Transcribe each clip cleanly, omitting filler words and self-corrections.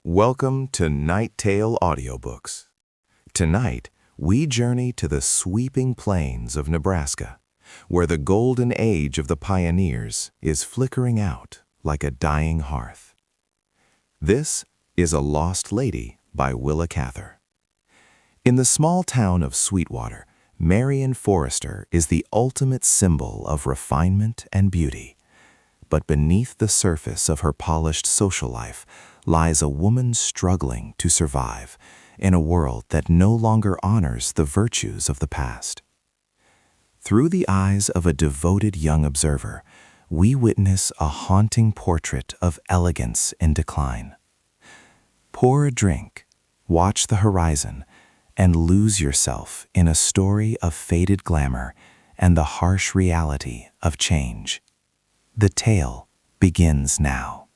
Welcome to Night Tale Audiobooks. Tonight, we journey to the sweeping plains of Nebraska, where the golden age of the pioneers is flickering out like a dying hearth. This is A Lost Lady by Willa Cather. In the small town of Sweetwater, Marian Forrester is the ultimate symbol of refinement and beauty. But beneath the surface of her polished social life lies a woman struggling to survive in a world that no longer honors the virtues of the past. Through the eyes of a devoted young observer, we witness a haunting portrait of elegance in decline. Pour a drink, watch the horizon, and lose yourself in a story of faded glamour and the harsh reality of change. The tale begins now.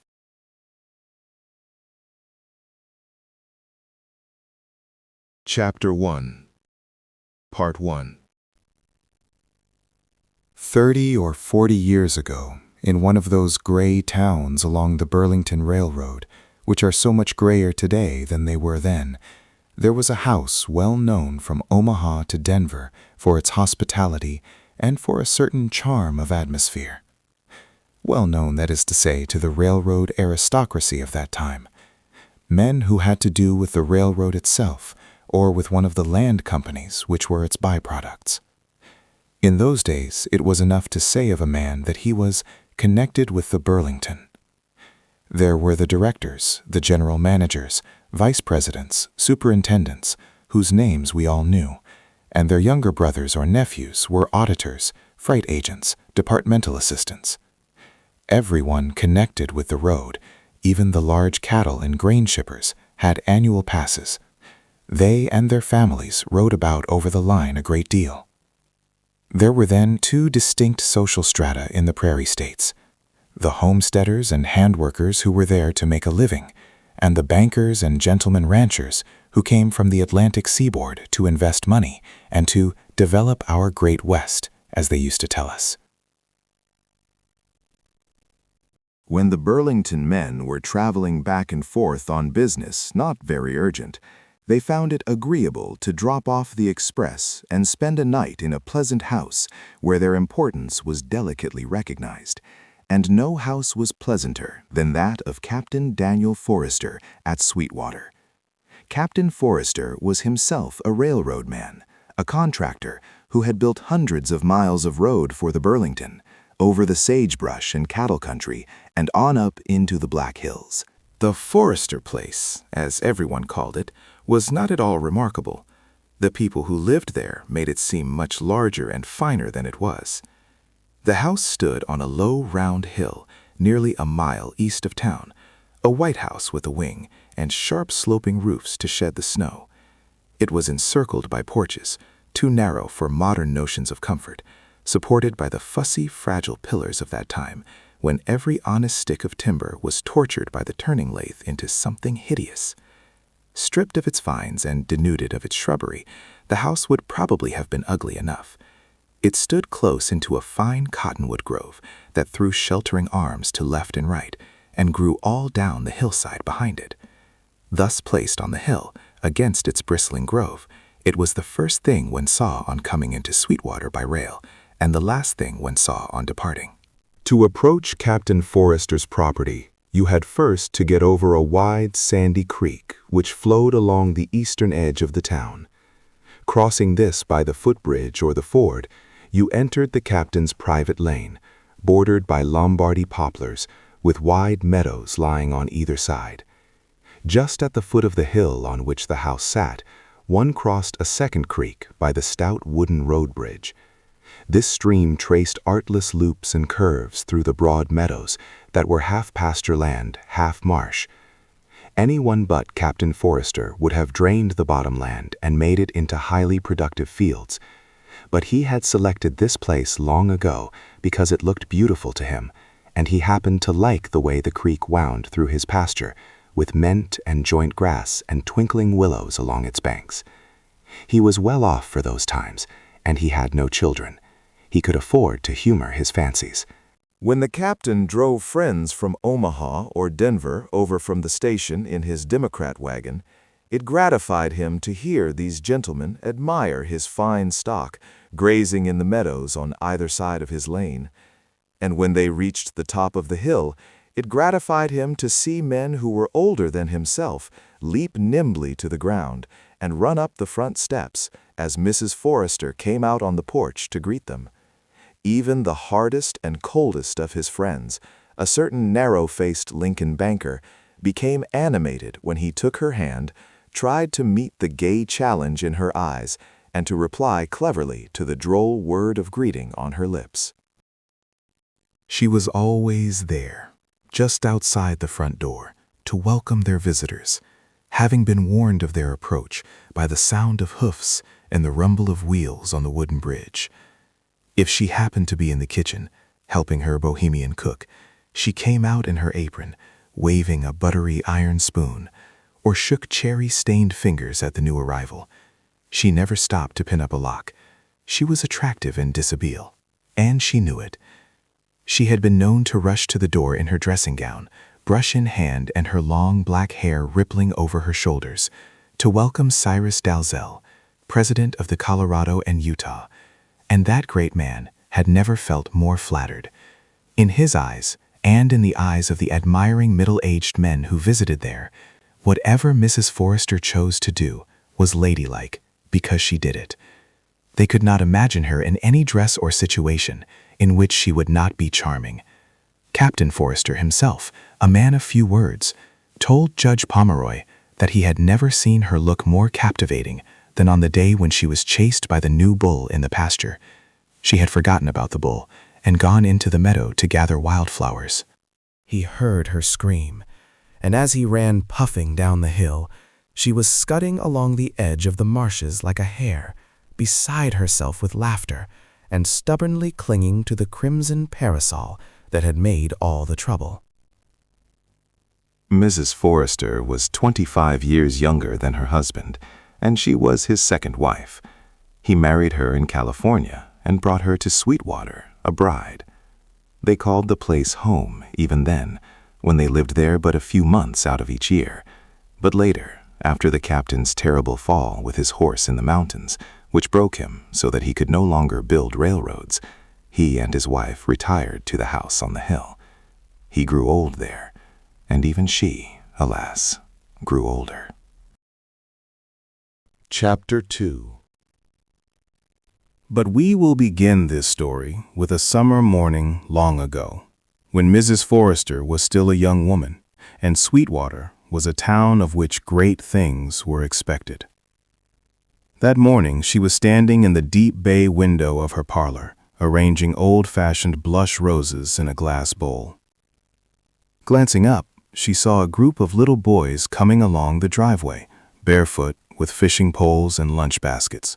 Chapter 1, Part 1. 30 or 40 years ago, in one of those gray towns along the Burlington Railroad, which are so much grayer today than they were then, there was a house well known from Omaha to Denver for its hospitality and for a certain charm of atmosphere. Well known, that is to say, to the railroad aristocracy of that time. Men who had to do with the railroad itself, or with one of the land companies which were its byproducts. In those days, it was enough to say of a man that he was connected with the Burlington. There were the directors, the general managers, vice presidents, superintendents, whose names we all knew, and their younger brothers or nephews were auditors, freight agents, departmental assistants. Everyone connected with the road, even the large cattle and grain shippers, had annual passes. They and their families rode about over the line a great deal. There were then two distinct social strata in the prairie states: the homesteaders and handworkers who were there to make a living, and the bankers and gentlemen ranchers who came from the Atlantic seaboard to invest money and to develop our Great West, as they used to tell us. When the Burlington men were traveling back and forth on business not very urgent, they found it agreeable to drop off the express and spend a night in a pleasant house where their importance was delicately recognized. And no house was pleasanter than that of Captain Daniel Forrester at Sweetwater. Captain Forrester was himself a railroad man, a contractor who had built hundreds of miles of road for the Burlington, over the sagebrush and cattle country, and on up into the Black Hills. The Forrester place, as everyone called it, was not at all remarkable. The people who lived there made it seem much larger and finer than it was. The house stood on a low, round hill, nearly a mile east of town, a white house with a wing and sharp sloping roofs to shed the snow. It was encircled by porches, too narrow for modern notions of comfort, supported by the fussy, fragile pillars of that time, when every honest stick of timber was tortured by the turning lathe into something hideous. Stripped of its vines and denuded of its shrubbery, the house would probably have been ugly enough. It stood close into a fine cottonwood grove that threw sheltering arms to left and right, and grew all down the hillside behind it. Thus placed on the hill, against its bristling grove, it was the first thing one saw on coming into Sweetwater by rail, and the last thing one saw on departing. To approach Captain Forrester's property, you had first to get over a wide, sandy creek which flowed along the eastern edge of the town. Crossing this by the footbridge or the ford, you entered the captain's private lane, bordered by Lombardy poplars, with wide meadows lying on either side. Just at the foot of the hill on which the house sat, one crossed a second creek by the stout wooden road bridge. This stream traced artless loops and curves through the broad meadows that were half pasture land, half marsh. Anyone but Captain Forrester would have drained the bottom land and made it into highly productive fields. But he had selected this place long ago because it looked beautiful to him, and he happened to like the way the creek wound through his pasture, with mint and joint grass and twinkling willows along its banks. He was well off for those times, and he had no children. He could afford to humor his fancies. When the captain drove friends from Omaha or Denver over from the station in his Democrat wagon, it gratified him to hear these gentlemen admire his fine stock grazing in the meadows on either side of his lane. And when they reached the top of the hill, it gratified him to see men who were older than himself leap nimbly to the ground and run up the front steps as Mrs. Forrester came out on the porch to greet them. Even the hardest and coldest of his friends, a certain narrow-faced Lincoln banker, became animated when he took her hand, tried to meet the gay challenge in her eyes, and to reply cleverly to the droll word of greeting on her lips. She was always there, just outside the front door, to welcome their visitors, having been warned of their approach by the sound of hoofs and the rumble of wheels on the wooden bridge. If she happened to be in the kitchen, helping her bohemian cook, she came out in her apron, waving a buttery iron spoon, or shook cherry-stained fingers at the new arrival. She never stopped to pin up a lock. She was attractive in dishabille, and she knew it. She had been known to rush to the door in her dressing gown, brush in hand and her long black hair rippling over her shoulders, to welcome Cyrus Dalzell, president of the Colorado and Utah, and that great man had never felt more flattered. In his eyes, and in the eyes of the admiring middle-aged men who visited there, whatever Mrs. Forrester chose to do was ladylike, because she did it. They could not imagine her in any dress or situation in which she would not be charming. Captain Forrester himself, a man of few words, told Judge Pomeroy that he had never seen her look more captivating than on the day when she was chased by the new bull in the pasture. She had forgotten about the bull and gone into the meadow to gather wildflowers. He heard her scream, and as he ran puffing down the hill, she was scudding along the edge of the marshes like a hare, beside herself with laughter, and stubbornly clinging to the crimson parasol that had made all the trouble. Mrs. Forrester was 25 years younger than her husband, and she was his second wife. He married her in California and brought her to Sweetwater, a bride. They called the place home even then, when they lived there but a few months out of each year. But later, after the captain's terrible fall with his horse in the mountains, which broke him so that he could no longer build railroads, he and his wife retired to the house on the hill. He grew old there, and even she, alas, grew older. Chapter 2. But we will begin this story with a summer morning long ago, when Mrs. Forrester was still a young woman, and Sweetwater was a town of which great things were expected. That morning she was standing in the deep bay window of her parlor, arranging old-fashioned blush roses in a glass bowl. Glancing up, she saw a group of little boys coming along the driveway, barefoot, with fishing poles and lunch baskets.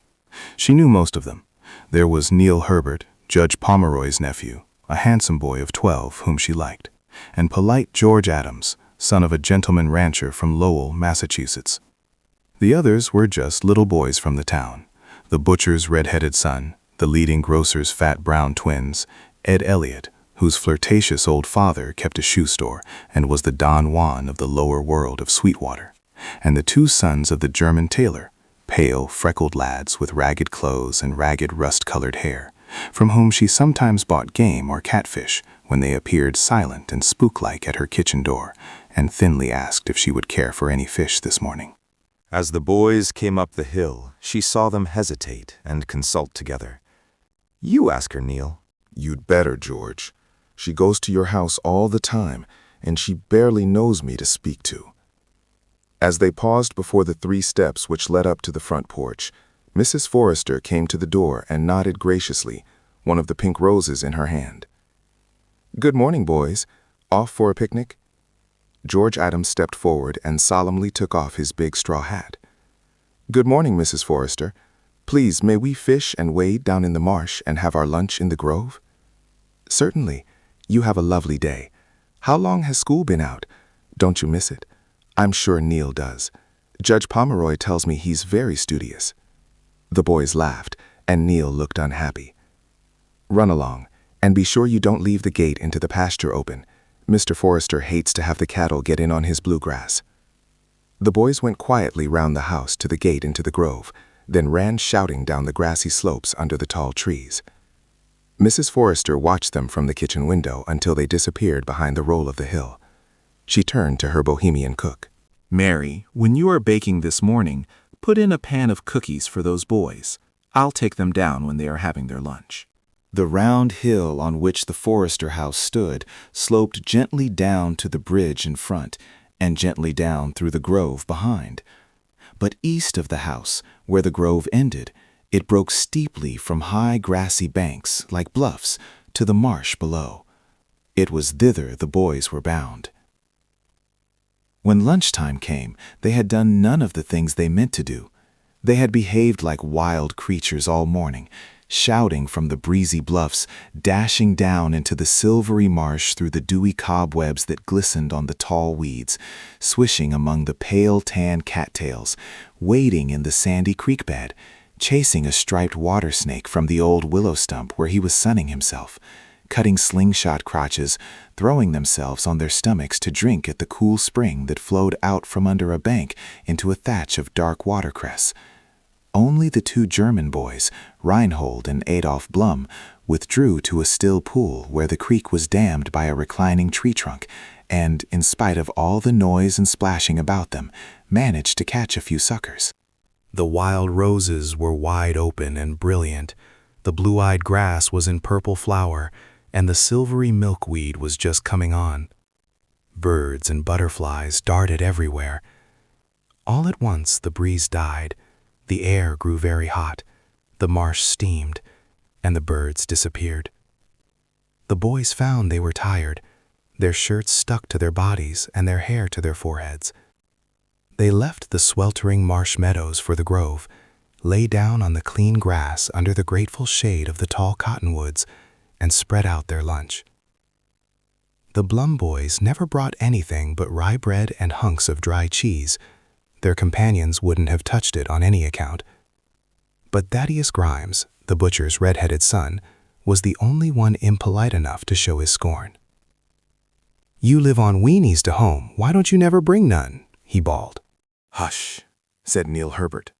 She knew most of them. There was Neil Herbert, Judge Pomeroy's nephew, a handsome boy of 12 whom she liked, and polite George Adams, son of a gentleman rancher from Lowell, Massachusetts. The others were just little boys from the town, the butcher's red-headed son, the leading grocer's fat brown twins, Ed Elliott, whose flirtatious old father kept a shoe store and was the Don Juan of the lower world of Sweetwater, and the two sons of the German tailor, pale, freckled lads with ragged clothes and ragged rust-colored hair, from whom she sometimes bought game or catfish when they appeared silent and spook-like at her kitchen door, and thinly asked if she would care for any fish this morning. As the boys came up the hill, she saw them hesitate and consult together. "You ask her, Neil." You'd better, George. She goes to your house all the time, and she barely knows me to speak to. As they paused before the 3 steps which led up to the front porch, Mrs. Forrester came to the door and nodded graciously, one of the pink roses in her hand. "Good morning, boys. Off for a picnic?" George Adams stepped forward and solemnly took off his big straw hat. "Good morning, Mrs. Forrester. Please, may we fish and wade down in the marsh and have our lunch in the grove?" "Certainly. You have a lovely day. How long has school been out? Don't you miss it? I'm sure Neil does. Judge Pomeroy tells me he's very studious." The boys laughed, and Neil looked unhappy. "Run along. And be sure you don't leave the gate into the pasture open. Mr. Forrester hates to have the cattle get in on his bluegrass." The boys went quietly round the house to the gate into the grove, then ran shouting down the grassy slopes under the tall trees. Mrs. Forrester watched them from the kitchen window until they disappeared behind the roll of the hill. She turned to her bohemian cook. "Mary, when you are baking this morning, put in a pan of cookies for those boys. I'll take them down when they are having their lunch." The round hill on which the Forrester house stood sloped gently down to the bridge in front and gently down through the grove behind. But east of the house, where the grove ended, it broke steeply from high grassy banks, like bluffs, to the marsh below. It was thither the boys were bound. When lunchtime came, they had done none of the things they meant to do. They had behaved like wild creatures all morning, shouting from the breezy bluffs, dashing down into the silvery marsh through the dewy cobwebs that glistened on the tall weeds, swishing among the pale tan cattails, wading in the sandy creek bed, chasing a striped water snake from the old willow stump where he was sunning himself, cutting slingshot crotches, throwing themselves on their stomachs to drink at the cool spring that flowed out from under a bank into a thatch of dark watercress. Only the two German boys, Reinhold and Adolf Blum, withdrew to a still pool where the creek was dammed by a reclining tree trunk, and, in spite of all the noise and splashing about them, managed to catch a few suckers. The wild roses were wide open and brilliant, the blue-eyed grass was in purple flower, and the silvery milkweed was just coming on. Birds and butterflies darted everywhere. All at once the breeze died. The air grew very hot, the marsh steamed, and the birds disappeared. The boys found they were tired. Their shirts stuck to their bodies and their hair to their foreheads. They left the sweltering marsh meadows for the grove, lay down on the clean grass under the grateful shade of the tall cottonwoods, and spread out their lunch. The Blum boys never brought anything but rye bread and hunks of dry cheese. Their companions wouldn't have touched it on any account. But Thaddeus Grimes, the butcher's red-headed son, was the only one impolite enough to show his scorn. "You live on weenies to home, why don't you never bring none?" he bawled. "Hush," said Neil Herbert.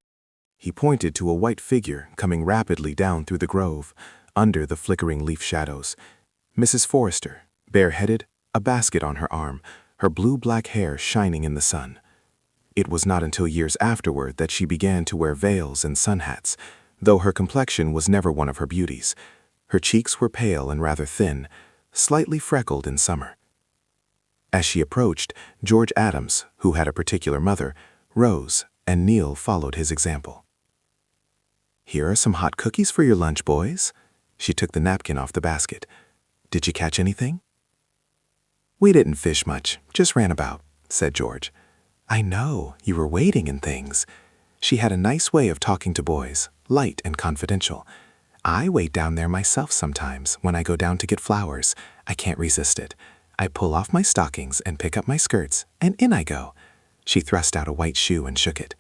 He pointed to a white figure coming rapidly down through the grove, under the flickering leaf shadows. Mrs. Forrester, bareheaded, a basket on her arm, her blue-black hair shining in the sun. It was not until years afterward that she began to wear veils and sun hats, though her complexion was never one of her beauties. Her cheeks were pale and rather thin, slightly freckled in summer. As she approached, George Adams, who had a particular mother, rose, and Neil followed his example. "Here are some hot cookies for your lunch, boys." She took the napkin off the basket. "Did you catch anything?" "We didn't fish much, just ran about," said George. "I know, you were waiting and things." She had a nice way of talking to boys, light and confidential. "I wait down there myself sometimes when I go down to get flowers. I can't resist it. I pull off my stockings and pick up my skirts, and in I go." She thrust out a white shoe and shook it.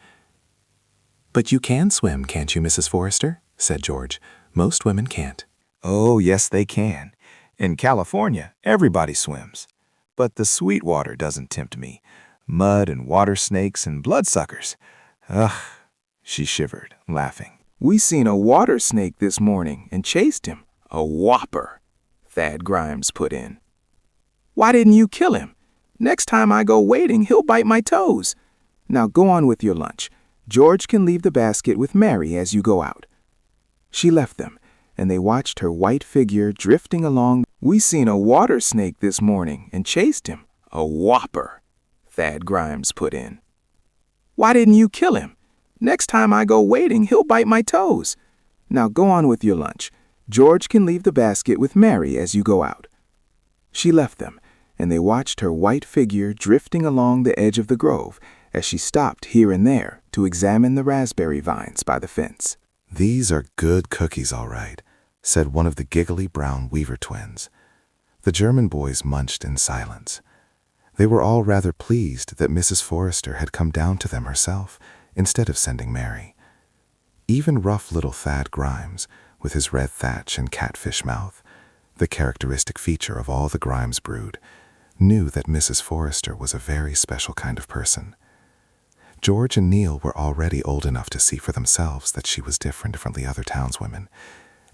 "But you can swim, can't you, Mrs. Forrester?" said George. "Most women can't." "Oh, yes, they can. In California, everybody swims. But the sweet water doesn't tempt me. Mud and water snakes and bloodsuckers. Ugh," she shivered, laughing. "We seen a water snake this morning and chased him. A whopper," Thad Grimes put in. "Why didn't you kill him? Next time I go wading, he'll bite my toes. Now go on with your lunch. George can leave the basket with Mary as you go out." She left them, and they watched her white figure drifting along. "We seen a water snake this morning and chased him. A whopper," Thad Grimes put in. "Why didn't you kill him? Next time I go wading, he'll bite my toes. Now go on with your lunch. George can leave the basket with Mary as you go out." She left them, and they watched her white figure drifting along the edge of the grove as she stopped here and there to examine the raspberry vines by the fence. "These are good cookies, all right," said one of the giggly brown Weaver twins. The German boys munched in silence. They were all rather pleased that Mrs. Forrester had come down to them herself, instead of sending Mary. Even rough little Thad Grimes, with his red thatch and catfish mouth, the characteristic feature of all the Grimes brood, knew that Mrs. Forrester was a very special kind of person. George and Neil were already old enough to see for themselves that she was different from the other townswomen,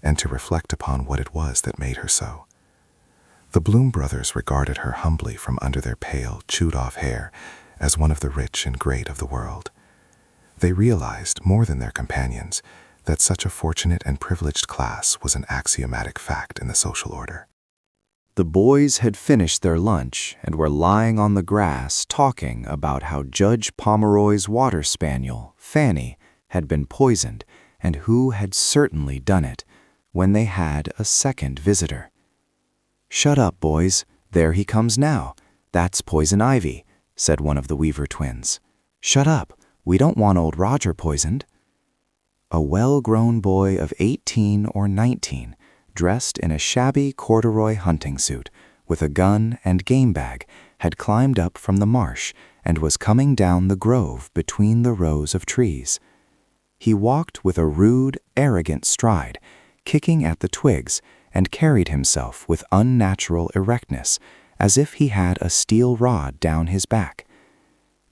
and to reflect upon what it was that made her so. The Bloom brothers regarded her humbly from under their pale, chewed-off hair as one of the rich and great of the world. They realized, more than their companions, that such a fortunate and privileged class was an axiomatic fact in the social order. The boys had finished their lunch and were lying on the grass talking about how Judge Pomeroy's water spaniel, Fanny, had been poisoned and who had certainly done it, when they had a second visitor. "Shut up, boys. There he comes now. That's Poison Ivy," said one of the Weaver twins. "Shut up. We don't want old Roger poisoned." A well-grown boy of 18 or 19, dressed in a shabby corduroy hunting suit, with a gun and game bag, had climbed up from the marsh and was coming down the grove between the rows of trees. He walked with a rude, arrogant stride, kicking at the twigs, and carried himself with unnatural erectness, as if he had a steel rod down his back.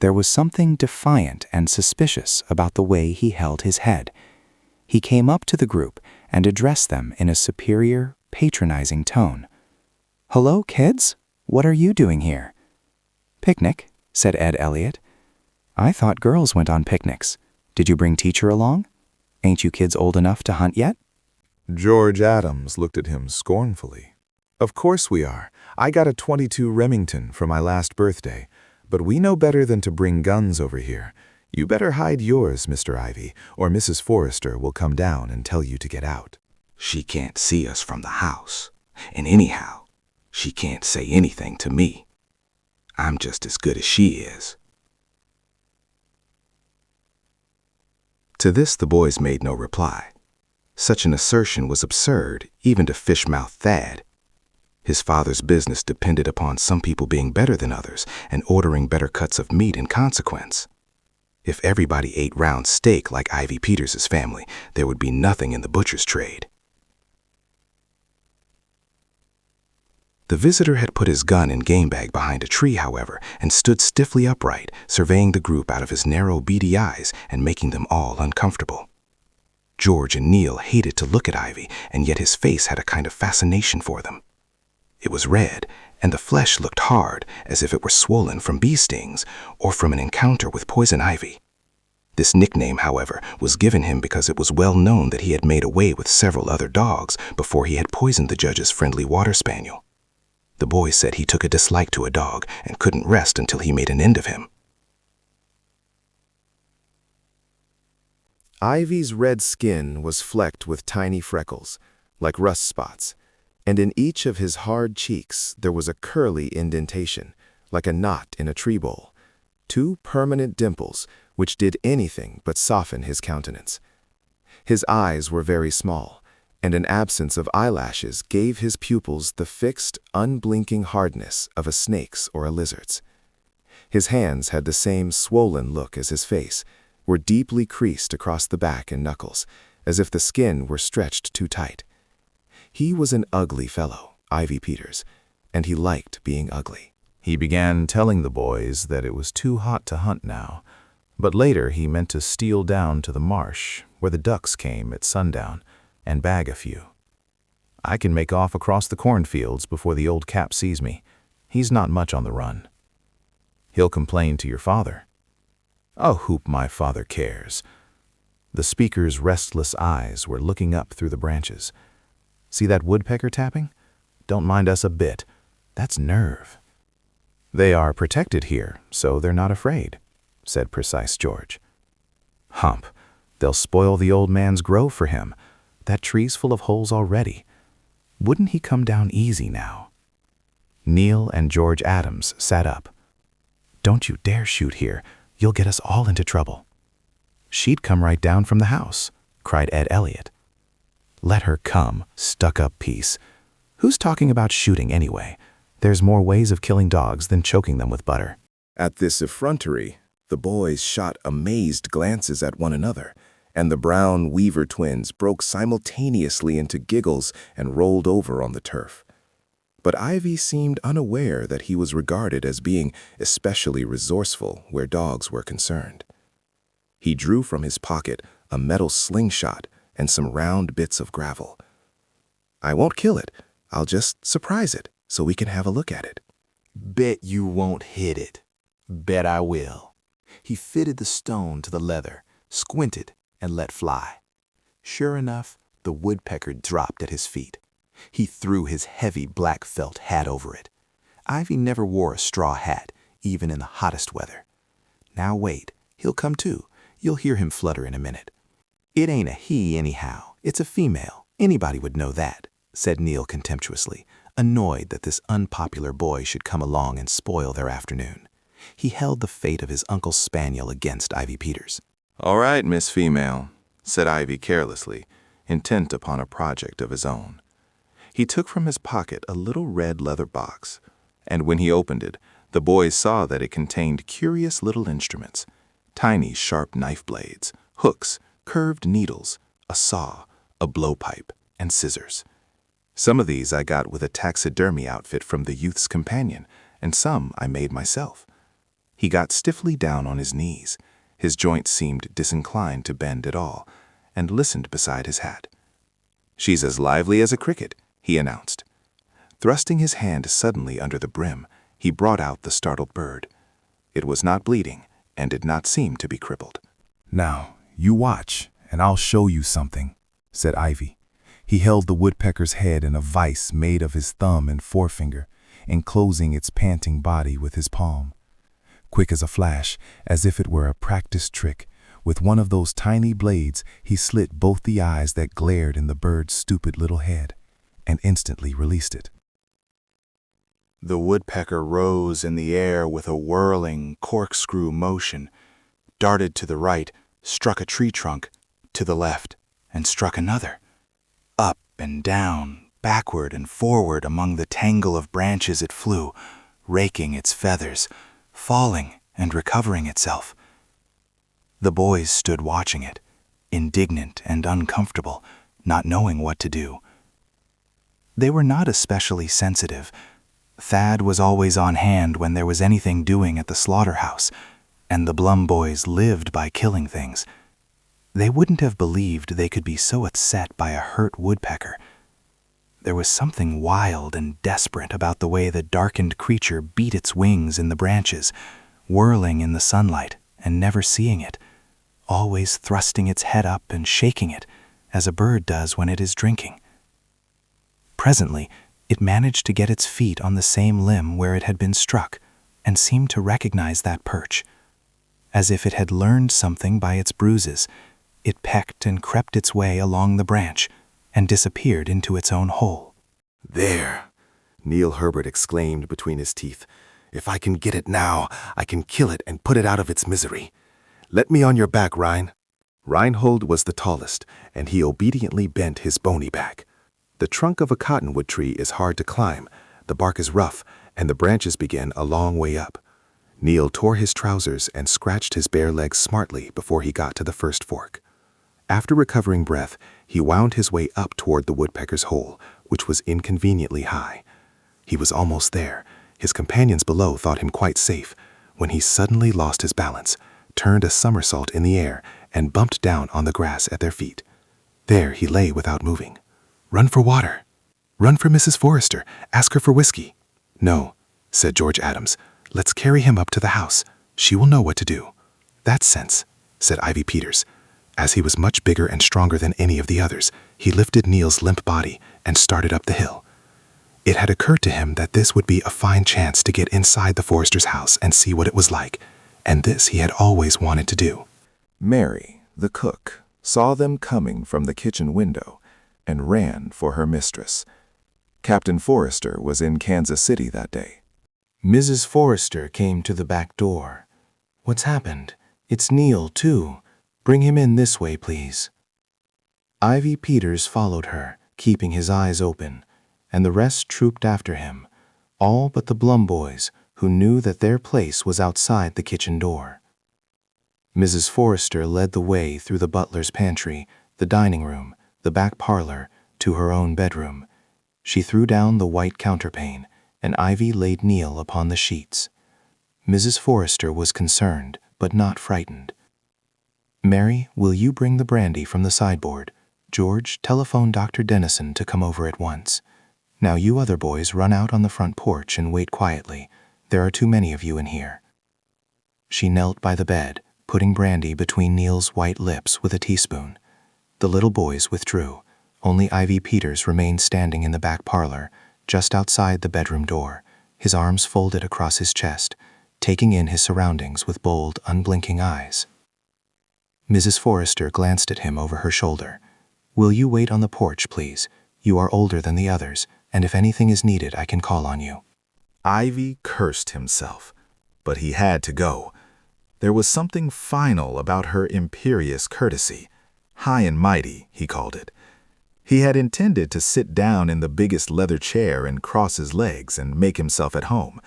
There was something defiant and suspicious about the way he held his head. He came up to the group and addressed them in a superior, patronizing tone. "Hello, kids. What are you doing here?" "Picnic," said Ed Elliott. "I thought girls went on picnics. Did you bring teacher along? Ain't you kids old enough to hunt yet?" George Adams looked at him scornfully. "Of course we are. I got a .22 Remington for my last birthday, but we know better than to bring guns over here. You better hide yours, Mr. Ivy, or Mrs. Forrester will come down and tell you to get out." "She can't see us from the house. And anyhow, she can't say anything to me. I'm just as good as she is." To this the boys made no reply. Such an assertion was absurd, even to fish-mouthed Thad. His father's business depended upon some people being better than others and ordering better cuts of meat in consequence. If everybody ate round steak like Ivy Peters's family, there would be nothing in the butcher's trade. The visitor had put his gun and game bag behind a tree, however, and stood stiffly upright, surveying the group out of his narrow, beady eyes and making them all uncomfortable. George and Neil hated to look at Ivy, and yet his face had a kind of fascination for them. It was red, and the flesh looked hard, as if it were swollen from bee stings or from an encounter with poison ivy. This nickname, however, was given him because it was well known that he had made away with several other dogs before he had poisoned the judge's friendly water spaniel. The boy said he took a dislike to a dog and couldn't rest until he made an end of him. Ivy's red skin was flecked with tiny freckles, like rust spots, and in each of his hard cheeks there was a curly indentation, like a knot in a tree bowl, 2 permanent dimples which did anything but soften his countenance. His eyes were very small, and an absence of eyelashes gave his pupils the fixed, unblinking hardness of a snake's or a lizard's. His hands had the same swollen look as his face, were deeply creased across the back and knuckles, as if the skin were stretched too tight. He was an ugly fellow, Ivy Peters, and he liked being ugly. He began telling the boys that it was too hot to hunt now, but later he meant to steal down to the marsh, where the ducks came at sundown, and bag a few. "I can make off across the cornfields before the old cap sees me. He's not much on the run." "He'll complain to your father." "A hoop my father cares." The speaker's restless eyes were looking up through the branches. "See that woodpecker tapping? Don't mind us a bit. That's nerve." "They are protected here, so they're not afraid," said precise George. "Hump, they'll spoil the old man's grove for him. That tree's full of holes already. Wouldn't he come down easy now?" Neil and George Adams sat up. "Don't you dare shoot here. You'll get us all into trouble." "She'd come right down from the house," cried Ed Elliott. "Let her come, stuck-up piece. Who's talking about shooting anyway? There's more ways of killing dogs than choking them with butter." At this effrontery, the boys shot amazed glances at one another, and the brown Weaver twins broke simultaneously into giggles and rolled over on the turf. But Ivy seemed unaware that he was regarded as being especially resourceful where dogs were concerned. He drew from his pocket a metal slingshot and some round bits of gravel. "I won't kill it. I'll just surprise it so we can have a look at it." Bet you won't hit it. Bet I will. He fitted the stone to the leather, squinted, and let fly. Sure enough, the woodpecker dropped at his feet. He threw his heavy black felt hat over it. Ivy never wore a straw hat, even in the hottest weather. Now wait, he'll come too. You'll hear him flutter in a minute. "It ain't a he anyhow, it's a female. Anybody would know that," said Neil contemptuously, annoyed that this unpopular boy should come along and spoil their afternoon. He held the fate of his uncle's spaniel against Ivy Peters. "All right, Miss Female," said Ivy carelessly, intent upon a project of his own. He took from his pocket a little red leather box, and when he opened it, the boys saw that it contained curious little instruments, tiny sharp knife blades, hooks, curved needles, a saw, a blowpipe, and scissors. "Some of these I got with a taxidermy outfit from the Youth's Companion, and some I made myself." He got stiffly down on his knees. His joints seemed disinclined to bend at all, and listened beside his hat. "She's as lively as a cricket," he announced. Thrusting his hand suddenly under the brim, he brought out the startled bird. It was not bleeding, and did not seem to be crippled. "Now, you watch, and I'll show you something," said Ivy. He held the woodpecker's head in a vise made of his thumb and forefinger, enclosing its panting body with his palm. Quick as a flash, as if it were a practiced trick, with one of those tiny blades he slit both the eyes that glared in the bird's stupid little head, and instantly released it. The woodpecker rose in the air with a whirling, corkscrew motion, darted to the right, struck a tree trunk, to the left, and struck another. Up and down, backward and forward among the tangle of branches it flew, raking its feathers, falling and recovering itself. The boys stood watching it, indignant and uncomfortable, not knowing what to do. They were not especially sensitive. Thad was always on hand when there was anything doing at the slaughterhouse, and the Blum boys lived by killing things. They wouldn't have believed they could be so upset by a hurt woodpecker. There was something wild and desperate about the way the darkened creature beat its wings in the branches, whirling in the sunlight and never seeing it, always thrusting its head up and shaking it, as a bird does when it is drinking. Presently, it managed to get its feet on the same limb where it had been struck, and seemed to recognize that perch. As if it had learned something by its bruises, it pecked and crept its way along the branch, and disappeared into its own hole. "There," Neil Herbert exclaimed between his teeth. "If I can get it now, I can kill it and put it out of its misery. Let me on your back, Rhine." Reinhold was the tallest, and he obediently bent his bony back. The trunk of a cottonwood tree is hard to climb, the bark is rough, and the branches begin a long way up. Neil tore his trousers and scratched his bare legs smartly before he got to the first fork. After recovering breath, he wound his way up toward the woodpecker's hole, which was inconveniently high. He was almost there. His companions below thought him quite safe, when he suddenly lost his balance, turned a somersault in the air, and bumped down on the grass at their feet. There he lay without moving. "Run for water. Run for Mrs. Forrester. Ask her for whiskey." "No," said George Adams. "Let's carry him up to the house. She will know what to do." "That's sense," said Ivy Peters. As he was much bigger and stronger than any of the others, he lifted Neil's limp body and started up the hill. It had occurred to him that this would be a fine chance to get inside the Forresters' house and see what it was like, and this he had always wanted to do. Mary, the cook, saw them coming from the kitchen window and ran for her mistress. Captain Forrester was in Kansas City that day. Mrs. Forrester came to the back door. "What's happened? It's Neil, too. Bring him in this way, please." Ivy Peters followed her, keeping his eyes open, and the rest trooped after him, all but the Blum boys, who knew that their place was outside the kitchen door. Mrs. Forrester led the way through the butler's pantry, the dining room, the back parlor, to her own bedroom. She threw down the white counterpane, and Ivy laid Neil upon the sheets. Mrs. Forrester was concerned, but not frightened. "Mary, will you bring the brandy from the sideboard? George, telephone Dr. Dennison to come over at once. Now you other boys run out on the front porch and wait quietly. There are too many of you in here." She knelt by the bed, putting brandy between Neil's white lips with a teaspoon. The little boys withdrew. Only Ivy Peters remained standing in the back parlor, just outside the bedroom door, his arms folded across his chest, taking in his surroundings with bold, unblinking eyes. Mrs. Forrester glanced at him over her shoulder. "Will you wait on the porch, please? You are older than the others, and if anything is needed, I can call on you." Ivy cursed himself, but he had to go. There was something final about her imperious courtesy. High and mighty, he called it. He had intended to sit down in the biggest leather chair and cross his legs and make himself at home,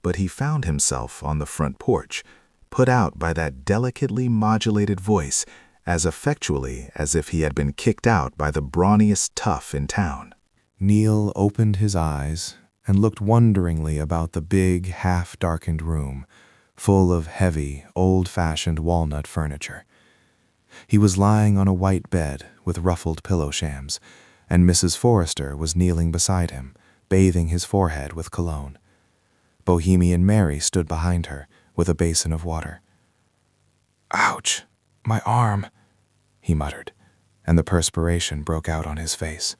but he found himself on the front porch, put out by that delicately modulated voice as effectually as if he had been kicked out by the brawniest tough in town. Neil opened his eyes and looked wonderingly about the big, half-darkened room, full of heavy, old-fashioned walnut furniture. He was lying on a white bed with ruffled pillow shams, and Mrs. Forrester was kneeling beside him, bathing his forehead with cologne. Bohemian Mary stood behind her with a basin of water. "Ouch, my arm," he muttered, and the perspiration broke out on his face.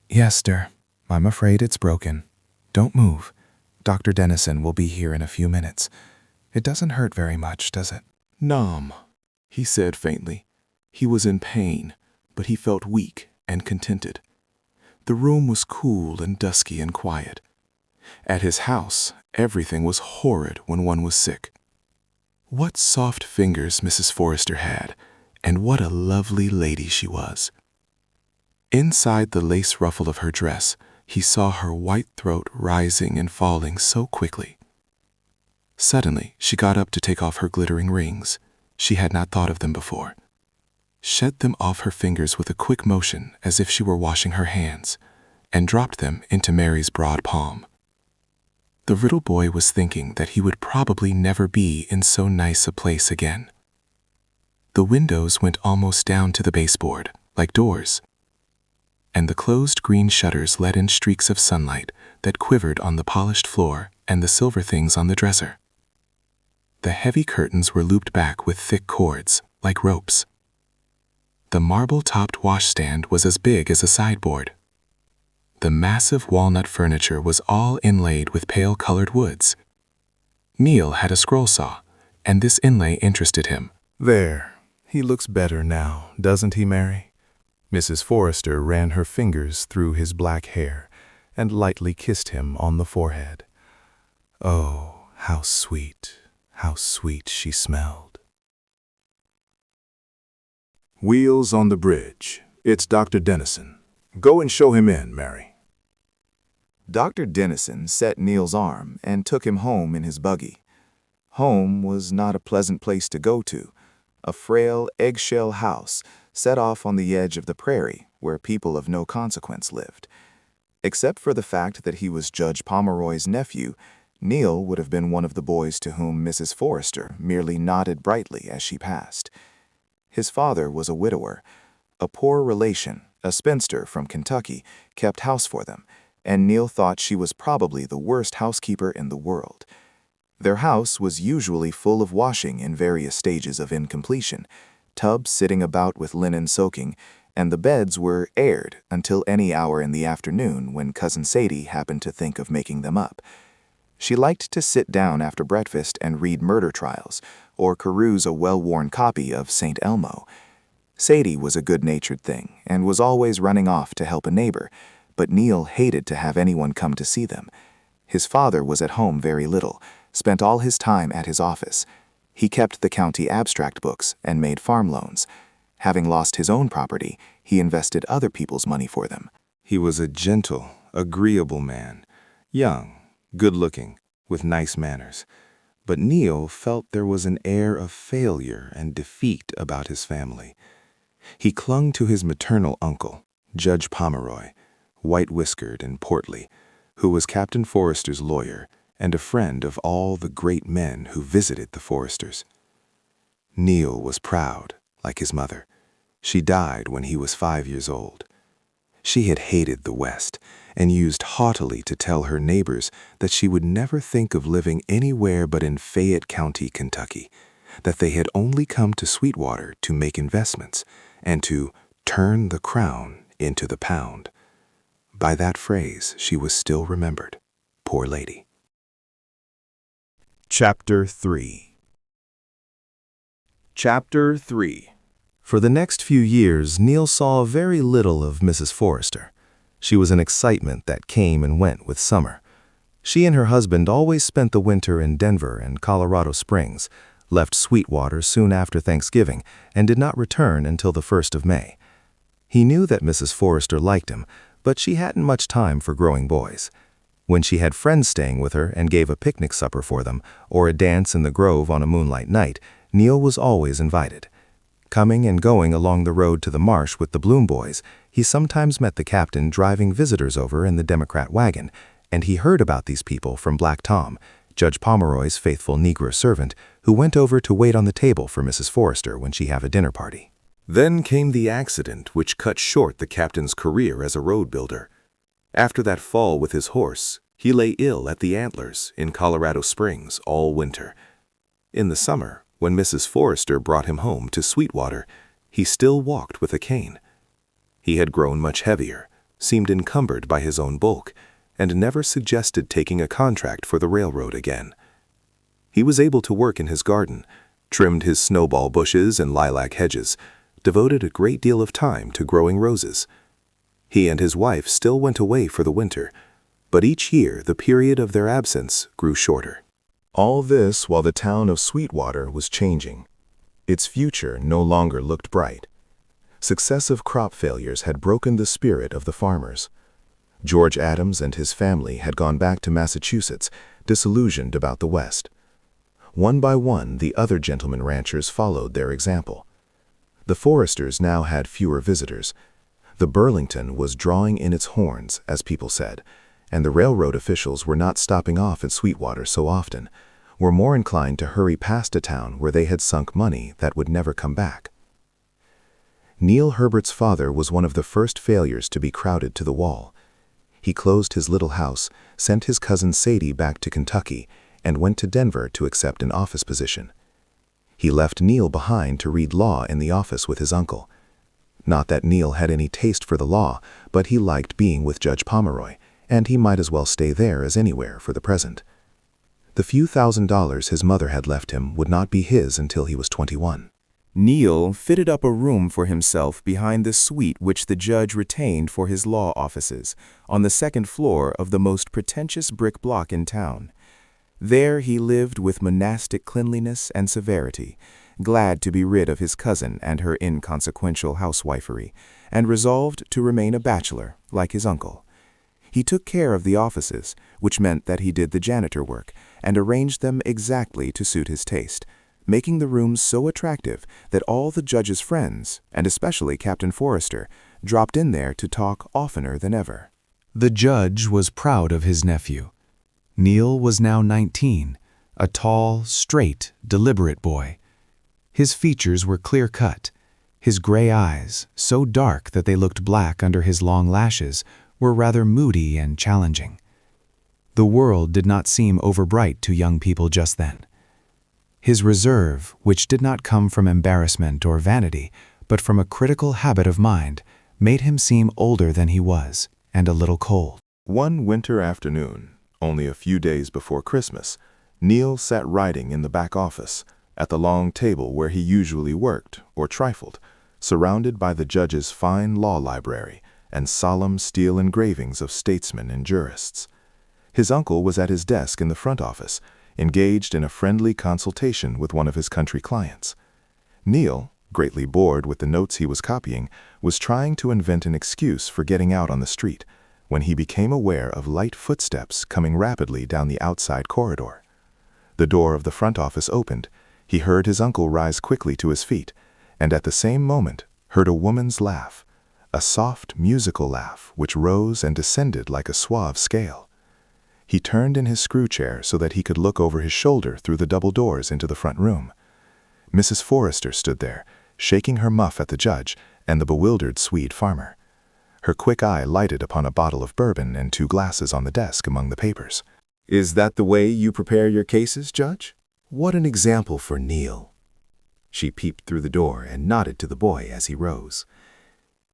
"Yes, dear, I'm afraid it's broken. Don't move. Dr. Dennison will be here in a few minutes. It doesn't hurt very much, does it?" "Numb," he said faintly. He was in pain, but he felt weak and contented. The room was cool and dusky and quiet. At his house, everything was horrid when one was sick. What soft fingers Mrs. Forrester had, and what a lovely lady she was. Inside the lace ruffle of her dress, he saw her white throat rising and falling so quickly. Suddenly, she got up to take off her glittering rings. She had not thought of them before. Shed them off her fingers with a quick motion as if she were washing her hands, and dropped them into Mary's broad palm. The little boy was thinking that he would probably never be in so nice a place again. The windows went almost down to the baseboard, like doors, and the closed green shutters let in streaks of sunlight that quivered on the polished floor and the silver things on the dresser. The heavy curtains were looped back with thick cords, like ropes. The marble-topped washstand was as big as a sideboard. The massive walnut furniture was all inlaid with pale-colored woods. Neil had a scroll saw, and this inlay interested him. "There, he looks better now, doesn't he, Mary?" Mrs. Forrester ran her fingers through his black hair and lightly kissed him on the forehead. Oh, how sweet she smelled. "Wheels on the bridge. It's Dr. Dennison. Go and show him in, Mary." Dr. Dennison set Neil's arm and took him home in his buggy. Home was not a pleasant place to go to, a frail eggshell house set off on the edge of the prairie where people of no consequence lived. Except for the fact that he was Judge Pomeroy's nephew, Neil would have been one of the boys to whom Mrs. Forrester merely nodded brightly as she passed. His father was a widower. A poor relation, a spinster from Kentucky, kept house for them, and Neil thought she was probably the worst housekeeper in the world. Their house was usually full of washing in various stages of incompletion, tubs sitting about with linen soaking, and the beds were aired until any hour in the afternoon when Cousin Sadie happened to think of making them up. She liked to sit down after breakfast and read murder trials, or peruse a well-worn copy of St. Elmo. Sadie was a good-natured thing and was always running off to help a neighbor, but Neil hated to have anyone come to see them. His father was at home very little, spent all his time at his office. He kept the county abstract books and made farm loans. Having lost his own property, he invested other people's money for them. He was a gentle, agreeable man, young, good-looking, with nice manners. But Neil felt there was an air of failure and defeat about his family. He clung to his maternal uncle, Judge Pomeroy, white-whiskered and portly, who was Captain Forrester's lawyer and a friend of all the great men who visited the Forresters. Neil was proud, like his mother. She died when he was 5 years old. She had hated the West and used haughtily to tell her neighbors that she would never think of living anywhere but in Fayette County, Kentucky, that they had only come to Sweetwater to make investments and to turn the crown into the pound. By that phrase, she was still remembered. Poor lady. Chapter 3 Chapter 3 For the next few years, Neil saw very little of Mrs. Forrester. She was an excitement that came and went with summer. She and her husband always spent the winter in Denver and Colorado Springs, left Sweetwater soon after Thanksgiving, and did not return until the 1st of May. He knew that Mrs. Forrester liked him, but she hadn't much time for growing boys. When she had friends staying with her and gave a picnic supper for them, or a dance in the grove on a moonlight night, Neil was always invited. Coming and going along the road to the marsh with the Bloom boys, he sometimes met the captain driving visitors over in the Democrat wagon, and he heard about these people from Black Tom, Judge Pomeroy's faithful Negro servant, who went over to wait on the table for Mrs. Forrester when she had a dinner party. Then came the accident which cut short the captain's career as a road builder. After that fall with his horse, he lay ill at the Antlers in Colorado Springs all winter. In the summer, when Mrs. Forrester brought him home to Sweetwater, he still walked with a cane. He had grown much heavier, seemed encumbered by his own bulk, and never suggested taking a contract for the railroad again. He was able to work in his garden, trimmed his snowball bushes and lilac hedges, devoted a great deal of time to growing roses. He and his wife still went away for the winter, but each year the period of their absence grew shorter. All this while the town of Sweetwater was changing. Its future no longer looked bright. Successive crop failures had broken the spirit of the farmers. George Adams and his family had gone back to Massachusetts, disillusioned about the West. One by one, the other gentlemen ranchers followed their example. The Forresters now had fewer visitors. The Burlington was drawing in its horns, as people said, and the railroad officials were not stopping off at Sweetwater so often, were more inclined to hurry past a town where they had sunk money that would never come back. Neil Herbert's father was one of the first failures to be crowded to the wall. He closed his little house, sent his cousin Sadie back to Kentucky, and went to Denver to accept an office position. He left Neil behind to read law in the office with his uncle. Not that Neil had any taste for the law, but he liked being with Judge Pomeroy, and he might as well stay there as anywhere for the present. The few $1,000s his mother had left him would not be his until he was 21. Neil fitted up a room for himself behind the suite which the judge retained for his law offices, on the second floor of the most pretentious brick block in town. There he lived with monastic cleanliness and severity, glad to be rid of his cousin and her inconsequential housewifery, and resolved to remain a bachelor, like his uncle. He took care of the offices, which meant that he did the janitor work, and arranged them exactly to suit his taste, making the rooms so attractive that all the judge's friends, and especially Captain Forrester, dropped in there to talk oftener than ever. The judge was proud of his nephew. Neil was now 19, a tall, straight, deliberate boy. His features were clear-cut. His gray eyes, so dark that they looked black under his long lashes, were rather moody and challenging. The world did not seem overbright to young people just then. His reserve, which did not come from embarrassment or vanity, but from a critical habit of mind, made him seem older than he was, and a little cold. One winter afternoon, only a few days before Christmas, Neil sat writing in the back office, at the long table where he usually worked or trifled, surrounded by the judge's fine law library and solemn steel engravings of statesmen and jurists. His uncle was at his desk in the front office, engaged in a friendly consultation with one of his country clients. Neil, greatly bored with the notes he was copying, was trying to invent an excuse for getting out on the street, when he became aware of light footsteps coming rapidly down the outside corridor. The door of the front office opened. He heard his uncle rise quickly to his feet, and at the same moment heard a woman's laugh, a soft, musical laugh which rose and descended like a suave scale. He turned in his screw chair so that he could look over his shoulder through the double doors into the front room. Mrs. Forrester stood there, shaking her muff at the judge and the bewildered Swede farmer. Her quick eye lighted upon a bottle of bourbon and 2 glasses on the desk among the papers. "Is that the way you prepare your cases, Judge? What an example for Neil." She peeped through the door and nodded to the boy as he rose.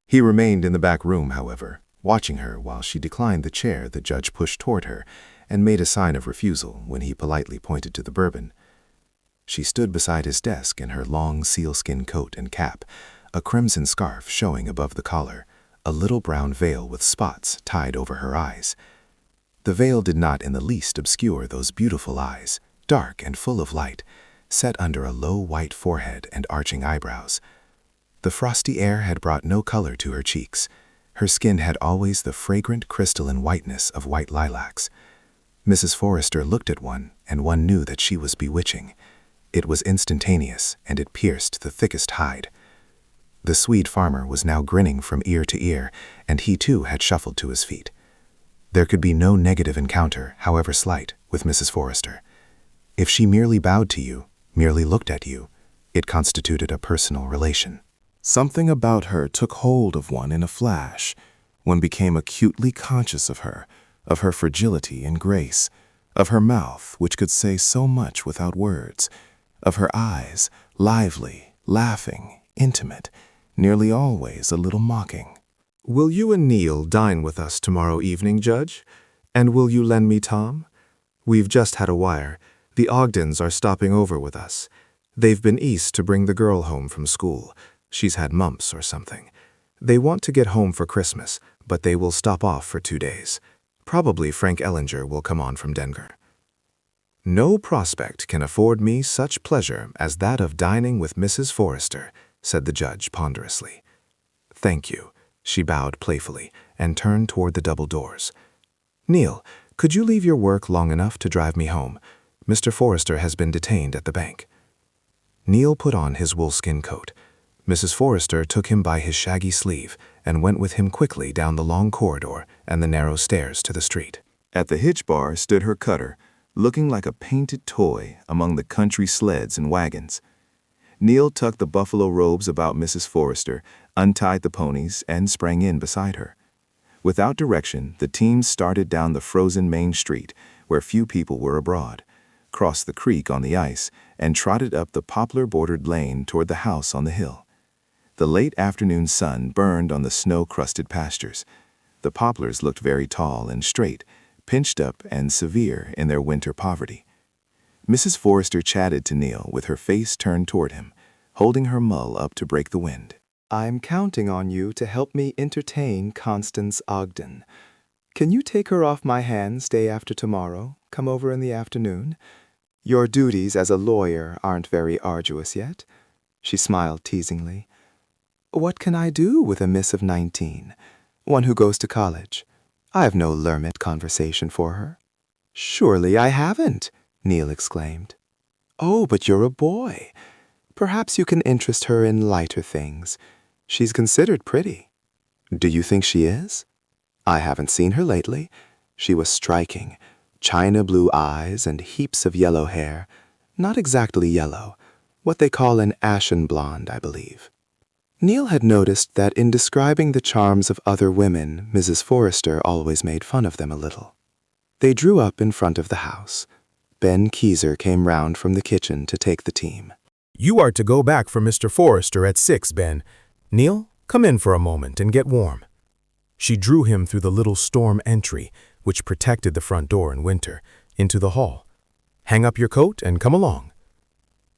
He remained in the back room, however, watching her while she declined the chair the judge pushed toward her and made a sign of refusal when he politely pointed to the bourbon. She stood beside his desk in her long sealskin coat and cap, a crimson scarf showing above the collar, a little brown veil with spots tied over her eyes. The veil did not in the least obscure those beautiful eyes, dark and full of light, set under a low white forehead and arching eyebrows. The frosty air had brought no color to her cheeks. Her skin had always the fragrant crystalline whiteness of white lilacs. Mrs. Forrester looked at one, and one knew that she was bewitching. It was instantaneous, and it pierced the thickest hide. The Swede farmer was now grinning from ear to ear, and he too had shuffled to his feet. There could be no negative encounter, however slight, with Mrs. Forrester. If she merely bowed to you, merely looked at you, it constituted a personal relation. Something about her took hold of one in a flash. One became acutely conscious of her fragility and grace, of her mouth, which could say so much without words, of her eyes, lively, laughing, intimate, nearly always a little mocking. "Will you and Neil dine with us tomorrow evening, Judge? And will you lend me Tom? We've just had a wire. The Ogdens are stopping over with us. They've been east to bring the girl home from school. She's had mumps or something. They want to get home for Christmas, but they will stop off for 2 days. Probably Frank Ellinger will come on from Denver." "No prospect can afford me such pleasure as that of dining with Mrs. Forrester," said the judge ponderously. "Thank you." She bowed playfully and turned toward the double doors. "Neil, could you leave your work long enough to drive me home? Mr. Forrester has been detained at the bank." Neil put on his woolskin coat. Mrs. Forrester took him by his shaggy sleeve and went with him quickly down the long corridor and the narrow stairs to the street. At the hitch bar stood her cutter, looking like a painted toy among the country sleds and wagons. Neil tucked the buffalo robes about Mrs. Forrester, untied the ponies, and sprang in beside her. Without direction, the team started down the frozen main street, where few people were abroad, crossed the creek on the ice, and trotted up the poplar-bordered lane toward the house on the hill. The late afternoon sun burned on the snow-crusted pastures. The poplars looked very tall and straight, pinched up and severe in their winter poverty. Mrs. Forrester chatted to Neil with her face turned toward him, holding her mull up to break the wind. "I'm counting on you to help me entertain Constance Ogden. Can you take her off my hands day after tomorrow? Come over in the afternoon? Your duties as a lawyer aren't very arduous yet." She smiled teasingly. "What can I do with a miss of 19? One who goes to college. I have no Lermit conversation for her." "Surely I haven't," Neil exclaimed. "Oh, but you're a boy. Perhaps you can interest her in lighter things. She's considered pretty." "Do you think she is?" "I haven't seen her lately. She was striking. China blue eyes and heaps of yellow hair. Not exactly yellow. What they call an ashen blonde, I believe." Neil had noticed that in describing the charms of other women, Mrs. Forrester always made fun of them a little. They drew up in front of the house. Ben Keezer came round from the kitchen to take the team. "You are to go back for Mr. Forrester at 6, Ben. Neil, come in for a moment and get warm." She drew him through the little storm entry, which protected the front door in winter, into the hall. "Hang up your coat and come along."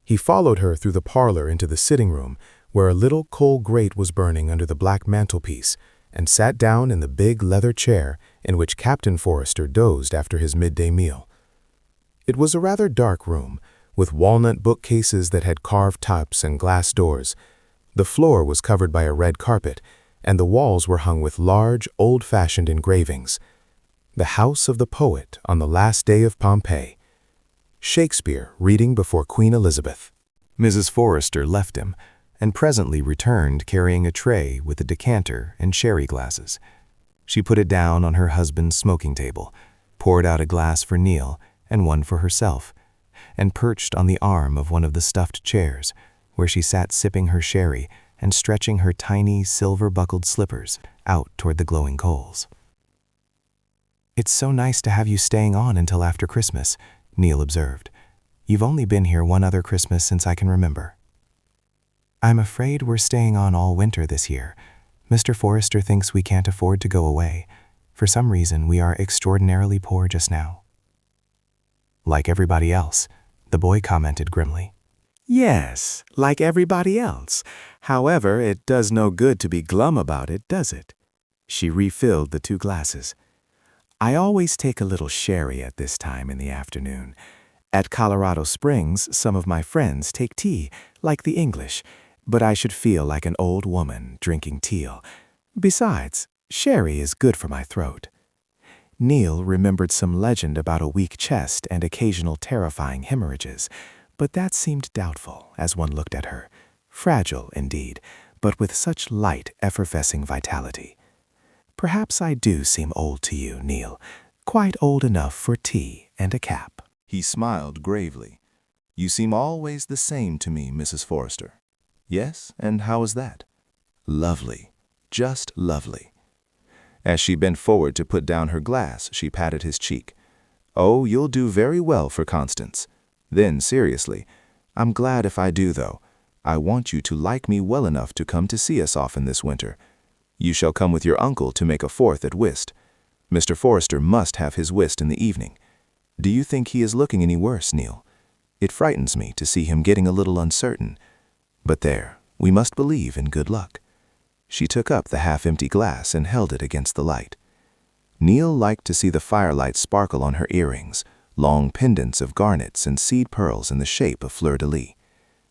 He followed her through the parlor into the sitting room, where a little coal grate was burning under the black mantelpiece, and sat down in the big leather chair in which Captain Forrester dozed after his midday meal. It was a rather dark room, with walnut bookcases that had carved tops and glass doors. The floor was covered by a red carpet, and the walls were hung with large, old-fashioned engravings. The House of the Poet on the Last Day of Pompeii. Shakespeare reading before Queen Elizabeth. Mrs. Forrester left him, and presently returned carrying a tray with a decanter and sherry glasses. She put it down on her husband's smoking table, poured out a glass for Neil and one for herself, and perched on the arm of one of the stuffed chairs, where she sat sipping her sherry and stretching her tiny silver-buckled slippers out toward the glowing coals. "It's so nice to have you staying on until after Christmas," Neil observed. "You've only been here one other Christmas since I can remember." "I'm afraid we're staying on all winter this year. Mr. Forrester thinks we can't afford to go away. For some reason, we are extraordinarily poor just now." "Like everybody else," the boy commented grimly. Yes, like everybody else. However, it does no good to be glum about it, does it? She refilled the 2 glasses. I always take a little sherry at this time in the afternoon. At Colorado Springs, some of my friends take tea, like the English, but I should feel like an old woman drinking teal. Besides, sherry is good for my throat. Neil remembered some legend about a weak chest and occasional terrifying hemorrhages, but that seemed doubtful as one looked at her. Fragile, indeed, but with such light, effervescing vitality. Perhaps I do seem old to you, Neil, quite old enough for tea and a cap. He smiled gravely. You seem always the same to me, Mrs. Forrester. Yes, and how is that? Lovely, just lovely. As she bent forward to put down her glass, she patted his cheek. Oh, you'll do very well for Constance. Then, seriously, I'm glad if I do, though. I want you to like me well enough to come to see us often this winter. You shall come with your uncle to make a 4th at whist. Mr. Forrester must have his whist in the evening. Do you think he is looking any worse, Neil? It frightens me to see him getting a little uncertain. But there, we must believe in good luck. She took up the half-empty glass and held it against the light. Neil liked to see the firelight sparkle on her earrings, long pendants of garnets and seed pearls in the shape of fleur-de-lis.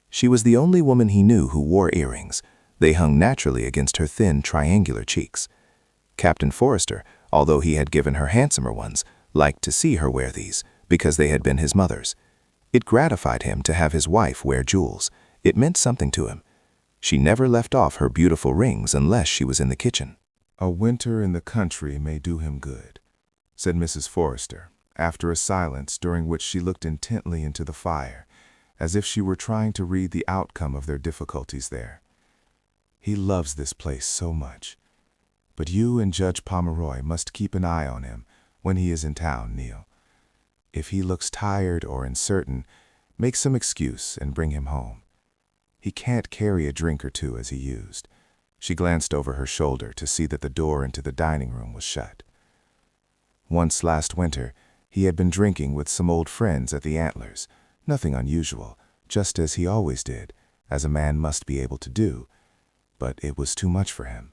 She was the only woman he knew who wore earrings. They hung naturally against her thin, triangular cheeks. Captain Forrester, although he had given her handsomer ones, liked to see her wear these, because they had been his mother's. It gratified him to have his wife wear jewels. It meant something to him. She never left off her beautiful rings unless she was in the kitchen. "A winter in the country may do him good," said Mrs. Forrester, after a silence during which she looked intently into the fire, as if she were trying to read the outcome of their difficulties there. "He loves this place so much. But you and Judge Pomeroy must keep an eye on him when he is in town, Neil. If he looks tired or uncertain, make some excuse and bring him home. He can't carry a drink or 2 as he used." She glanced over her shoulder to see that the door into the dining room was shut. Once last winter, he had been drinking with some old friends at the Antlers, nothing unusual, just as he always did, as a man must be able to do, but it was too much for him.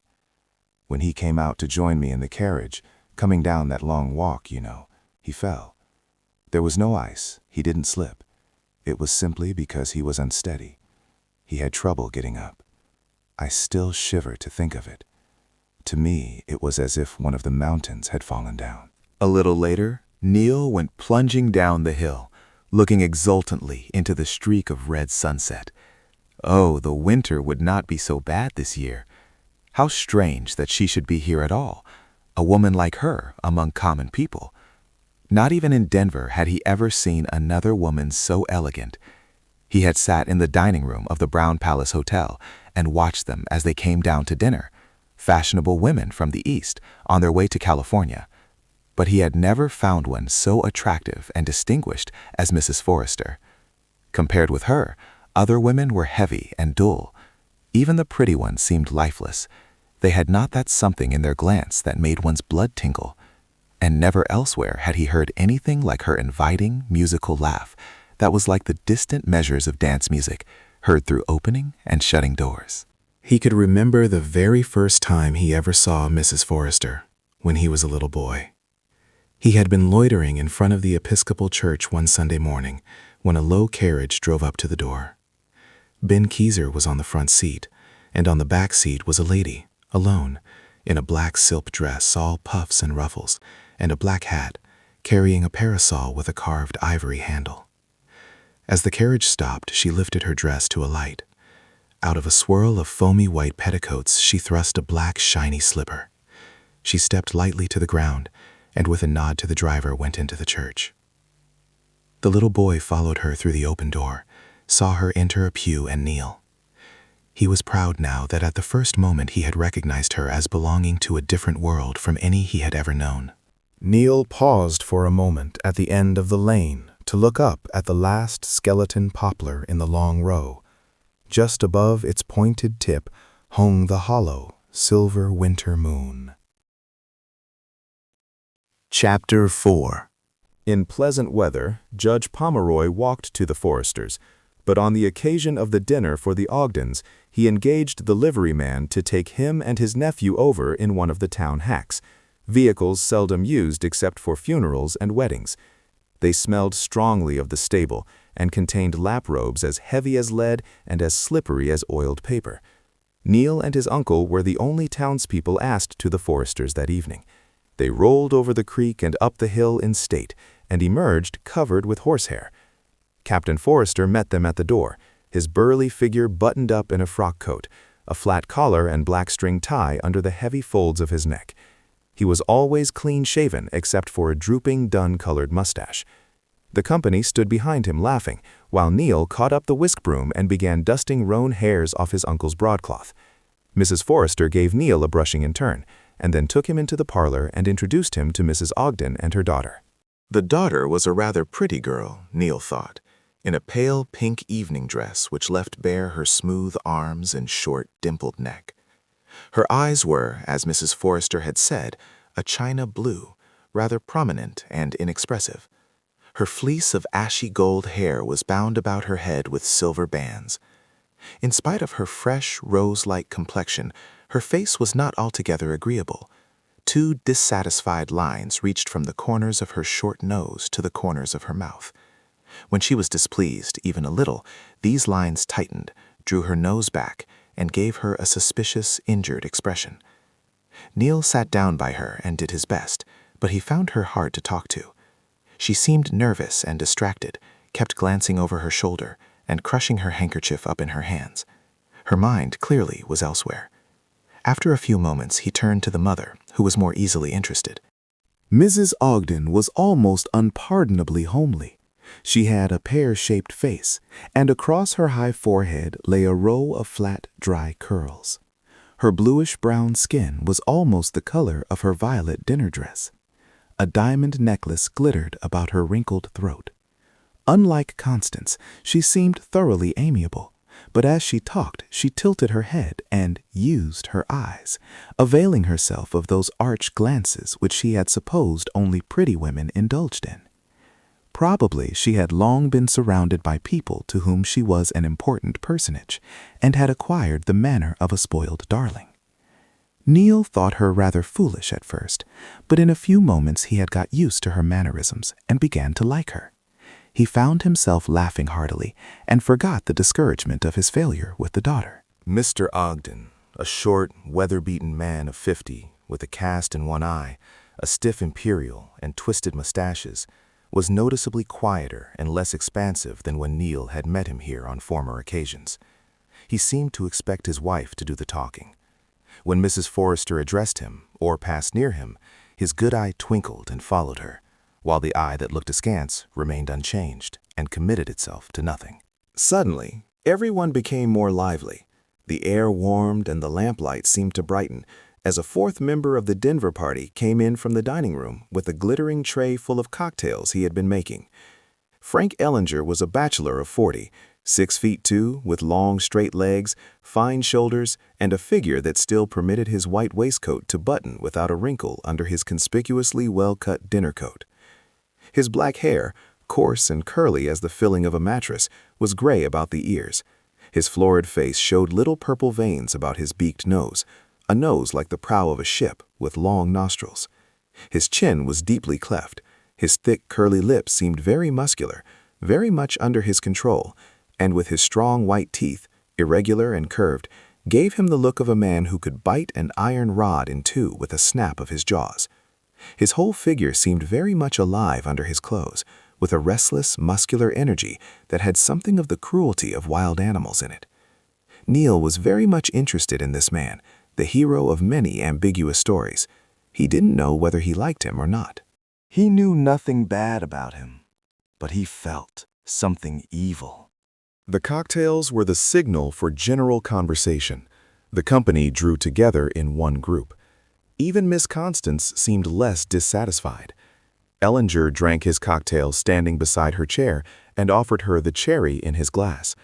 When he came out to join me in the carriage, coming down that long walk, you know, he fell. There was no ice, he didn't slip. It was simply because he was unsteady. He had trouble getting up. I still shiver to think of it. To me, it was as if one of the mountains had fallen down. A little later, Neil went plunging down the hill, looking exultantly into the streak of red sunset. Oh, the winter would not be so bad this year. How strange that she should be here at all, a woman like her among common people. Not even in Denver had he ever seen another woman so elegant. He had sat in the dining room of the Brown Palace Hotel and watched them as they came down to dinner, fashionable women from the East on their way to California. But he had never found one so attractive and distinguished as Mrs. Forrester. Compared with her, other women were heavy and dull. Even the pretty ones seemed lifeless. They had not that something in their glance that made one's blood tingle. And never elsewhere had he heard anything like her inviting, musical laugh that was like the distant measures of dance music heard through opening and shutting doors. He could remember the very first time he ever saw Mrs. Forrester, when he was a little boy. He had been loitering in front of the Episcopal Church one Sunday morning when a low carriage drove up to the door. Ben Keezer was on the front seat, and on the back seat was a lady, alone, in a black silk dress all puffs and ruffles, and a black hat, carrying a parasol with a carved ivory handle. As the carriage stopped, she lifted her dress to alight. Out of a swirl of foamy white petticoats, she thrust a black, shiny slipper. She stepped lightly to the ground, and with a nod to the driver went into the church. The little boy followed her through the open door, saw her enter a pew and kneel. He was proud now that at the first moment he had recognized her as belonging to a different world from any he had ever known. Neil paused for a moment at the end of the lane to look up at the last skeleton poplar in the long row. Just above its pointed tip hung the hollow, silver winter moon. Chapter 4. In pleasant weather, Judge Pomeroy walked to the Forresters, but on the occasion of the dinner for the Ogdens, he engaged the liveryman to take him and his nephew over in one of the town hacks, vehicles seldom used except for funerals and weddings. They smelled strongly of the stable and contained lap robes as heavy as lead and as slippery as oiled paper. Neil and his uncle were the only townspeople asked to the Forresters that evening. They rolled over the creek and up the hill in state, and emerged covered with horsehair. Captain Forrester met them at the door, his burly figure buttoned up in a frock coat, a flat collar and black string tie under the heavy folds of his neck. He was always clean-shaven except for a drooping, dun-colored mustache. The company stood behind him laughing, while Neil caught up the whisk broom and began dusting roan hairs off his uncle's broadcloth. Mrs. Forrester gave Neil a brushing in turn, and then took him into the parlor and introduced him to Mrs. Ogden and her daughter. The daughter was a rather pretty girl, Neil thought, in a pale pink evening dress which left bare her smooth arms and short, dimpled neck. Her eyes were, as Mrs. Forrester had said, a china blue, rather prominent and inexpressive. Her fleece of ashy gold hair was bound about her head with silver bands. In spite of her fresh, rose-like complexion, her face was not altogether agreeable. Two dissatisfied lines reached from the corners of her short nose to the corners of her mouth. When she was displeased, even a little, these lines tightened, drew her nose back, and gave her a suspicious, injured expression. Neil sat down by her and did his best, but he found her hard to talk to. She seemed nervous and distracted, kept glancing over her shoulder, and crushing her handkerchief up in her hands. Her mind, clearly, was elsewhere. After a few moments, he turned to the mother, who was more easily interested. Mrs. Ogden was almost unpardonably homely. She had a pear-shaped face, and across her high forehead lay a row of flat, dry curls. Her bluish-brown skin was almost the color of her violet dinner dress. A diamond necklace glittered about her wrinkled throat. Unlike Constance, she seemed thoroughly amiable, but as she talked, she tilted her head and used her eyes, availing herself of those arch glances which she had supposed only pretty women indulged in. Probably she had long been surrounded by people to whom she was an important personage, and had acquired the manner of a spoiled darling. Neil thought her rather foolish at first, but in a few moments he had got used to her mannerisms and began to like her. He found himself laughing heartily and forgot the discouragement of his failure with the daughter. Mr. Ogden, a short, weather-beaten man of 50, with a cast in one eye, a stiff imperial, and twisted mustaches, was noticeably quieter and less expansive than when Neil had met him here on former occasions. He seemed to expect his wife to do the talking. When Mrs. Forrester addressed him, or passed near him, his good eye twinkled and followed her, while the eye that looked askance remained unchanged and committed itself to nothing. Suddenly, everyone became more lively. The air warmed and the lamplight seemed to brighten, as a fourth member of the Denver party came in from the dining room with a glittering tray full of cocktails he had been making. Frank Ellinger was a bachelor of 40, 6'2", with long, straight legs, fine shoulders, and a figure that still permitted his white waistcoat to button without a wrinkle under his conspicuously well-cut dinner coat. His black hair, coarse and curly as the filling of a mattress, was gray about the ears. His florid face showed little purple veins about his beaked nose, a nose like the prow of a ship with long nostrils. His chin was deeply cleft. His thick, curly lips seemed very muscular, very much under his control, and with his strong white teeth, irregular and curved, gave him the look of a man who could bite an iron rod in two with a snap of his jaws. His whole figure seemed very much alive under his clothes, with a restless, muscular energy that had something of the cruelty of wild animals in it. Neil was very much interested in this man, the hero of many ambiguous stories. He didn't know whether he liked him or not. He knew nothing bad about him, but he felt something evil. The cocktails were the signal for general conversation. The company drew together in one group. Even Miss Constance seemed less dissatisfied. Ellinger drank his cocktail standing beside her chair and offered her the cherry in his glass.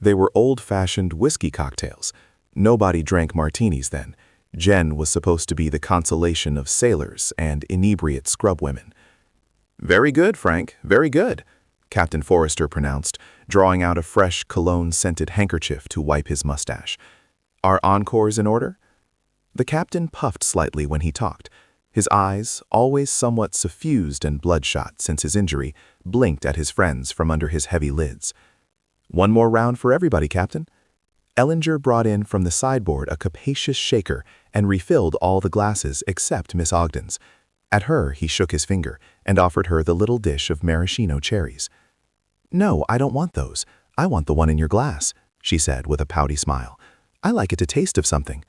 They were old-fashioned whiskey cocktails. Nobody drank martinis then. Jen was supposed to be the consolation of sailors and inebriate scrubwomen. "Very good, Frank, very good," Captain Forrester pronounced, drawing out a fresh cologne-scented handkerchief to wipe his mustache. "Are encores in order?" The captain puffed slightly when he talked. His eyes, always somewhat suffused and bloodshot since his injury, blinked at his friends from under his heavy lids. "One more round for everybody, Captain." Ellinger brought in from the sideboard a capacious shaker and refilled all the glasses except Miss Ogden's. At her, he shook his finger and offered her the little dish of maraschino cherries. "No, I don't want those. I want the one in your glass," she said with a pouty smile. "I like it to taste of something."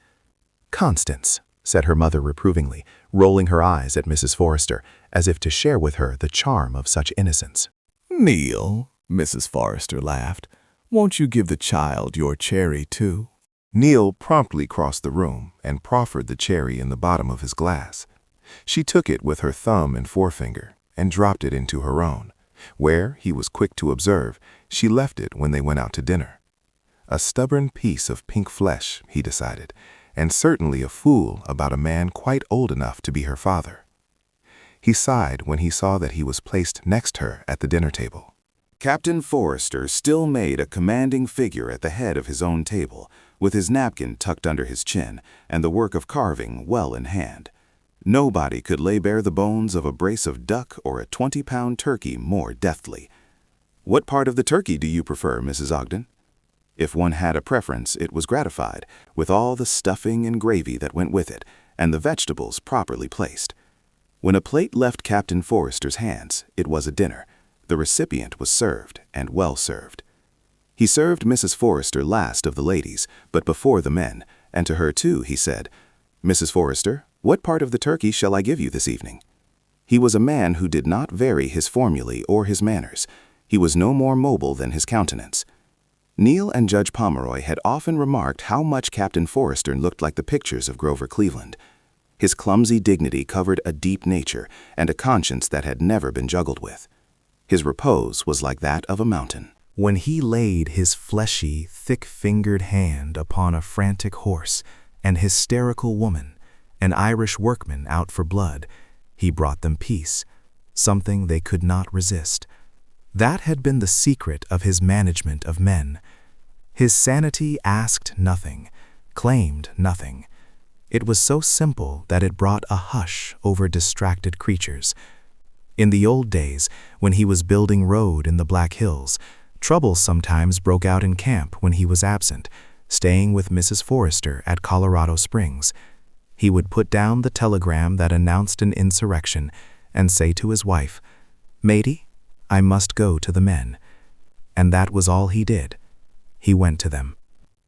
"Constance," said her mother reprovingly, rolling her eyes at Mrs. Forrester, as if to share with her the charm of such innocence. "Neil," Mrs. Forrester laughed, "won't you give the child your cherry, too?" Neil promptly crossed the room and proffered the cherry in the bottom of his glass. She took it with her thumb and forefinger and dropped it into her own, where, he was quick to observe, she left it when they went out to dinner. A stubborn piece of pink flesh, he decided, and certainly a fool about a man quite old enough to be her father. He sighed when he saw that he was placed next her at the dinner table. Captain Forrester still made a commanding figure at the head of his own table, with his napkin tucked under his chin and the work of carving well in hand. Nobody could lay bare the bones of a brace of duck or a 20-pound turkey more deftly. "What part of the turkey do you prefer, Mrs. Ogden?" If one had a preference, it was gratified, with all the stuffing and gravy that went with it, and the vegetables properly placed. When a plate left Captain Forrester's hands, it was a dinner. The recipient was served, and well served. He served Mrs. Forrester last of the ladies, but before the men, and to her too he said, "Mrs. Forrester, what part of the turkey shall I give you this evening?" He was a man who did not vary his formulae or his manners. He was no more mobile than his countenance. Neil and Judge Pomeroy had often remarked how much Captain Forrester looked like the pictures of Grover Cleveland. His clumsy dignity covered a deep nature and a conscience that had never been juggled with. His repose was like that of a mountain. When he laid his fleshy, thick-fingered hand upon a frantic horse, an hysterical woman, an Irish workman out for blood, he brought them peace, something they could not resist. That had been the secret of his management of men. His sanity asked nothing, claimed nothing. It was so simple that it brought a hush over distracted creatures. In the old days, when he was building road in the Black Hills, trouble sometimes broke out in camp when he was absent, staying with Mrs. Forrester at Colorado Springs. He would put down the telegram that announced an insurrection and say to his wife, "Matey, I must go to the men." And that was all he did. He went to them.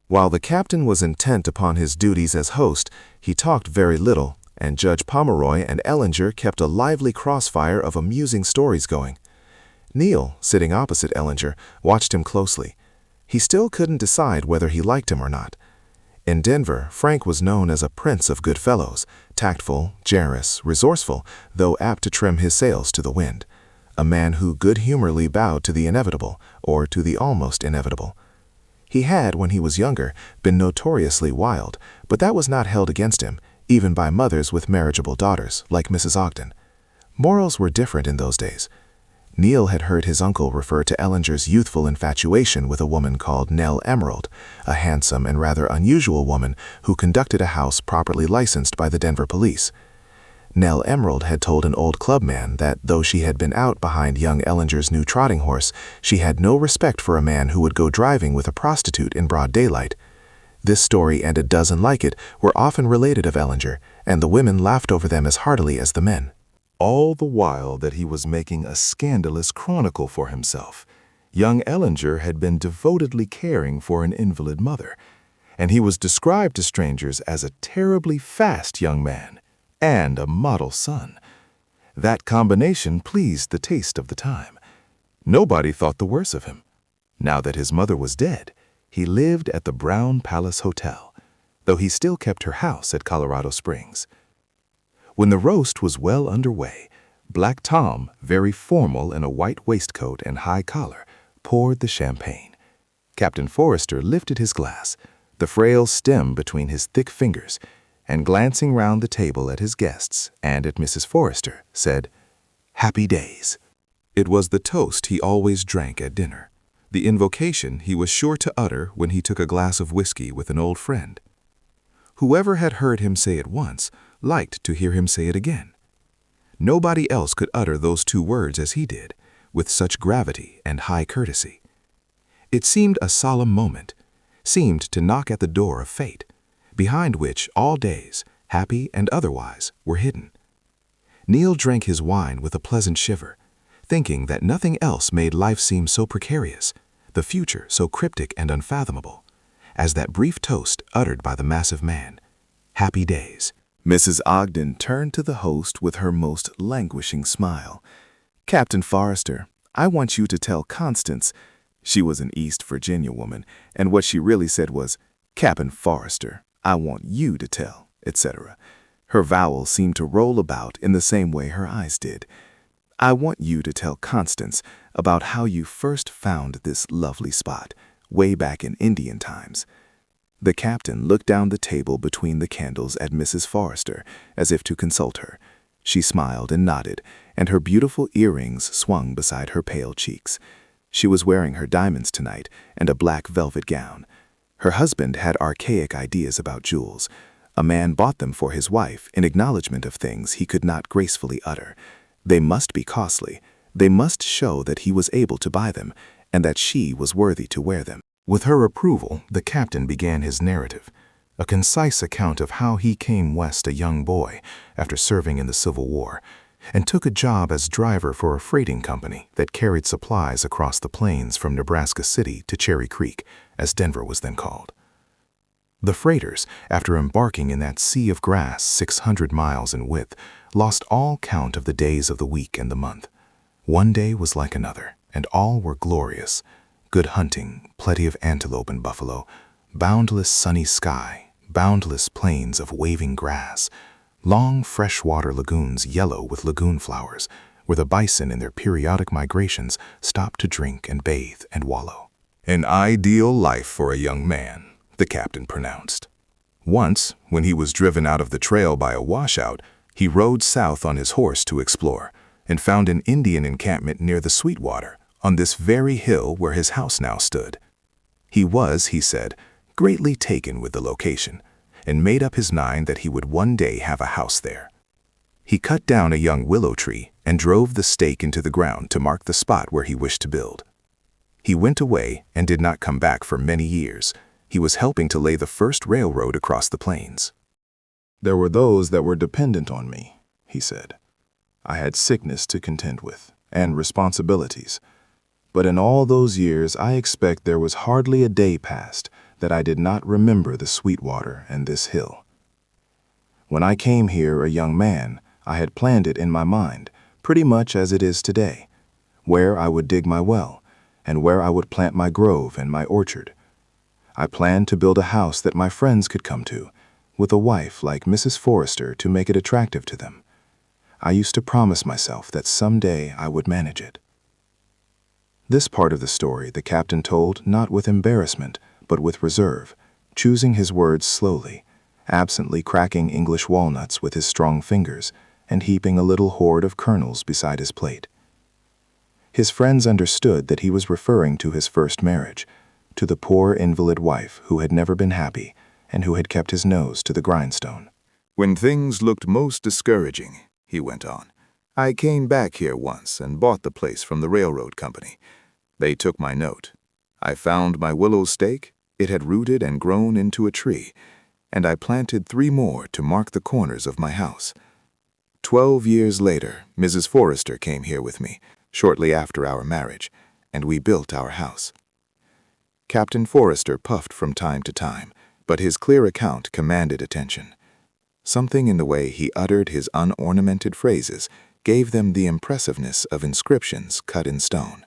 While the captain was intent upon his duties as host, he talked very little, and Judge Pomeroy and Ellinger kept a lively crossfire of amusing stories going. Neil, sitting opposite Ellinger, watched him closely. He still couldn't decide whether he liked him or not. In Denver, Frank was known as a prince of good fellows, tactful, generous, resourceful, though apt to trim his sails to the wind. A man who good-humoredly bowed to the inevitable, or to the almost inevitable. He had, when he was younger, been notoriously wild, but that was not held against him, even by mothers with marriageable daughters, like Mrs. Ogden. Morals were different in those days. Neil had heard his uncle refer to Ellinger's youthful infatuation with a woman called Nell Emerald, a handsome and rather unusual woman who conducted a house properly licensed by the Denver police. Nell Emerald had told an old clubman that though she had been out behind young Ellinger's new trotting horse, she had no respect for a man who would go driving with a prostitute in broad daylight. This story and a dozen like it were often related of Ellinger, and the women laughed over them as heartily as the men. All the while that he was making a scandalous chronicle for himself. Young Ellinger had been devotedly caring for an invalid mother, and he was described to strangers as a terribly fast young man and a model son. That combination pleased the taste of the time. Nobody thought the worse of him. Now that his mother was dead, he lived at the Brown Palace Hotel, though he still kept her house at Colorado Springs. When the roast was well underway, Black Tom, very formal in a white waistcoat and high collar, poured the champagne. Captain Forrester lifted his glass, the frail stem between his thick fingers, and glancing round the table at his guests and at Mrs. Forrester, said, "Happy days." It was the toast he always drank at dinner, the invocation he was sure to utter when he took a glass of whiskey with an old friend. Whoever had heard him say it once liked to hear him say it again. Nobody else could utter those two words as he did, with such gravity and high courtesy. It seemed a solemn moment, seemed to knock at the door of fate, behind which all days, happy and otherwise, were hidden. Neil drank his wine with a pleasant shiver, thinking that nothing else made life seem so precarious, the future so cryptic and unfathomable, as that brief toast uttered by the massive man. Happy days. Mrs. Ogden turned to the host with her most languishing smile. "Captain Forrester, I want you to tell Constance," she was an East Virginia woman, and what she really said was, "Captain Forrester, I want you to tell," etc. Her vowels seemed to roll about in the same way her eyes did. "I want you to tell Constance about how you first found this lovely spot, way back in Indian times." The captain looked down the table between the candles at Mrs. Forrester, as if to consult her. She smiled and nodded, and her beautiful earrings swung beside her pale cheeks. She was wearing her diamonds tonight and a black velvet gown. Her husband had archaic ideas about jewels. A man bought them for his wife in acknowledgement of things he could not gracefully utter. They must be costly. They must show that he was able to buy them, and that she was worthy to wear them. With her approval, the captain began his narrative, a concise account of how he came west a young boy after serving in the Civil War, and took a job as driver for a freighting company that carried supplies across the plains from Nebraska City to Cherry Creek, as Denver was then called. The freighters, after embarking in that sea of grass 600 miles in width, lost all count of the days of the week and the month. One day was like another, and all were glorious. Good hunting, plenty of antelope and buffalo, boundless sunny sky, boundless plains of waving grass, long freshwater lagoons yellow with lagoon flowers, where the bison in their periodic migrations stopped to drink and bathe and wallow. "An ideal life for a young man," the captain pronounced. Once, when he was driven out of the trail by a washout, he rode south on his horse to explore, and found an Indian encampment near the Sweetwater, on this very hill where his house now stood. He was, he said, greatly taken with the location, and made up his mind that he would one day have a house there. He cut down a young willow tree and drove the stake into the ground to mark the spot where he wished to build. He went away and did not come back for many years. He was helping to lay the first railroad across the plains. "There were those that were dependent on me," he said. "I had sickness to contend with, and responsibilities. But in all those years I expect there was hardly a day passed that I did not remember the Sweetwater and this hill. When I came here a young man, I had planned it in my mind, pretty much as it is today, where I would dig my well, and where I would plant my grove and my orchard. I planned to build a house that my friends could come to, with a wife like Mrs. Forrester to make it attractive to them. I used to promise myself that someday I would manage it." This part of the story the captain told not with embarrassment, but with reserve, choosing his words slowly, absently cracking English walnuts with his strong fingers, and heaping a little hoard of kernels beside his plate. His friends understood that he was referring to his first marriage, to the poor invalid wife who had never been happy and who had kept his nose to the grindstone. "When things looked most discouraging," he went on, "I came back here once and bought the place from the railroad company. They took my note. I found my willow stake. It had rooted and grown into a tree, and I planted 3 more to mark the corners of my house. 12 years later, Mrs. Forrester came here with me, shortly after our marriage, and we built our house." Captain Forrester puffed from time to time, but his clear account commanded attention. Something in the way he uttered his unornamented phrases gave them the impressiveness of inscriptions cut in stone.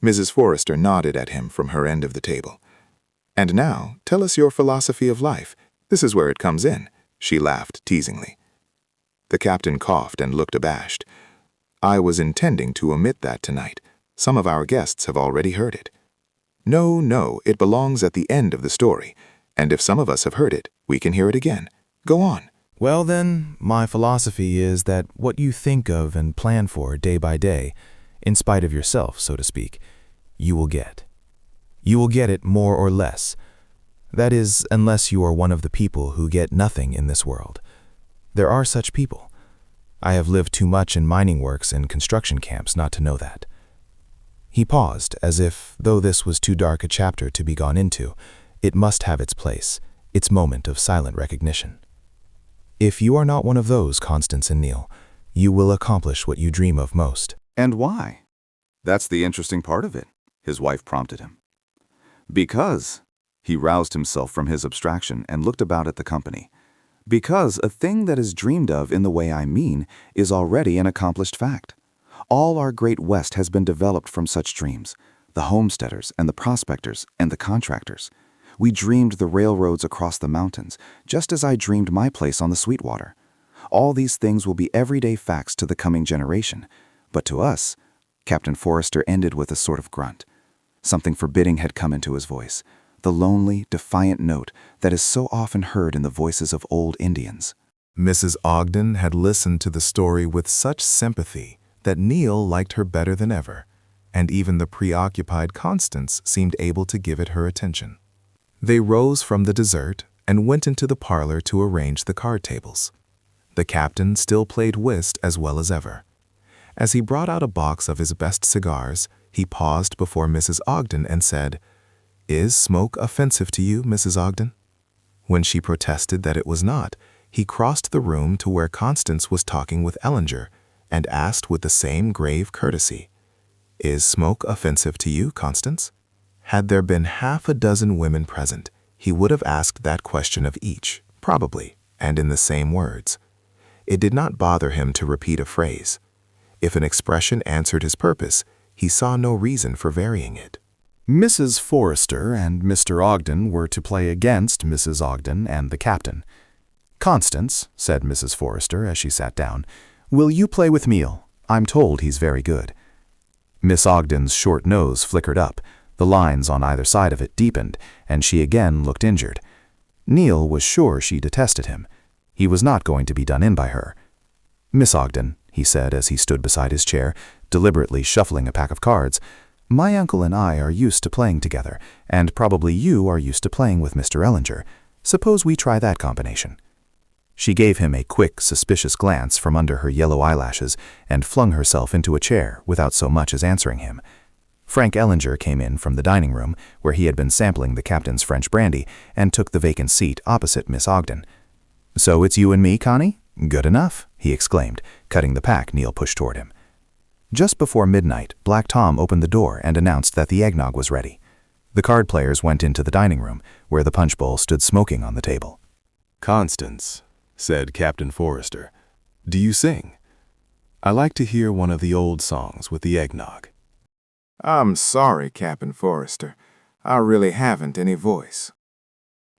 Mrs. Forrester nodded at him from her end of the table. "And now, tell us your philosophy of life. This is where it comes in," she laughed teasingly. The captain coughed and looked abashed. "I was intending to omit that tonight. Some of our guests have already heard it." No, it belongs at the end of the story, and if some of us have heard it, we can hear it again. Go on." Well then, my philosophy is that what you think of and plan for day by day, in spite of yourself, so to speak, you will get. You will get it more or less. That is, unless you are one of the people who get nothing in this world. There are such people. I have lived too much in mining works and construction camps not to know that. He paused, as if, though this was too dark a chapter to be gone into, it must have its place, its moment of silent recognition. If you are not one of those, Constance and Neil, you will accomplish what you dream of most. "And why?" "That's the interesting part of it," his wife prompted him. "Because," he roused himself from his abstraction and looked about at the company, "because a thing that is dreamed of in the way I mean is already an accomplished fact. All our great West has been developed from such dreams, the homesteaders and the prospectors and the contractors. We dreamed the railroads across the mountains, just as I dreamed my place on the Sweetwater. All these things will be everyday facts to the coming generation. But to us," Captain Forrester ended with a sort of grunt. Something forbidding had come into his voice, the lonely, defiant note that is so often heard in the voices of old Indians. Mrs. Ogden had listened to the story with such sympathy that Neil liked her better than ever, and even the preoccupied Constance seemed able to give it her attention. They rose from the dessert and went into the parlor to arrange the card tables. The captain still played whist as well as ever. As he brought out a box of his best cigars, he paused before Mrs. Ogden and said, "Is smoke offensive to you, Mrs. Ogden?" When she protested that it was not, he crossed the room to where Constance was talking with Ellinger and asked with the same grave courtesy, "Is smoke offensive to you, Constance?" Had there been half a dozen women present, he would have asked that question of each, probably, and in the same words. It did not bother him to repeat a phrase. If an expression answered his purpose, he saw no reason for varying it. Mrs. Forrester and Mr. Ogden were to play against Mrs. Ogden and the captain. "Constance," said Mrs. Forrester as she sat down, "will you play with Neil? I'm told he's very good." Miss Ogden's short nose flickered up, the lines on either side of it deepened, and she again looked injured. Neil was sure she detested him. He was not going to be done in by her. "Miss Ogden," he said as he stood beside his chair, deliberately shuffling a pack of cards, "my uncle and I are used to playing together, and probably you are used to playing with Mr. Ellinger. Suppose we try that combination." She gave him a quick, suspicious glance from under her yellow eyelashes and flung herself into a chair without so much as answering him. Frank Ellinger came in from the dining room, where he had been sampling the captain's French brandy, and took the vacant seat opposite Miss Ogden. "So it's you and me, Connie? Good enough," he exclaimed, cutting the pack Neil pushed toward him. Just before midnight, Black Tom opened the door and announced that the eggnog was ready. The card players went into the dining room, where the punch bowl stood smoking on the table. "Constance," said Captain Forrester, "do you sing? I like to hear one of the old songs with the eggnog." I'm sorry, Captain Forrester. I really haven't any voice.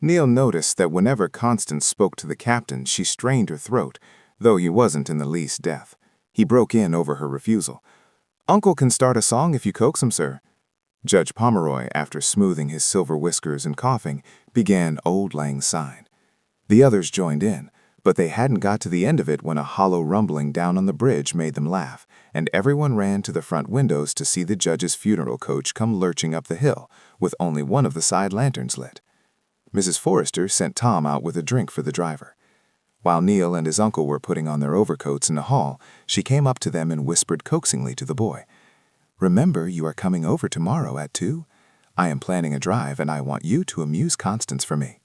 Neil noticed that whenever Constance spoke to the captain, she strained her throat, though he wasn't in the least deaf. He broke in over her refusal. "Uncle can start a song if you coax him, sir." Judge Pomeroy, after smoothing his silver whiskers and coughing, began Old Lang Syne. The others joined in, but they hadn't got to the end of it when a hollow rumbling down on the bridge made them laugh, and everyone ran to the front windows to see the judge's funeral coach come lurching up the hill, with only one of the side lanterns lit. Mrs. Forrester sent Tom out with a drink for the driver. While Neil and his uncle were putting on their overcoats in the hall, she came up to them and whispered coaxingly to the boy, "Remember, you are coming over tomorrow at 2. I am planning a drive, and I want you to amuse Constance for me."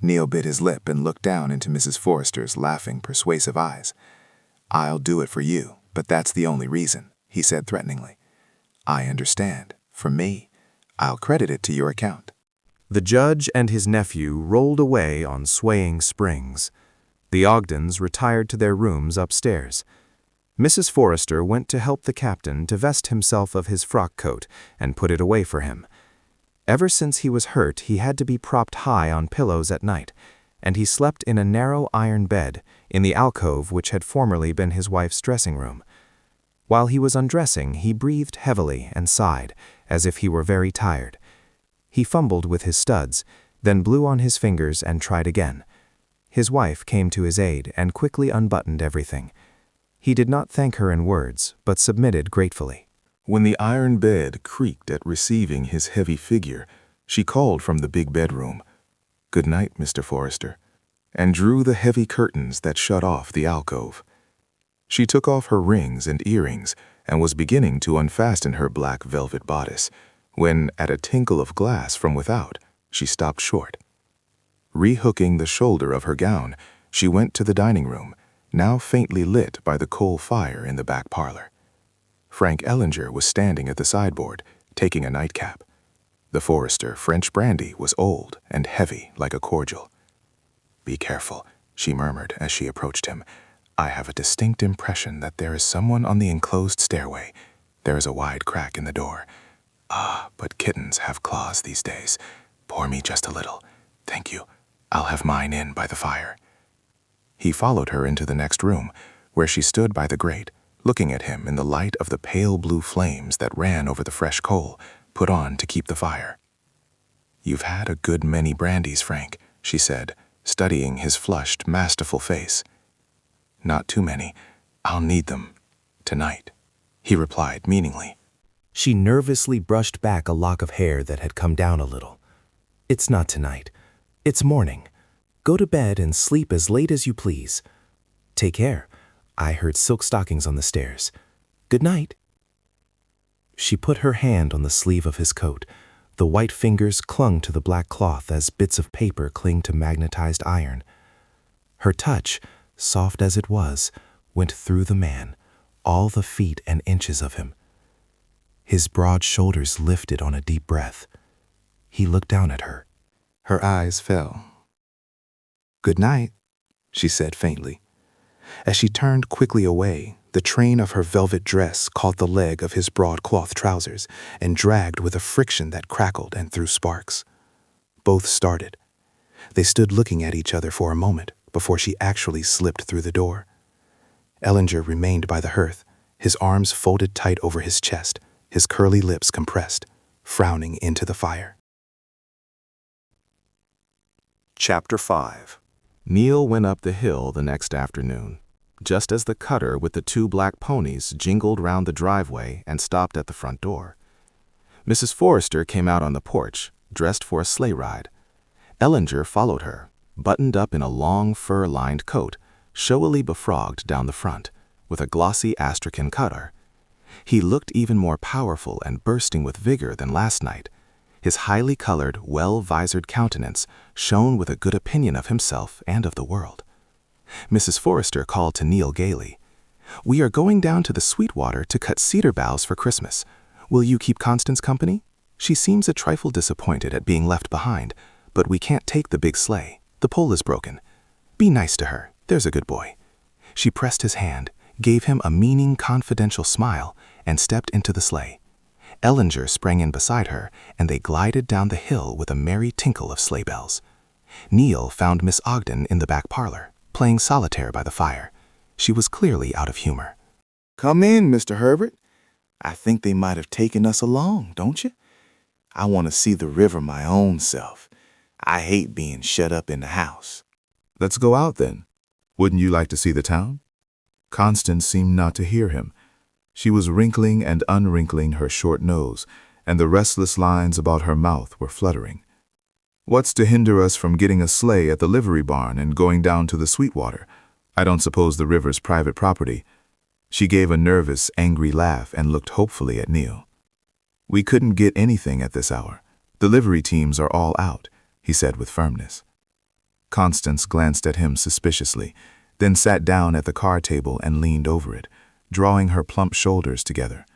Neil bit his lip and looked down into Mrs. Forrester's laughing, persuasive eyes. "I'll do it for you, but that's the only reason," he said threateningly. I understand. For me, I'll credit it to your account. The judge and his nephew rolled away on swaying springs. The Ogdens retired to their rooms upstairs. Mrs. Forrester went to help the captain divest himself of his frock coat and put it away for him. Ever since he was hurt, he had to be propped high on pillows at night, and he slept in a narrow iron bed in the alcove which had formerly been his wife's dressing room. While he was undressing, he breathed heavily and sighed, as if he were very tired. He fumbled with his studs, then blew on his fingers and tried again. His wife came to his aid and quickly unbuttoned everything. He did not thank her in words, but submitted gratefully. When the iron bed creaked at receiving his heavy figure, she called from the big bedroom, "Good night, Mr. Forrester," and drew the heavy curtains that shut off the alcove. She took off her rings and earrings and was beginning to unfasten her black velvet bodice, when, at a tinkle of glass from without, she stopped short. Rehooking the shoulder of her gown, she went to the dining room, now faintly lit by the coal fire in the back parlor. Frank Ellinger was standing at the sideboard, taking a nightcap. The Forrester French brandy was old and heavy like a cordial. "Be careful," she murmured as she approached him. "I have a distinct impression that there is someone on the enclosed stairway. There is a wide crack in the door. Ah, but kittens have claws these days. Pour me just a little. Thank you. I'll have mine in by the fire." He followed her into the next room, where she stood by the grate, looking at him in the light of the pale blue flames that ran over the fresh coal, put on to keep the fire. "You've had a good many brandies, Frank," she said, studying his flushed, masterful face. "Not too many. I'll need them tonight," he replied meaningly. She nervously brushed back a lock of hair that had come down a little. "It's not tonight. It's morning. Go to bed and sleep as late as you please. Take care. I heard silk stockings on the stairs. Good night." She put her hand on the sleeve of his coat. The white fingers clung to the black cloth as bits of paper cling to magnetized iron. Her touch, soft as it was, went through the man, all the feet and inches of him. His broad shoulders lifted on a deep breath. He looked down at her. Her eyes fell. "Good night," she said faintly. As she turned quickly away, the train of her velvet dress caught the leg of his broadcloth trousers and dragged with a friction that crackled and threw sparks. Both started. They stood looking at each other for a moment before she actually slipped through the door. Ellinger remained by the hearth, his arms folded tight over his chest, his curly lips compressed, frowning into the fire. Chapter 5. Neil went up the hill the next afternoon, just as the cutter with the 2 black ponies jingled round the driveway and stopped at the front door. Mrs. Forrester came out on the porch, dressed for a sleigh ride. Ellinger followed her, buttoned up in a long fur-lined coat, showily befrogged down the front, with a glossy astrakhan cutter. He looked even more powerful and bursting with vigor than last night. His highly colored, well-visored countenance shone with a good opinion of himself and of the world. Mrs. Forrester called to Neil gaily, "We are going down to the Sweetwater to cut cedar boughs for Christmas. Will you keep Constance company? She seems a trifle disappointed at being left behind, but we can't take the big sleigh. The pole is broken. Be nice to her, there's a good boy." She pressed his hand, gave him a meaning, confidential smile, and stepped into the sleigh. Ellinger sprang in beside her, and they glided down the hill with a merry tinkle of sleigh bells. Neil found Miss Ogden in the back parlor, playing solitaire by the fire. She was clearly out of humor. "Come in, Mr. Herbert. I think they might have taken us along, don't you? I want to see the river my own self. I hate being shut up in the house." "Let's go out then. Wouldn't you like to see the town?" Constance seemed not to hear him. She was wrinkling and unwrinkling her short nose, and the restless lines about her mouth were fluttering. "What's to hinder us from getting a sleigh at the livery barn and going down to the Sweetwater? I don't suppose the river's private property." She gave a nervous, angry laugh and looked hopefully at Neil. "We couldn't get anything at this hour. The livery teams are all out," he said with firmness. Constance glanced at him suspiciously, then sat down at the card table and leaned over it, drawing her plump shoulders together.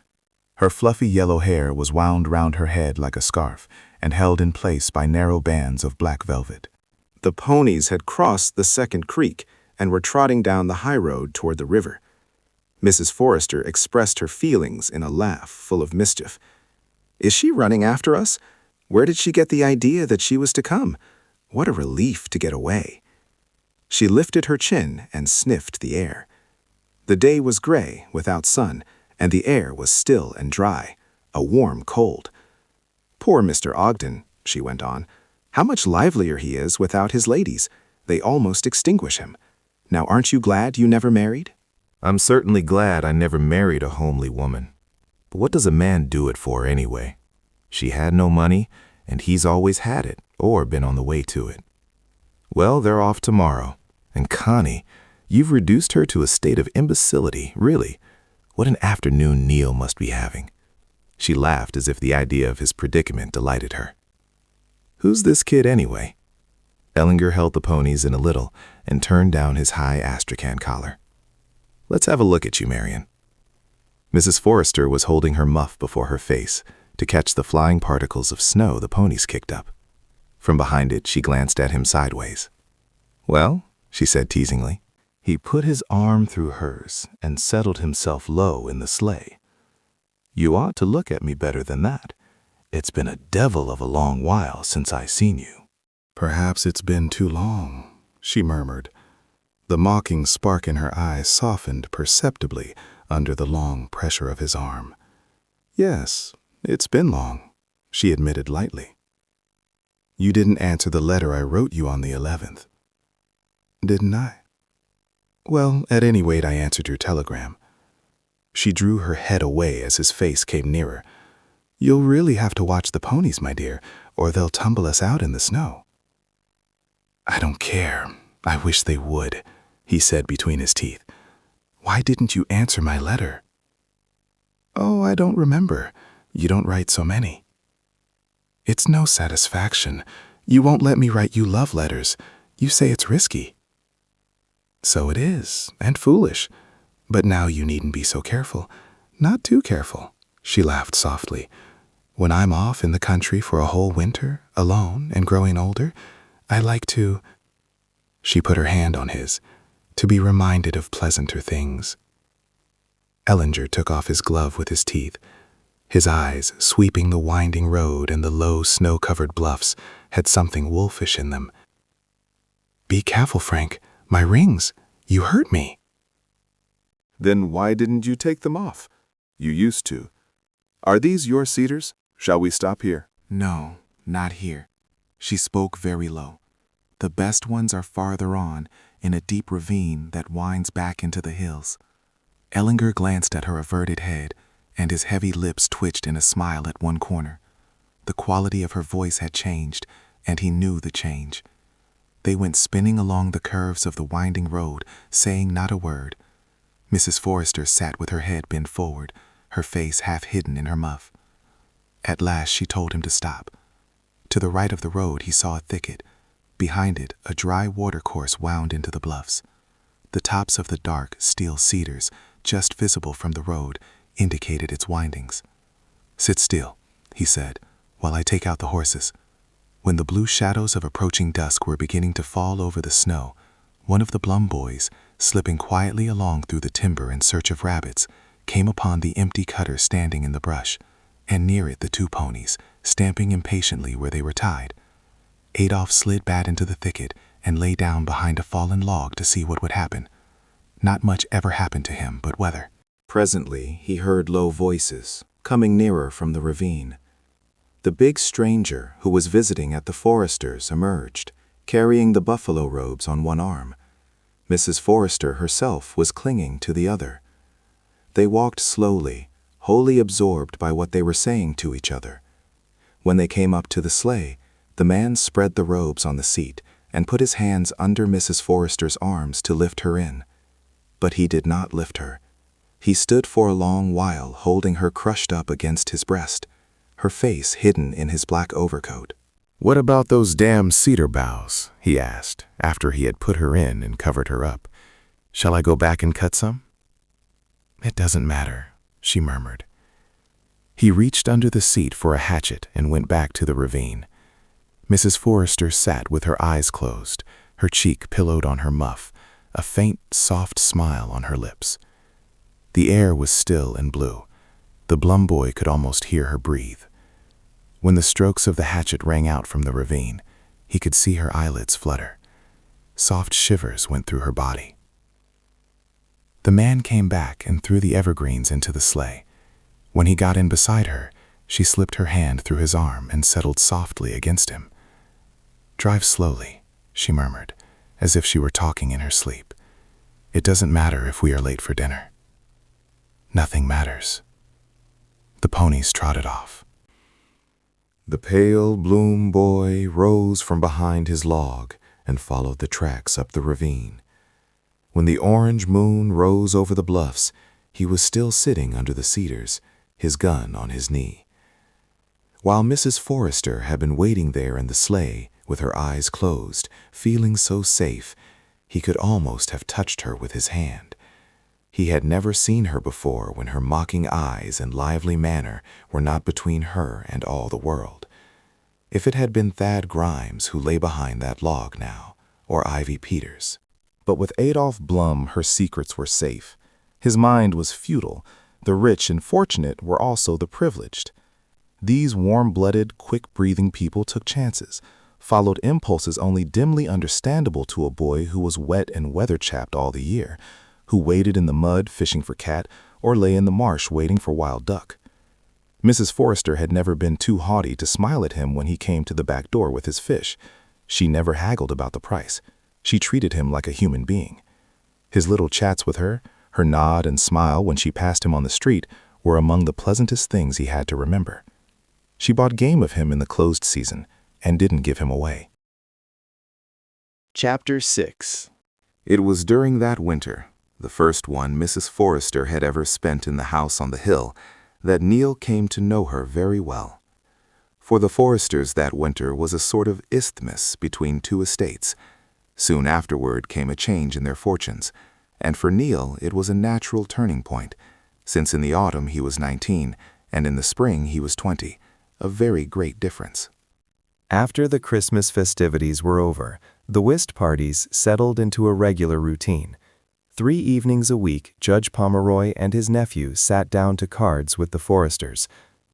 Her fluffy yellow hair was wound round her head like a scarf and held in place by narrow bands of black velvet. The ponies had crossed the second creek and were trotting down the high road toward the river. Mrs. Forrester expressed her feelings in a laugh full of mischief. "Is she running after us? Where did she get the idea that she was to come? What a relief to get away." She lifted her chin and sniffed the air. The day was gray, without sun, and the air was still and dry, a warm cold. "Poor Mr. Ogden," she went on. "How much livelier he is without his ladies. They almost extinguish him. Now aren't you glad you never married?" I'm certainly glad I never married a homely woman. But what does a man do it for anyway? She had no money, and he's always had it, or been on the way to it. Well, they're off tomorrow. And Connie, you've reduced her to a state of imbecility, really. What an afternoon Neil must be having. She laughed as if the idea of his predicament delighted her. Who's this kid anyway? Ellinger held the ponies in a little and turned down his high astrakhan collar. Let's have a look at you, Marian. Mrs. Forrester was holding her muff before her face to catch the flying particles of snow the ponies kicked up. From behind it, she glanced at him sideways. "Well," she said teasingly. He put his arm through hers and settled himself low in the sleigh. "You ought to look at me better than that. It's been a devil of a long while since I seen you." "Perhaps it's been too long," she murmured. The mocking spark in her eyes softened perceptibly under the long pressure of his arm. "Yes, it's been long," she admitted lightly. "You didn't answer the letter I wrote you on the 11th. Didn't I? Well, at any rate, I answered your telegram." She drew her head away as his face came nearer. "You'll really have to watch the ponies, my dear, or they'll tumble us out in the snow." "I don't care. I wish they would," he said between his teeth. "Why didn't you answer my letter?" "Oh, I don't remember. You don't write so many." "It's no satisfaction. You won't let me write you love letters. You say it's risky." "So it is, and foolish. But now you needn't be so careful. Not too careful," she laughed softly. "When I'm off in the country for a whole winter, alone and growing older, I like to—" She put her hand on his, "to be reminded of pleasanter things." Ellinger took off his glove with his teeth. His eyes, sweeping the winding road and the low snow-covered bluffs, had something wolfish in them. "Be careful, Frank. My rings. You hurt me." "Then why didn't you take them off? You used to. Are these your cedars? Shall we stop here?" "No, not here." She spoke very low. "The best ones are farther on, in a deep ravine that winds back into the hills." Ellinger glanced at her averted head, and his heavy lips twitched in a smile at one corner. The quality of her voice had changed, and he knew the change. They went spinning along the curves of the winding road, saying not a word. Mrs. Forrester sat with her head bent forward, her face half hidden in her muff. At last she told him to stop. To the right of the road he saw a thicket. Behind it, a dry watercourse wound into the bluffs. The tops of the dark, steel cedars, just visible from the road, indicated its windings. "Sit still," he said, "while I take out the horses." When the blue shadows of approaching dusk were beginning to fall over the snow, one of the Blum boys, slipping quietly along through the timber in search of rabbits, came upon the empty cutter standing in the brush, and near it the two ponies, stamping impatiently where they were tied. Adolph slid back into the thicket and lay down behind a fallen log to see what would happen. Not much ever happened to him but weather. Presently, he heard low voices, coming nearer from the ravine. The big stranger who was visiting at the Forresters emerged, carrying the buffalo robes on one arm. Mrs. Forrester herself was clinging to the other. They walked slowly, wholly absorbed by what they were saying to each other. When they came up to the sleigh, the man spread the robes on the seat and put his hands under Mrs. Forrester's arms to lift her in. But he did not lift her. He stood for a long while holding her crushed up against his breast, her face hidden in his black overcoat. "What about those damn cedar boughs?" he asked, after he had put her in and covered her up. "Shall I go back and cut some?" "It doesn't matter," she murmured. He reached under the seat for a hatchet and went back to the ravine. Mrs. Forrester sat with her eyes closed, her cheek pillowed on her muff, a faint, soft smile on her lips. The air was still and blue. The Blum boy could almost hear her breathe. When the strokes of the hatchet rang out from the ravine, he could see her eyelids flutter. Soft shivers went through her body. The man came back and threw the evergreens into the sleigh. When he got in beside her, she slipped her hand through his arm and settled softly against him. "Drive slowly," she murmured, as if she were talking in her sleep. "It doesn't matter if we are late for dinner." Nothing matters. The ponies trotted off. The pale Bloom boy rose from behind his log and followed the tracks up the ravine. When the orange moon rose over the bluffs, he was still sitting under the cedars, his gun on his knee. While Mrs. Forrester had been waiting there in the sleigh, with her eyes closed, feeling so safe, he could almost have touched her with his hand. He had never seen her before when her mocking eyes and lively manner were not between her and all the world. If it had been Thad Grimes who lay behind that log now, or Ivy Peters. But with Adolph Blum, her secrets were safe. His mind was futile. The rich and fortunate were also the privileged. These warm-blooded, quick-breathing people took chances, followed impulses only dimly understandable to a boy who was wet and weather-chapped all the year, who waded in the mud fishing for cat or lay in the marsh waiting for wild duck. Mrs. Forrester had never been too haughty to smile at him when he came to the back door with his fish. She never haggled about the price. She treated him like a human being. His little chats with her, her nod and smile when she passed him on the street, were among the pleasantest things he had to remember. She bought game of him in the closed season and didn't give him away. Chapter 6. It was during that winter, the first one Mrs. Forrester had ever spent in the house on the hill, that Neil came to know her very well. For the Forresters that winter was a sort of isthmus between two estates. Soon afterward came a change in their fortunes, and for Neil it was a natural turning point, since in the autumn he was 19, and in the spring he was 20, a very great difference. After the Christmas festivities were over, the whist parties settled into a regular routine. 3 evenings a week, Judge Pomeroy and his nephew sat down to cards with the Forresters.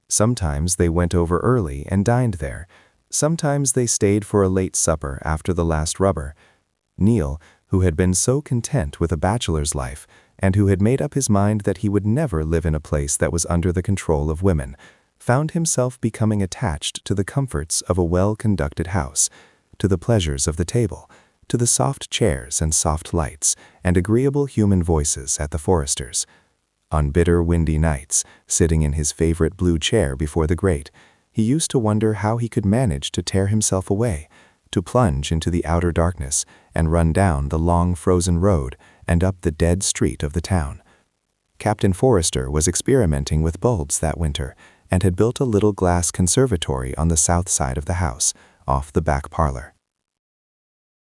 Sometimes they went over early and dined there. Sometimes they stayed for a late supper after the last rubber. Neil, who had been so content with a bachelor's life, and who had made up his mind that he would never live in a place that was under the control of women, found himself becoming attached to the comforts of a well-conducted house, to the pleasures of the table, to the soft chairs and soft lights and agreeable human voices at the Forresters. On bitter, windy nights, sitting in his favorite blue chair before the grate, he used to wonder how he could manage to tear himself away, to plunge into the outer darkness and run down the long frozen road and up the dead street of the town. Captain Forrester was experimenting with bulbs that winter and had built a little glass conservatory on the south side of the house, off the back parlor.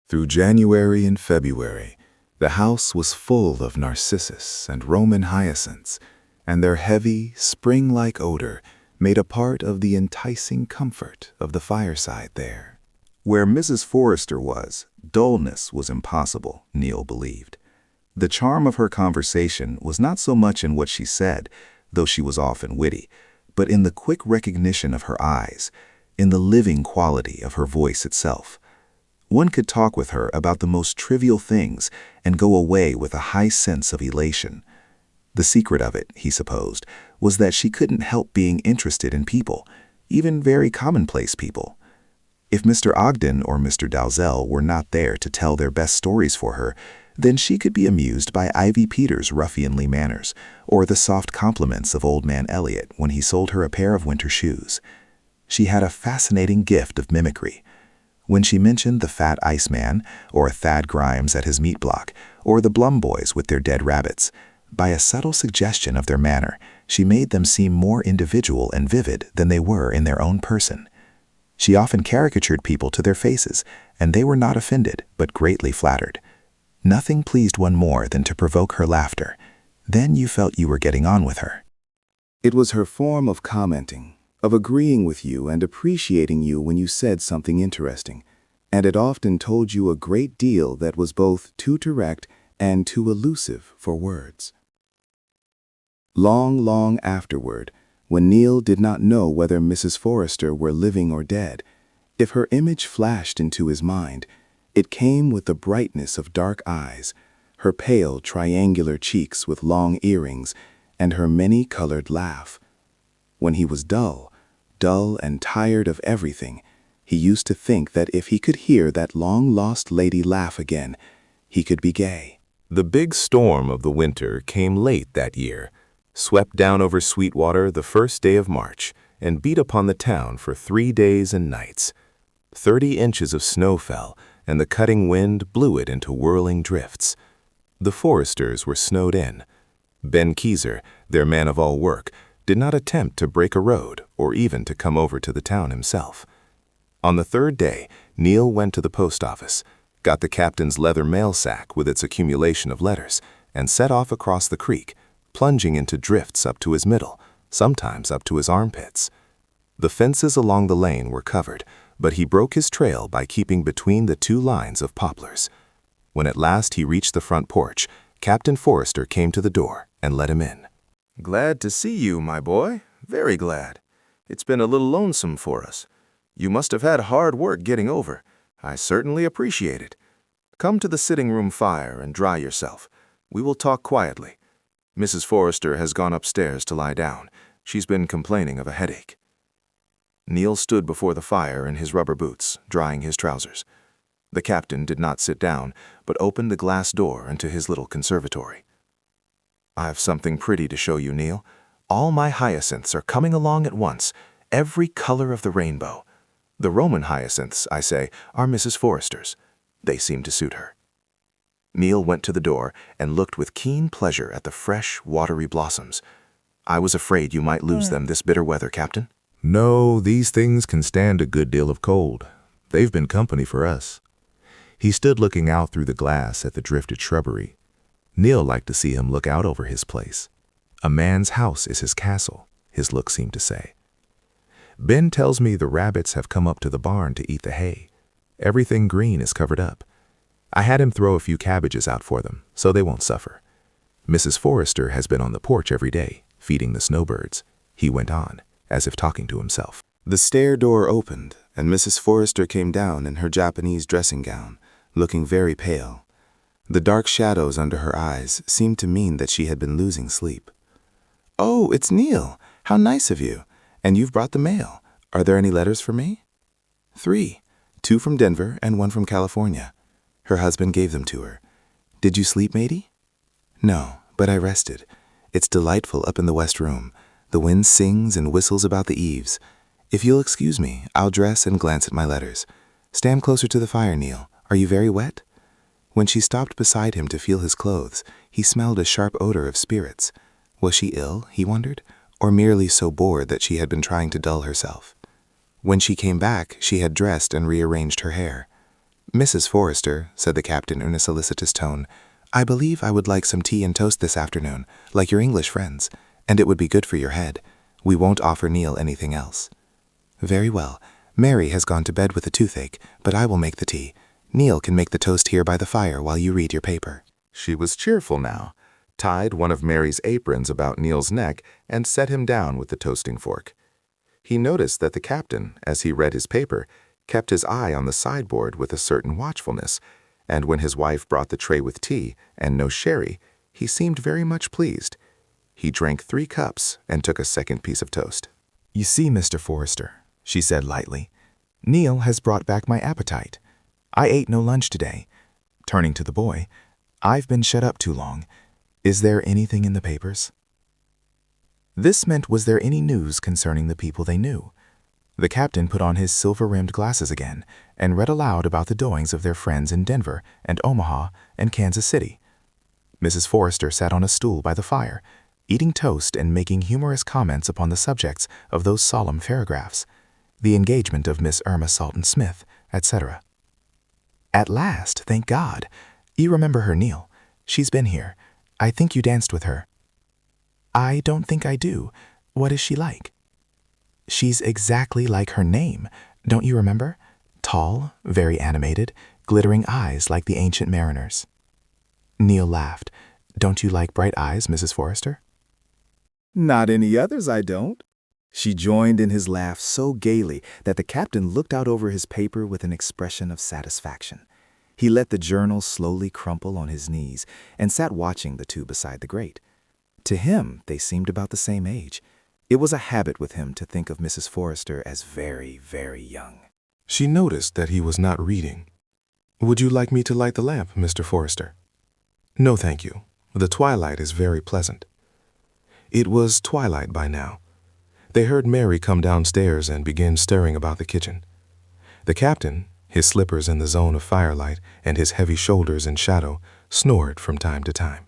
Through January and February, the house was full of narcissus and Roman hyacinths, and their heavy, spring-like odor made a part of the enticing comfort of the fireside there. Where Mrs. Forrester was, dullness was impossible, Neil believed. The charm of her conversation was not so much in what she said, though she was often witty, but in the quick recognition of her eyes, in the living quality of her voice itself. One could talk with her about the most trivial things and go away with a high sense of elation. The secret of it, he supposed, was that she couldn't help being interested in people, even very commonplace people. If Mr. Ogden or Mr. Dalzell were not there to tell their best stories for her, then she could be amused by Ivy Peters' ruffianly manners, or the soft compliments of Old Man Elliot when he sold her a pair of winter shoes. She had a fascinating gift of mimicry. When she mentioned the fat Iceman, or Thad Grimes at his meat block, or the Blum boys with their dead rabbits, by a subtle suggestion of their manner, she made them seem more individual and vivid than they were in their own person. She often caricatured people to their faces, and they were not offended, but greatly flattered. Nothing pleased one more than to provoke her laughter. Then you felt you were getting on with her. It was her form of commenting, of agreeing with you and appreciating you when you said something interesting, and it often told you a great deal that was both too direct and too elusive for words. Long, long afterward, when Neil did not know whether Mrs. Forrester were living or dead, if her image flashed into his mind, it came with the brightness of dark eyes, her pale triangular cheeks with long earrings, and her many-colored laugh. When he was dull and tired of everything, he used to think that if he could hear that long-lost lady laugh again, he could be gay. The big storm of the winter came late that year, swept down over Sweetwater the first day of March, and beat upon the town for 3 days and nights. 30 inches of snow fell, and the cutting wind blew it into whirling drifts. The Forresters were snowed in. Ben Keezer, their man of all work, did not attempt to break a road or even to come over to the town himself. On the 3rd day, Neil went to the post office, got the captain's leather mail sack with its accumulation of letters, and set off across the creek, plunging into drifts up to his middle, sometimes up to his armpits. The fences along the lane were covered, but he broke his trail by keeping between the 2 lines of poplars. When at last he reached the front porch, Captain Forrester came to the door and let him in. Glad to see you, my boy. Very glad. It's been a little lonesome for us. You must have had hard work getting over. I certainly appreciate it. Come to the sitting room fire and dry yourself. We will talk quietly. Mrs. Forrester has gone upstairs to lie down. She's been complaining of a headache. Neil stood before the fire in his rubber boots, drying his trousers. The captain did not sit down, but opened the glass door into his little conservatory. I've something pretty to show you, Neil. All my hyacinths are coming along at once, every color of the rainbow. The Roman hyacinths, I say, are Mrs. Forrester's. They seem to suit her. Neil went to the door and looked with keen pleasure at the fresh, watery blossoms. I was afraid you might lose them this bitter weather, Captain. No, these things can stand a good deal of cold. They've been company for us. He stood looking out through the glass at the drifted shrubbery. Neil liked to see him look out over his place. A man's house is his castle, his look seemed to say. Ben tells me the rabbits have come up to the barn to eat the hay. Everything green is covered up. I had him throw a few cabbages out for them, so they won't suffer. Mrs. Forrester has been on the porch every day, feeding the snowbirds. He went on, as if talking to himself. The stair door opened, and Mrs. Forrester came down in her Japanese dressing gown, looking very pale. The dark shadows under her eyes seemed to mean that she had been losing sleep. "Oh, it's Neil. How nice of you. And you've brought the mail. Are there any letters for me?" 3. 2 from Denver and 1 from California. Her husband gave them to her. "Did you sleep, matey?" "No, but I rested. It's delightful up in the west room. The wind sings and whistles about the eaves. If you'll excuse me, I'll dress and glance at my letters. Stand closer to the fire, Neil. Are you very wet?" When she stopped beside him to feel his clothes, he smelled a sharp odor of spirits. Was she ill, he wondered, or merely so bored that she had been trying to dull herself? When she came back, she had dressed and rearranged her hair. "Mrs. Forrester," said the captain in a solicitous tone, "I believe I would like some tea and toast this afternoon, like your English friends, and it would be good for your head. We won't offer Neil anything else." "Very well. Mary has gone to bed with a toothache, but I will make the tea. Neil can make the toast here by the fire while you read your paper." She was cheerful now, tied one of Mary's aprons about Neil's neck, and set him down with the toasting fork. He noticed that the captain, as he read his paper, kept his eye on the sideboard with a certain watchfulness, and when his wife brought the tray with tea and no sherry, he seemed very much pleased. He drank 3 cups and took a second piece of toast. "You see, Mr. Forrester," she said lightly, "Neil has brought back my appetite. I ate no lunch today." Turning to the boy, "I've been shut up too long. Is there anything in the papers?" This meant, was there any news concerning the people they knew? The captain put on his silver-rimmed glasses again and read aloud about the doings of their friends in Denver and Omaha and Kansas City. Mrs. Forrester sat on a stool by the fire, eating toast and making humorous comments upon the subjects of those solemn paragraphs, the engagement of Miss Irma Salton Smith, etc. "At last, thank God. You remember her, Neil. She's been here. I think you danced with her." "I don't think I do. What is she like? She's exactly like her name, don't you remember? Tall, very animated, glittering eyes like the ancient mariners. Neil laughed. Don't you like bright eyes, Mrs. Forrester? Not any others, I don't. She joined in his laugh so gaily that the captain looked out over his paper with an expression of satisfaction. He let the journal slowly crumple on his knees and sat watching the two beside the grate. To him, they seemed about the same age. It was a habit with him to think of Mrs. Forrester as very, very young. She noticed that he was not reading. Would you like me to light the lamp, Mr. Forrester? No, thank you. The twilight is very pleasant. It was twilight by now. They heard Mary come downstairs and begin stirring about the kitchen. The captain, his slippers in the zone of firelight and his heavy shoulders in shadow, snored from time to time.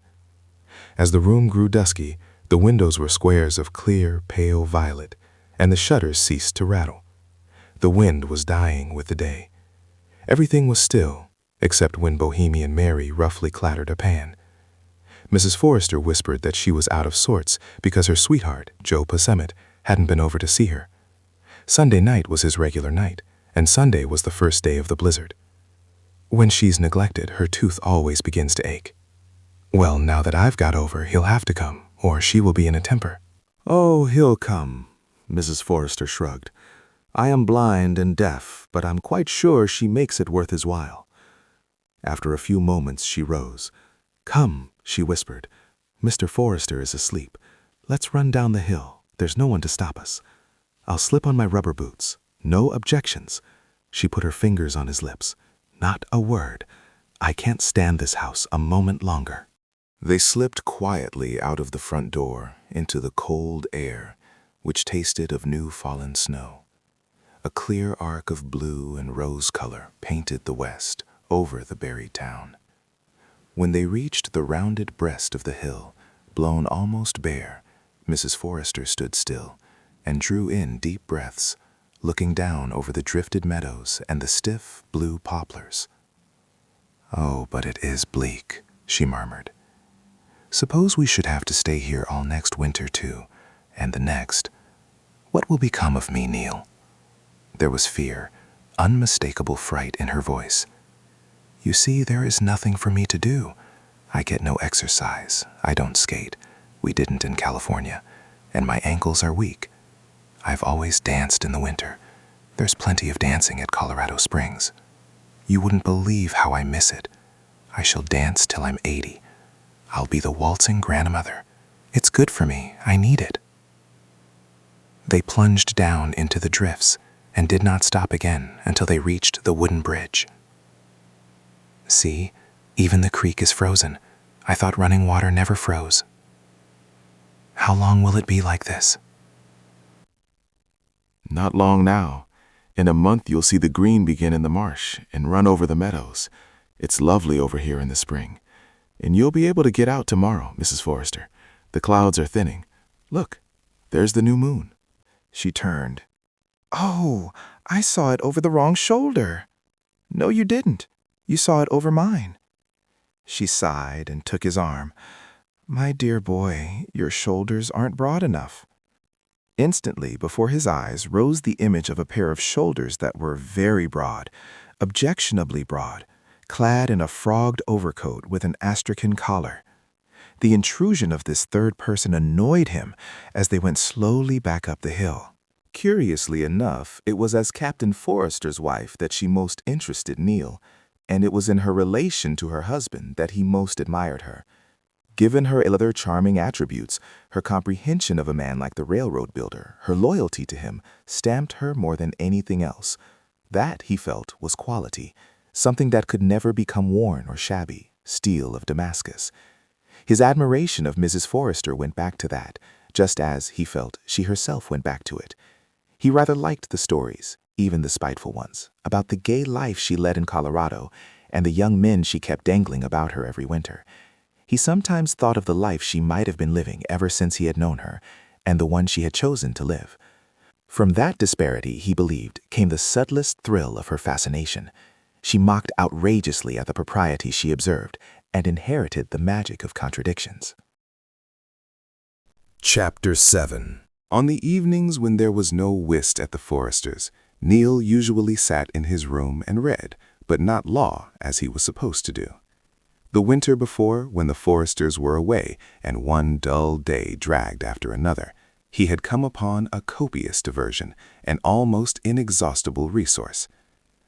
As the room grew dusky, the windows were squares of clear, pale violet, and the shutters ceased to rattle. The wind was dying with the day. Everything was still, except when Bohemian Mary roughly clattered a pan. Mrs. Forrester whispered that she was out of sorts because her sweetheart, Joe Passemit, hadn't been over to see her. Sunday night was his regular night, and Sunday was the first day of the blizzard. When she's neglected, her tooth always begins to ache. Well, now that I've got over, he'll have to come, or she will be in a temper. Oh, he'll come, Mrs. Forrester shrugged. I am blind and deaf, but I'm quite sure she makes it worth his while. After a few moments, she rose. Come, she whispered. Mr. Forrester is asleep. Let's run down the hill. There's no one to stop us. I'll slip on my rubber boots. No objections. She put her fingers on his lips. Not a word. I can't stand this house a moment longer. They slipped quietly out of the front door into the cold air, which tasted of new fallen snow. A clear arc of blue and rose color painted the west over the buried town. When they reached the rounded breast of the hill, blown almost bare, Mrs. Forrester stood still and drew in deep breaths, looking down over the drifted meadows and the stiff blue poplars. Oh, but it is bleak, she murmured. Suppose we should have to stay here all next winter, too, and the next. What will become of me, Neil? There was fear, unmistakable fright in her voice. You see, there is nothing for me to do. I get no exercise. I don't skate. We didn't in California. And my ankles are weak. I've always danced in the winter. There's plenty of dancing at Colorado Springs. You wouldn't believe how I miss it. I shall dance till I'm 80. I'll be the waltzing grandmother. It's good for me. I need it. They plunged down into the drifts and did not stop again until they reached the wooden bridge. See, even the creek is frozen. I thought running water never froze. How long will it be like this? Not long now. In a month you'll see the green begin in the marsh and run over the meadows. It's lovely over here in the spring. And you'll be able to get out tomorrow, Mrs. Forrester. The clouds are thinning. Look, there's the new moon. She turned. Oh, I saw it over the wrong shoulder. No, you didn't. You saw it over mine. She sighed and took his arm. My dear boy, your shoulders aren't broad enough. Instantly, before his eyes rose the image of a pair of shoulders that were very broad, objectionably broad, clad in a frogged overcoat with an astrakhan collar. The intrusion of this third person annoyed him as they went slowly back up the hill. Curiously enough, it was as Captain Forrester's wife that she most interested Neil, and it was in her relation to her husband that he most admired her. Given her other charming attributes, her comprehension of a man like the railroad builder, her loyalty to him, stamped her more than anything else. That, he felt, was quality, something that could never become worn or shabby, steel of Damascus. His admiration of Mrs. Forrester went back to that, just as, he felt, she herself went back to it. He rather liked the stories, even the spiteful ones, about the gay life she led in Colorado and the young men she kept dangling about her every winter. He sometimes thought of the life she might have been living ever since he had known her, and the one she had chosen to live. From that disparity, he believed, came the subtlest thrill of her fascination. She mocked outrageously at the propriety she observed, and inherited the magic of contradictions. Chapter 7. On the evenings when there was no whist at the Forresters, Neil usually sat in his room and read, but not law as he was supposed to do. The winter before, when the Forresters were away and one dull day dragged after another, he had come upon a copious diversion, an almost inexhaustible resource.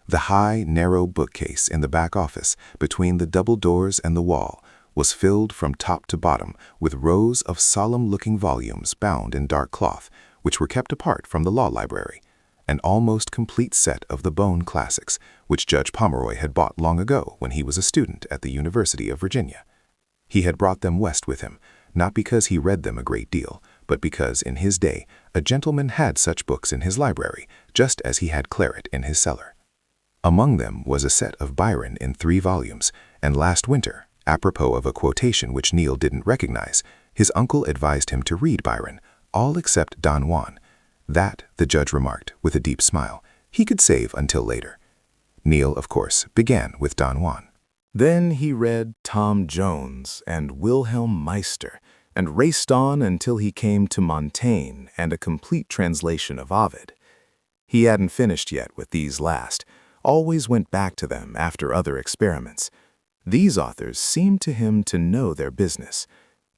The high, narrow bookcase in the back office, between the double doors and the wall, was filled from top to bottom with rows of solemn-looking volumes bound in dark cloth, which were kept apart from the law library, an almost complete set of the Bone classics, which Judge Pomeroy had bought long ago when he was a student at the University of Virginia. He had brought them west with him, not because he read them a great deal, but because in his day a gentleman had such books in his library, just as he had claret in his cellar. Among them was a set of Byron in 3 volumes, and last winter, apropos of a quotation which Neil didn't recognize, his uncle advised him to read Byron, all except Don Juan. That, the judge remarked with a deep smile, he could save until later. Neil, of course, began with Don Juan. Then he read Tom Jones and Wilhelm Meister, and raced on until he came to Montaigne and a complete translation of Ovid. He hadn't finished yet with these last, always went back to them after other experiments. These authors seemed to him to know their business.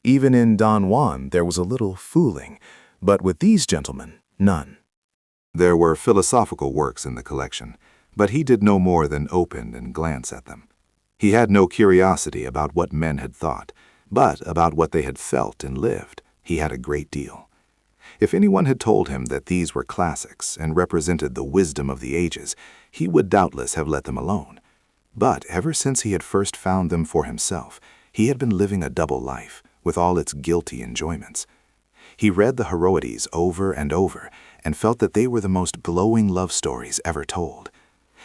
Even in Don Juan there was a little fooling, but with these gentlemen, none. There were philosophical works in the collection, but he did no more than open and glance at them. He had no curiosity about what men had thought, but about what they had felt and lived, he had a great deal. If anyone had told him that these were classics and represented the wisdom of the ages, he would doubtless have let them alone. But ever since he had first found them for himself, he had been living a double life, with all its guilty enjoyments. He read the Heroides over and over, and felt that they were the most glowing love stories ever told.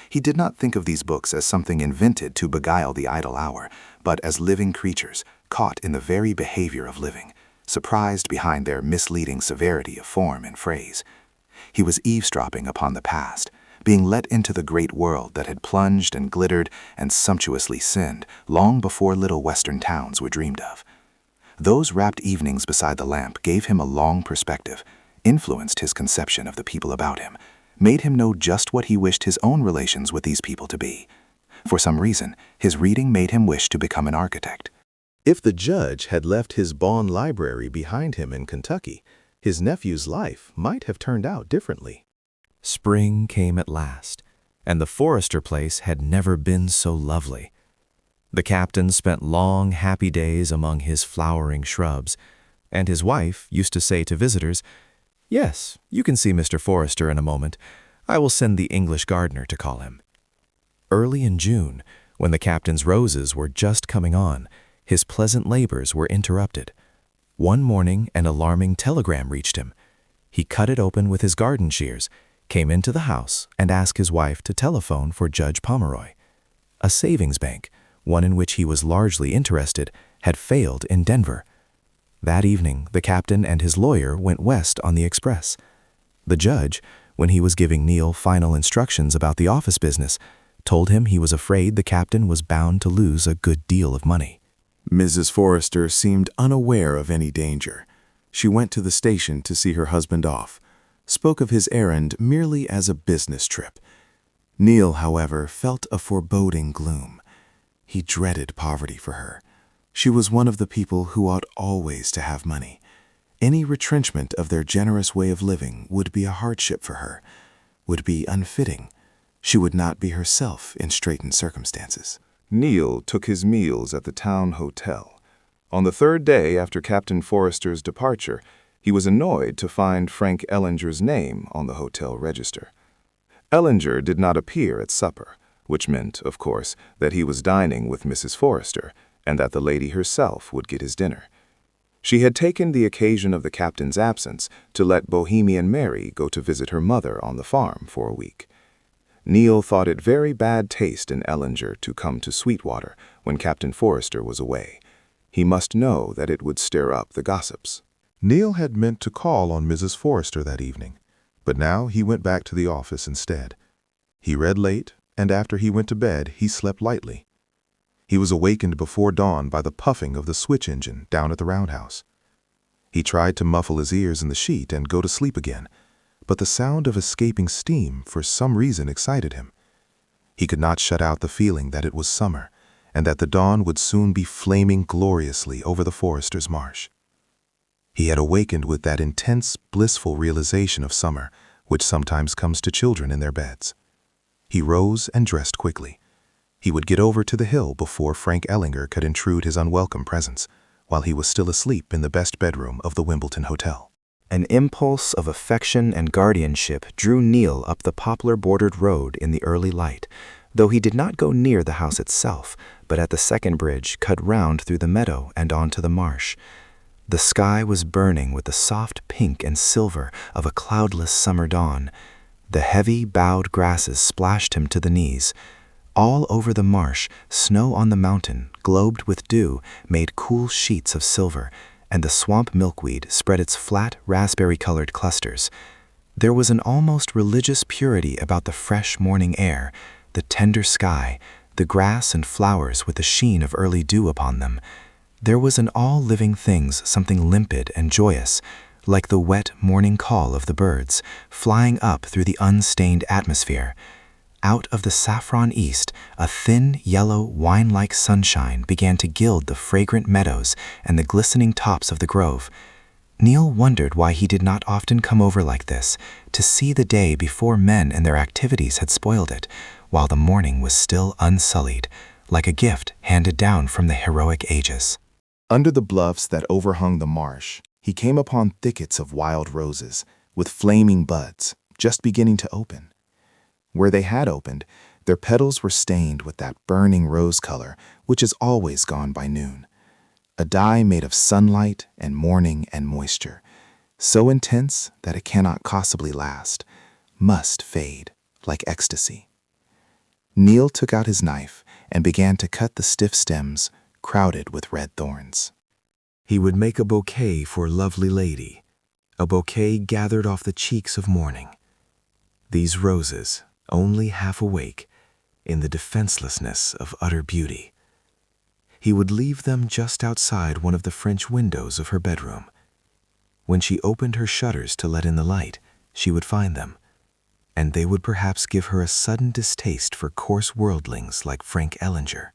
He did not think of these books as something invented to beguile the idle hour, but as living creatures, caught in the very behavior of living, surprised behind their misleading severity of form and phrase. He was eavesdropping upon the past, being let into the great world that had plunged and glittered and sumptuously sinned long before little western towns were dreamed of. Those rapt evenings beside the lamp gave him a long perspective, influenced his conception of the people about him, made him know just what he wished his own relations with these people to be. For some reason, his reading made him wish to become an architect. If the judge had left his Bonn library behind him in Kentucky, his nephew's life might have turned out differently. Spring came at last, and the Forrester place had never been so lovely. The captain spent long, happy days among his flowering shrubs, and his wife used to say to visitors, "Yes, you can see Mr. Forrester in a moment. I will send the English gardener to call him." Early in June, when the captain's roses were just coming on, his pleasant labors were interrupted. One morning an alarming telegram reached him. He cut it open with his garden shears, came into the house, and asked his wife to telephone for Judge Pomeroy. A savings bank, one in which he was largely interested, had failed in Denver. That evening, the captain and his lawyer went west on the express. The judge, when he was giving Neil final instructions about the office business, told him he was afraid the captain was bound to lose a good deal of money. Mrs. Forrester seemed unaware of any danger. She went to the station to see her husband off, spoke of his errand merely as a business trip. Neil, however, felt a foreboding gloom. He dreaded poverty for her. She was one of the people who ought always to have money. Any retrenchment of their generous way of living would be a hardship for her, would be unfitting. She would not be herself in straitened circumstances. Neil took his meals at the town hotel. On the 3rd day after Captain Forrester's departure, he was annoyed to find Frank Ellinger's name on the hotel register. Ellinger did not appear at supper, which meant, of course, that he was dining with Mrs. Forrester, and that the lady herself would get his dinner. She had taken the occasion of the captain's absence to let Bohemian Mary go to visit her mother on the farm for a week. Neil thought it very bad taste in Ellinger to come to Sweetwater when Captain Forrester was away. He must know that it would stir up the gossips. Neil had meant to call on Mrs. Forrester that evening, but now he went back to the office instead. He read late, and after he went to bed, he slept lightly. He was awakened before dawn by the puffing of the switch engine down at the roundhouse. He tried to muffle his ears in the sheet and go to sleep again, but the sound of escaping steam for some reason excited him. He could not shut out the feeling that it was summer, and that the dawn would soon be flaming gloriously over the Forresters' marsh. He had awakened with that intense, blissful realization of summer, which sometimes comes to children in their beds. He rose and dressed quickly. He would get over to the hill before Frank Ellinger could intrude his unwelcome presence, while he was still asleep in the best bedroom of the Wimbledon Hotel. An impulse of affection and guardianship drew Neil up the poplar-bordered road in the early light, though he did not go near the house itself, but at the second bridge cut round through the meadow and onto the marsh. The sky was burning with the soft pink and silver of a cloudless summer dawn. The heavy, bowed grasses splashed him to the knees. All over the marsh, snow on the mountain, globed with dew, made cool sheets of silver, and the swamp milkweed spread its flat, raspberry-colored clusters. There was an almost religious purity about the fresh morning air, the tender sky, the grass and flowers with the sheen of early dew upon them. There was in all living things something limpid and joyous, like the wet morning call of the birds, flying up through the unstained atmosphere. Out of the saffron east, a thin, yellow, wine-like sunshine began to gild the fragrant meadows and the glistening tops of the grove. Neil wondered why he did not often come over like this, to see the day before men and their activities had spoiled it, while the morning was still unsullied, like a gift handed down from the heroic ages. Under the bluffs that overhung the marsh, he came upon thickets of wild roses, with flaming buds, just beginning to open. Where they had opened, their petals were stained with that burning rose color which is always gone by noon, a dye made of sunlight and morning and moisture, so intense that it cannot possibly last, must fade like ecstasy. Neil took out his knife and began to cut the stiff stems crowded with red thorns. He would make a bouquet for a lovely lady, a bouquet gathered off the cheeks of morning. These roses, only half awake, in the defenselessness of utter beauty. He would leave them just outside one of the French windows of her bedroom. When she opened her shutters to let in the light, she would find them, and they would perhaps give her a sudden distaste for coarse worldlings like Frank Ellinger.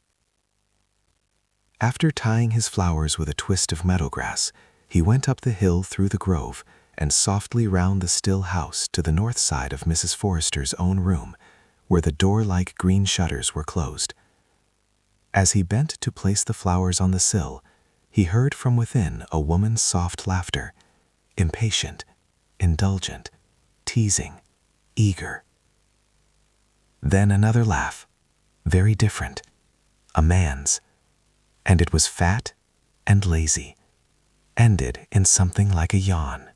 After tying his flowers with a twist of meadowgrass, he went up the hill through the grove and softly round the still house to the north side of Mrs. Forrester's own room, where the door-like green shutters were closed. As he bent to place the flowers on the sill, he heard from within a woman's soft laughter, impatient, indulgent, teasing, eager. Then another laugh, very different, a man's, and it was fat and lazy, ended in something like a yawn.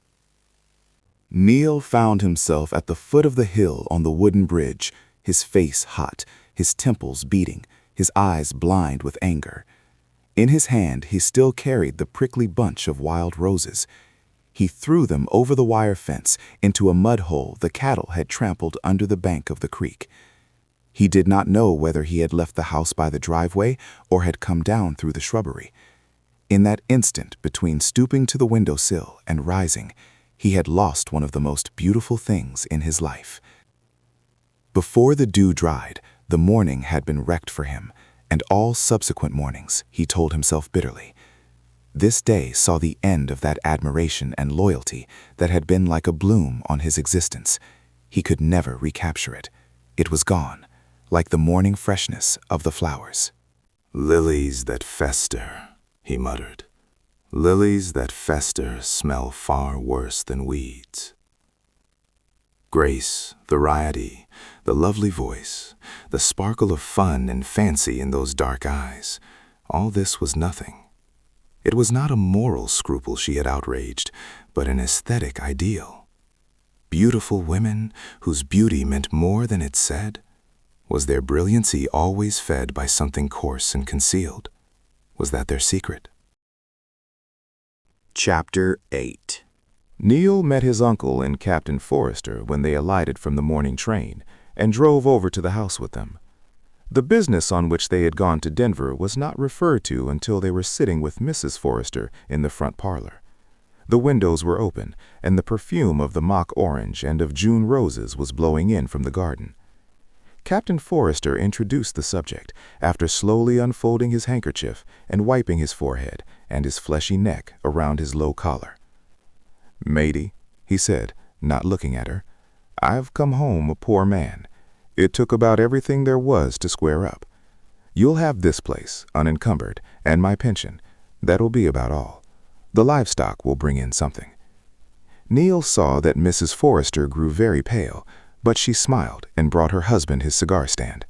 Neil found himself at the foot of the hill on the wooden bridge, his face hot, his temples beating, his eyes blind with anger. In his hand he still carried the prickly bunch of wild roses. He threw them over the wire fence into a mud hole the cattle had trampled under the bank of the creek. He did not know whether he had left the house by the driveway or had come down through the shrubbery. In that instant between stooping to the windowsill and rising, he had lost one of the most beautiful things in his life. Before the dew dried, the morning had been wrecked for him, and all subsequent mornings, he told himself bitterly. This day saw the end of that admiration and loyalty that had been like a bloom on his existence. He could never recapture it. It was gone, like the morning freshness of the flowers. "Lilies that fester," he muttered. "Lilies that fester smell far worse than weeds." Grace, variety, the lovely voice, the sparkle of fun and fancy in those dark eyes, all this was nothing. It was not a moral scruple she had outraged, but an aesthetic ideal. Beautiful women whose beauty meant more than it said? Was their brilliancy always fed by something coarse and concealed? Was that their secret? Chapter 8. Neil met his uncle and Captain Forrester when they alighted from the morning train and drove over to the house with them. The business on which they had gone to Denver was not referred to until they were sitting with Mrs. Forrester in the front parlor. The windows were open, and the perfume of the mock orange and of June roses was blowing in from the garden. Captain Forrester introduced the subject, after slowly unfolding his handkerchief and wiping his forehead and his fleshy neck around his low collar. "Matey," he said, not looking at her, "I've come home a poor man. It took about everything there was to square up. You'll have this place, unencumbered, and my pension. That'll be about all. The livestock will bring in something." Neil saw that Mrs. Forrester grew very pale, but she smiled and brought her husband his cigar stand.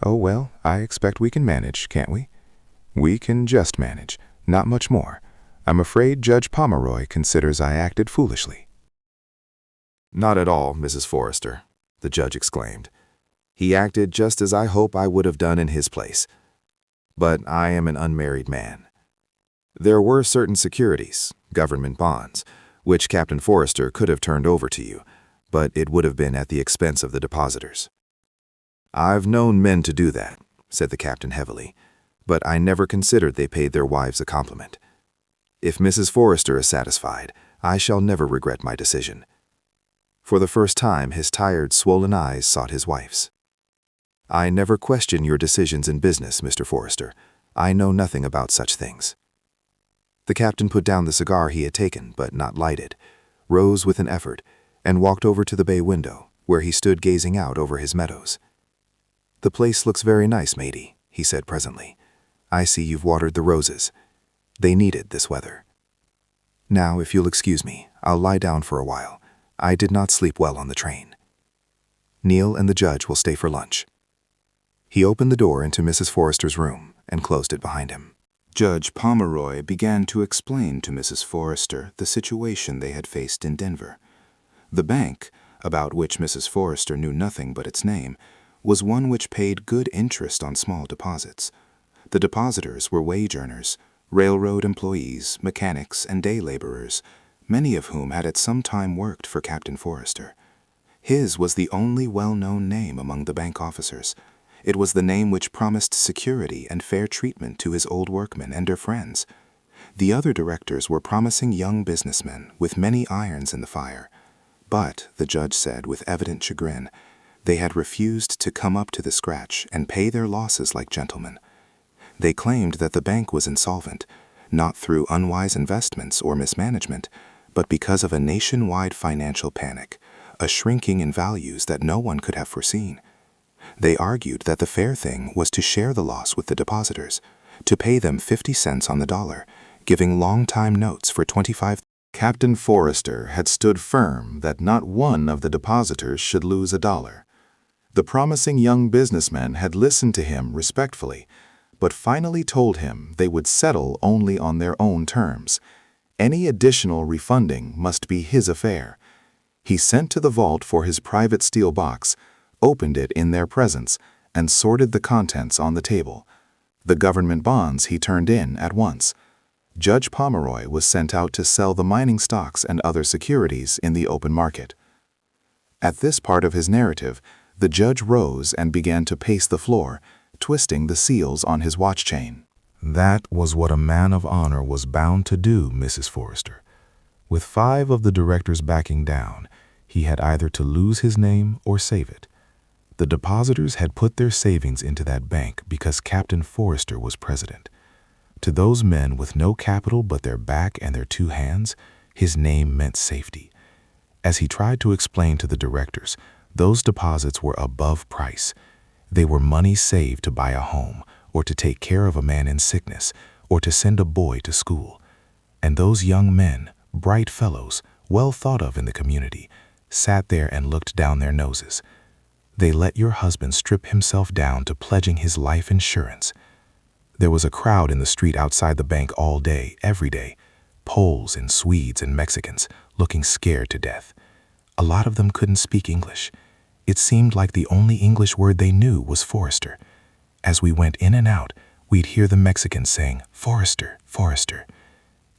"Oh, well, I expect we can manage, can't we?" "We can just manage, not much more. I'm afraid Judge Pomeroy considers I acted foolishly." "Not at all, Mrs. Forrester," the judge exclaimed. "He acted just as I hope I would have done in his place. But I am an unmarried man. There were certain securities, government bonds, which Captain Forrester could have turned over to you, but it would have been at the expense of the depositors." "I've known men to do that," said the captain heavily, "but I never considered they paid their wives a compliment. If Mrs. Forrester is satisfied, I shall never regret my decision." For the first time, his tired, swollen eyes sought his wife's. "I never question your decisions in business, Mr. Forrester. I know nothing about such things." The captain put down the cigar he had taken, but not lighted, rose with an effort, and walked over to the bay window, where he stood gazing out over his meadows. "The place looks very nice, matey," he said presently. "I see you've watered the roses. They needed this weather. Now, if you'll excuse me, I'll lie down for a while. I did not sleep well on the train. Neil and the judge will stay for lunch." He opened the door into Mrs. Forrester's room and closed it behind him. Judge Pomeroy began to explain to Mrs. Forrester the situation they had faced in Denver. The bank, about which Mrs. Forrester knew nothing but its name, was one which paid good interest on small deposits. The depositors were wage earners, railroad employees, mechanics, and day laborers, many of whom had at some time worked for Captain Forrester. His was the only well-known name among the bank officers. It was the name which promised security and fair treatment to his old workmen and their friends. The other directors were promising young businessmen with many irons in the fire. But, the judge said with evident chagrin, they had refused to come up to the scratch and pay their losses like gentlemen. They claimed that the bank was insolvent, not through unwise investments or mismanagement, but because of a nationwide financial panic, a shrinking in values that no one could have foreseen. They argued that the fair thing was to share the loss with the depositors, to pay them 50 cents on the dollar, giving long-time notes for 25. Captain Forrester had stood firm that not one of the depositors should lose a dollar. The promising young businessmen had listened to him respectfully, but finally told him they would settle only on their own terms. Any additional refunding must be his affair. He sent to the vault for his private steel box, opened it in their presence, and sorted the contents on the table. The government bonds he turned in at once. Judge Pomeroy was sent out to sell the mining stocks and other securities in the open market. At this part of his narrative, the judge rose and began to pace the floor, twisting the seals on his watch chain. That was what a man of honor was bound to do, Mrs. Forrester. With 5 of the directors backing down, he had either to lose his name or save it. The depositors had put their savings into that bank because Captain Forrester was president. To those men with no capital but their back and their 2 hands, his name meant safety. As he tried to explain to the directors, those deposits were above price. They were money saved to buy a home, or to take care of a man in sickness, or to send a boy to school. And those young men, bright fellows, well thought of in the community, sat there and looked down their noses. They let your husband strip himself down to pledging his life insurance. There was a crowd in the street outside the bank all day, every day, Poles and Swedes and Mexicans, looking scared to death. A lot of them couldn't speak English. It seemed like the only English word they knew was Forrester. As we went in and out, we'd hear the Mexicans saying, "Forrester, Forrester."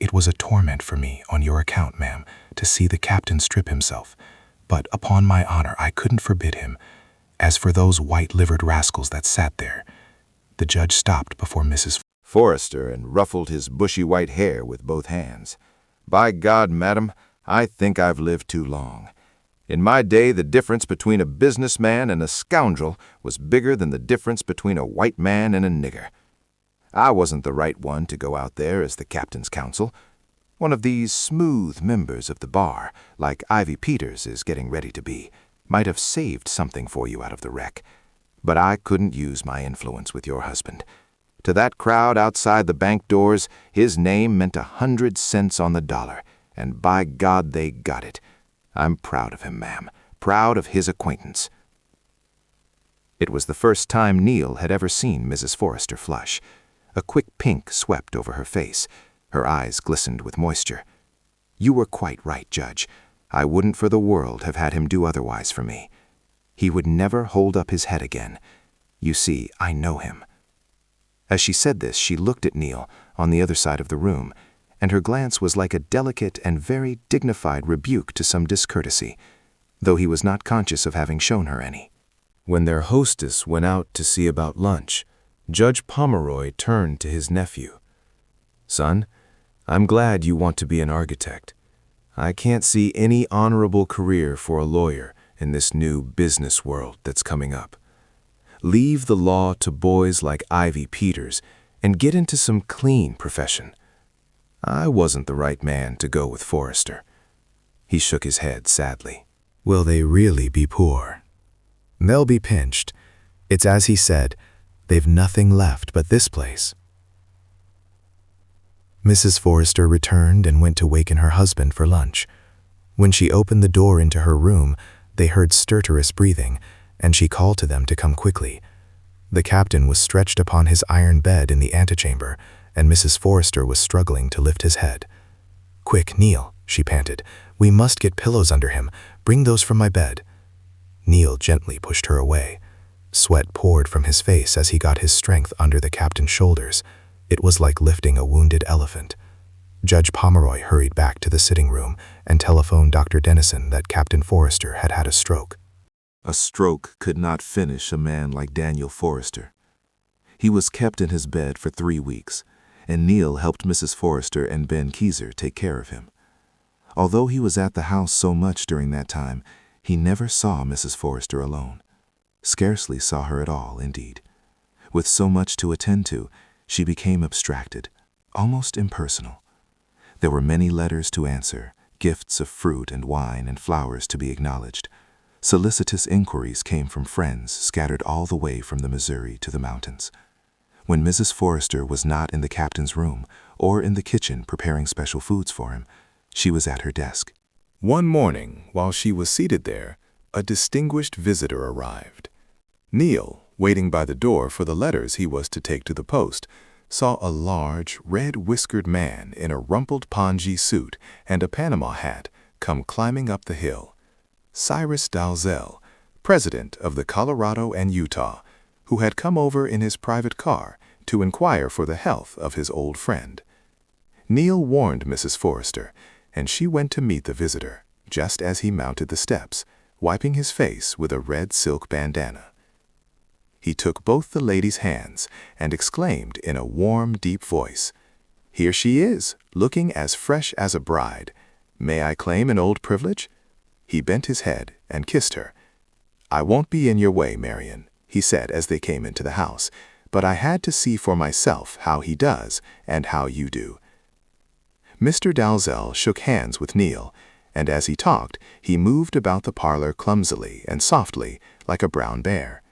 It was a torment for me, on your account, ma'am, to see the captain strip himself. But upon my honor, I couldn't forbid him. As for those white-livered rascals that sat there. The judge stopped before Mrs. Forrester and ruffled his bushy white hair with both hands. By God, madam, I think I've lived too long. In my day, the difference between a businessman and a scoundrel was bigger than the difference between a white man and a nigger. I wasn't the right one to go out there as the captain's counsel. One of these smooth members of the bar, like Ivy Peters is getting ready to be, might have saved something for you out of the wreck. But I couldn't use my influence with your husband. To that crowd outside the bank doors, his name meant 100 cents on the dollar, and by God they got it. I'm proud of him, ma'am, proud of his acquaintance. It was the first time Neil had ever seen Mrs. Forrester flush. A quick pink swept over her face. Her eyes glistened with moisture. You were quite right, Judge. I wouldn't for the world have had him do otherwise for me. He would never hold up his head again. You see, I know him. As she said this, she looked at Neil on the other side of the room, and her glance was like a delicate and very dignified rebuke to some discourtesy, though he was not conscious of having shown her any. When their hostess went out to see about lunch, Judge Pomeroy turned to his nephew. Son, I'm glad you want to be an architect. I can't see any honorable career for a lawyer in this new business world that's coming up. Leave the law to boys like Ivy Peters and get into some clean profession. I wasn't the right man to go with Forrester. He shook his head sadly. Will they really be poor? They'll be pinched. It's as he said, they've nothing left but this place. Mrs. Forrester returned and went to waken her husband for lunch. When she opened the door into her room, they heard stertorous breathing, and she called to them to come quickly. The captain was stretched upon his iron bed in the antechamber, and Mrs. Forrester was struggling to lift his head. Quick, Neil, she panted. We must get pillows under him. Bring those from my bed. Neil gently pushed her away. Sweat poured from his face as he got his strength under the captain's shoulders. It was like lifting a wounded elephant. Judge Pomeroy hurried back to the sitting room and telephoned Dr. Dennison that Captain Forrester had had a stroke. A stroke could not finish a man like Daniel Forrester. He was kept in his bed for 3 weeks, and Neil helped Mrs. Forrester and Ben Keyser take care of him. Although he was at the house so much during that time, he never saw Mrs. Forrester alone. Scarcely saw her at all, indeed. With so much to attend to, she became abstracted, almost impersonal. There were many letters to answer, gifts of fruit and wine and flowers to be acknowledged. Solicitous inquiries came from friends scattered all the way from the Missouri to the mountains. When Mrs. Forrester was not in the captain's room or in the kitchen preparing special foods for him, she was at her desk. One morning, while she was seated there, a distinguished visitor arrived. Neil, waiting by the door for the letters he was to take to the post, saw a large, red-whiskered man in a rumpled pongee suit and a Panama hat come climbing up the hill. Cyrus Dalzell, president of the Colorado and Utah, who had come over in his private car to inquire for the health of his old friend. Neil warned Mrs. Forrester, and she went to meet the visitor, just as he mounted the steps, wiping his face with a red silk bandana. He took both the lady's hands and exclaimed in a warm, deep voice, "Here she is, looking as fresh as a bride. May I claim an old privilege?" He bent his head and kissed her. "I won't be in your way, Marian," he said as they came into the house, "but I had to see for myself how he does and how you do." Mr. Dalzell shook hands with Neil, and as he talked, he moved about the parlor clumsily and softly, like a brown bear.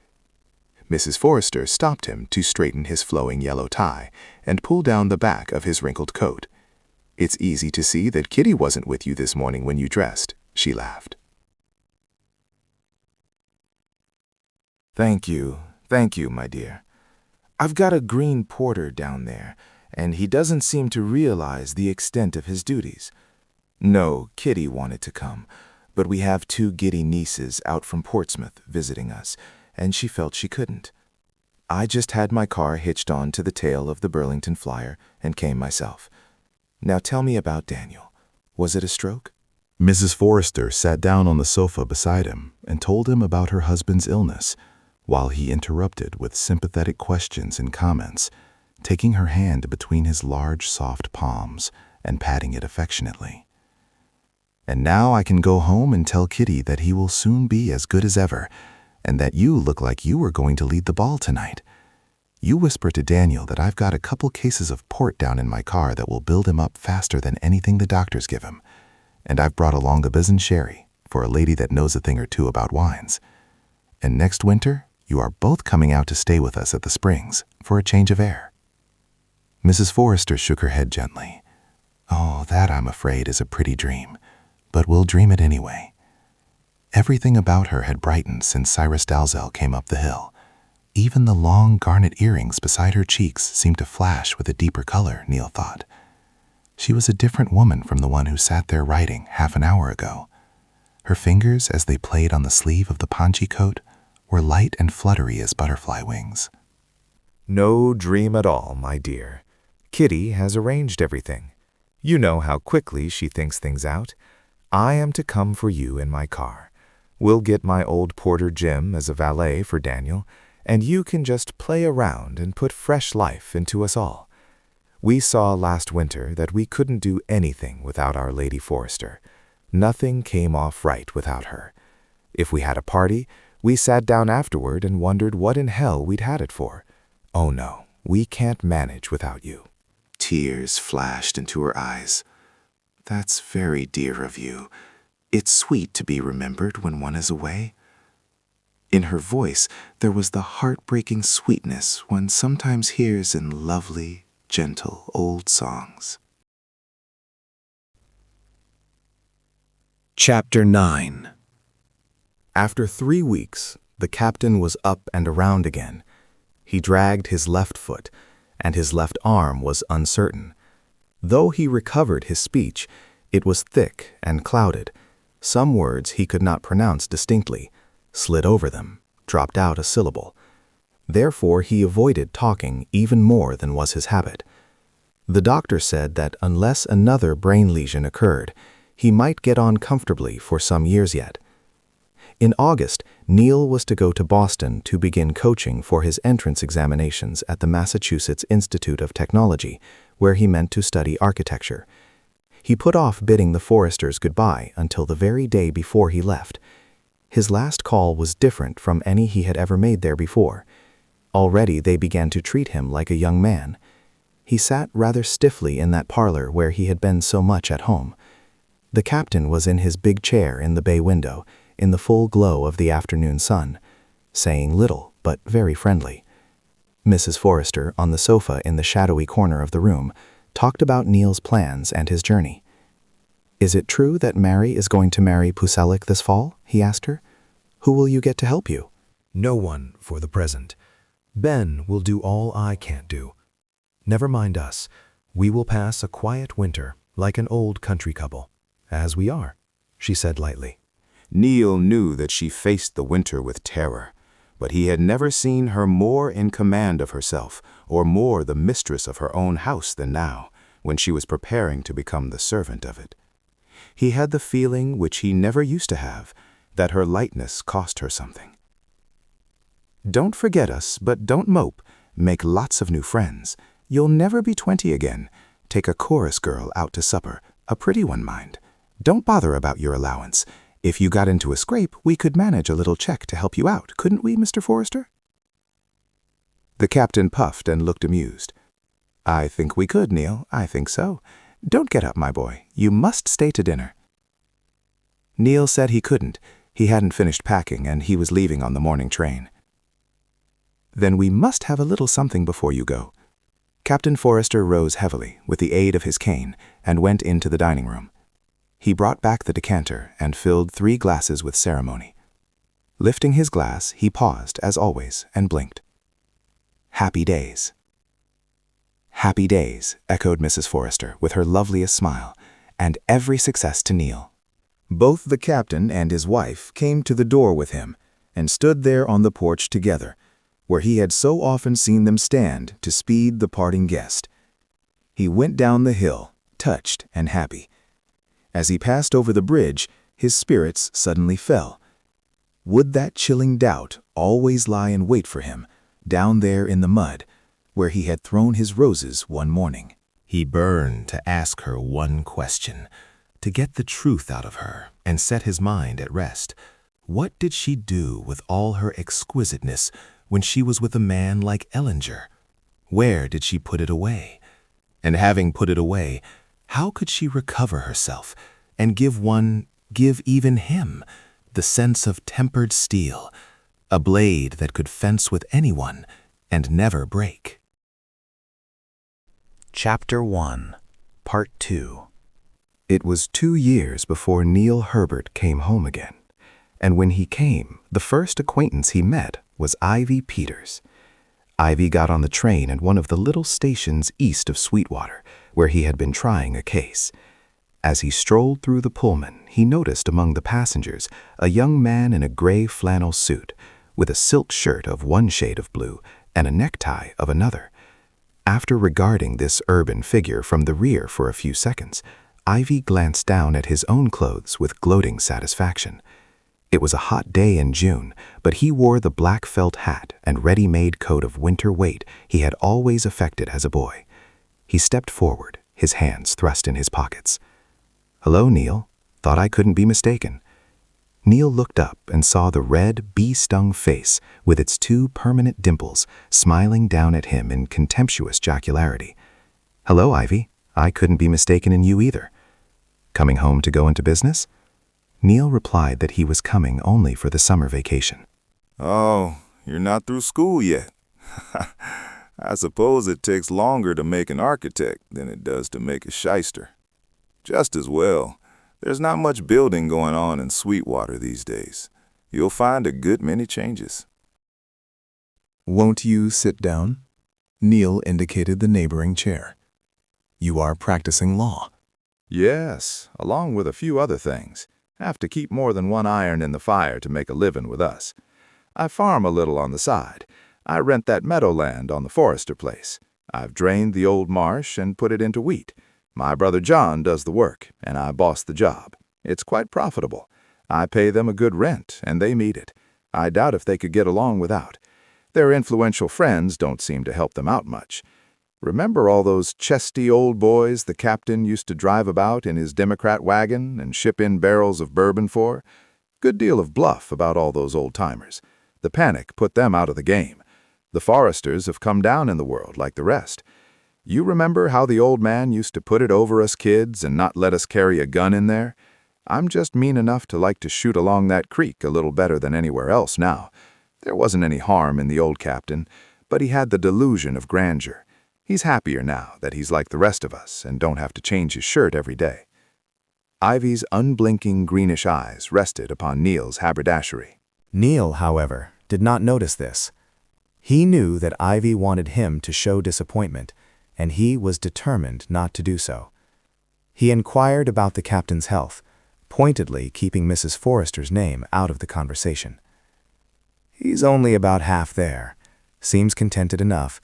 Mrs. Forrester stopped him to straighten his flowing yellow tie and pull down the back of his wrinkled coat. "It's easy to see that Kitty wasn't with you this morning when you dressed," she laughed. Thank you, my dear. I've got a green porter down there, and he doesn't seem to realize the extent of his duties. No, Kitty wanted to come, but we have 2 giddy nieces out from Portsmouth visiting us, and she felt she couldn't. I just had my car hitched on to the tail of the Burlington Flyer and came myself. Now tell me about Daniel. Was it a stroke? Mrs. Forrester sat down on the sofa beside him and told him about her husband's illness, while he interrupted with sympathetic questions and comments, taking her hand between his large, soft palms and patting it affectionately. "And now I can go home and tell Kitty that he will soon be as good as ever, and that you look like you were going to lead the ball tonight. You whisper to Daniel that I've got a couple cases of port down in my car that will build him up faster than anything the doctors give him. And I've brought along a Bizen sherry for a lady that knows a thing or two about wines. And next winter, you are both coming out to stay with us at the Springs for a change of air." Mrs. Forrester shook her head gently. "Oh, that, I'm afraid, is a pretty dream, but we'll dream it anyway." Everything about her had brightened since Cyrus Dalzell came up the hill. Even the long garnet earrings beside her cheeks seemed to flash with a deeper color, Neil thought. She was a different woman from the one who sat there writing half an hour ago. Her fingers, as they played on the sleeve of the pongee coat, were light and fluttery as butterfly wings. "No dream at all, my dear. Kitty has arranged everything. You know how quickly she thinks things out. I am to come for you in my car. We'll get my old porter Jim as a valet for Daniel, and you can just play around and put fresh life into us all. We saw last winter that we couldn't do anything without our Lady Forrester. Nothing came off right without her. If we had a party, we sat down afterward and wondered what in hell we'd had it for. Oh no, we can't manage without you." Tears flashed into her eyes. "That's very dear of you. It's sweet to be remembered when one is away." In her voice, there was the heartbreaking sweetness one sometimes hears in lovely, gentle old songs. Chapter 9. After 3 weeks, the captain was up and around again. He dragged his left foot, and his left arm was uncertain. Though he recovered his speech, it was thick and clouded. Some words he could not pronounce distinctly, slid over them, dropped out a syllable. Therefore he avoided talking even more than was his habit. The doctor said that unless another brain lesion occurred, he might get on comfortably for some years yet. In August, Neil was to go to Boston to begin coaching for his entrance examinations at the Massachusetts Institute of Technology, where he meant to study architecture. He put off bidding the Forresters goodbye until the very day before he left. His last call was different from any he had ever made there before. Already they began to treat him like a young man. He sat rather stiffly in that parlor where he had been so much at home. The captain was in his big chair in the bay window, in the full glow of the afternoon sun, saying little but very friendly. Mrs. Forrester, on the sofa in the shadowy corner of the room, talked about Neil's plans and his journey. "Is it true that Mary is going to marry Pucelik this fall?" he asked her. "Who will you get to help you?" No one for the present. Ben will do all I can't do. Never mind us. We will pass a quiet winter, like an old country couple, as we are," she said lightly. Neil knew that she faced the winter with terror, but he had never seen her more in command of herself or more the mistress of her own house than now, when she was preparing to become the servant of it. He had the feeling, which he never used to have, that her lightness cost her something. "Don't forget us, but don't mope. Make lots of new friends. You'll never be 20 again. Take a chorus girl out to supper, a pretty one, mind. Don't bother about your allowance. If you got into a scrape, we could manage a little check to help you out, couldn't we, Mr. Forrester?" The captain puffed and looked amused. "I think we could, Neil. I think so. Don't get up, my boy. You must stay to dinner." Neil said he couldn't. He hadn't finished packing, and he was leaving on the morning train. "Then we must have a little something before you go." Captain Forrester rose heavily, with the aid of his cane, and went into the dining room. He brought back the decanter and filled 3 glasses with ceremony. Lifting his glass, he paused, as always, and blinked. "Happy days." "Happy days," echoed Mrs. Forrester, with her loveliest smile, "and every success to Neil." Both the captain and his wife came to the door with him, and stood there on the porch together, where he had so often seen them stand to speed the parting guest. He went down the hill, touched and happy. As he passed over the bridge, his spirits suddenly fell. Would that chilling doubt always lie in wait for him, down there in the mud, where he had thrown his roses one morning? He burned to ask her one question, to get the truth out of her and set his mind at rest. What did she do with all her exquisiteness when she was with a man like Ellinger? Where did she put it away? And having put it away, how could she recover herself and give even him, the sense of tempered steel, a blade that could fence with anyone and never break? Chapter 1, Part 2. It was 2 years before Neil Herbert came home again, and when he came, the first acquaintance he met was Ivy Peters. Ivy got on the train at one of the little stations east of Sweetwater, where he had been trying a case. As he strolled through the Pullman, he noticed among the passengers a young man in a gray flannel suit, with a silk shirt of one shade of blue and a necktie of another. After regarding this urban figure from the rear for a few seconds, Ivy glanced down at his own clothes with gloating satisfaction. It was a hot day in June, but he wore the black felt hat and ready-made coat of winter weight he had always affected as a boy. He stepped forward, his hands thrust in his pockets. "Hello, Neil. Thought I couldn't be mistaken." Neil looked up and saw the red, bee-stung face with its 2 permanent dimples smiling down at him in contemptuous jocularity. "Hello, Ivy. I couldn't be mistaken in you either. Coming home to go into business?" Neil replied that he was coming only for the summer vacation. Oh, you're not through school yet. I suppose it takes longer to make an architect than it does to make a shyster. Just as well. There's not much building going on in Sweetwater these days. You'll find a good many changes. Won't you sit down? Neil indicated the neighboring chair. You are practicing law. Yes, along with a few other things. Have to keep more than one iron in the fire to make a living with us. I farm a little on the side. I rent that meadowland on the Forrester place. I've drained the old marsh and put it into wheat. My brother John does the work, and I boss the job. It's quite profitable. I pay them a good rent, and they meet it. I doubt if they could get along without. Their influential friends don't seem to help them out much. Remember all those chesty old boys the captain used to drive about in his Democrat wagon and ship in barrels of bourbon for? Good deal of bluff about all those old-timers. The panic put them out of the game. The Forresters have come down in the world like the rest. You remember how the old man used to put it over us kids and not let us carry a gun in there? I'm just mean enough to like to shoot along that creek a little better than anywhere else now. There wasn't any harm in the old captain, but he had the delusion of grandeur. He's happier now that he's like the rest of us and don't have to change his shirt every day. Ivy's unblinking greenish eyes rested upon Neil's haberdashery. Neil, however, did not notice this. He knew that Ivy wanted him to show disappointment, and he was determined not to do so. He inquired about the captain's health, pointedly keeping Mrs. Forrester's name out of the conversation. "He's only about half there. Seems contented enough.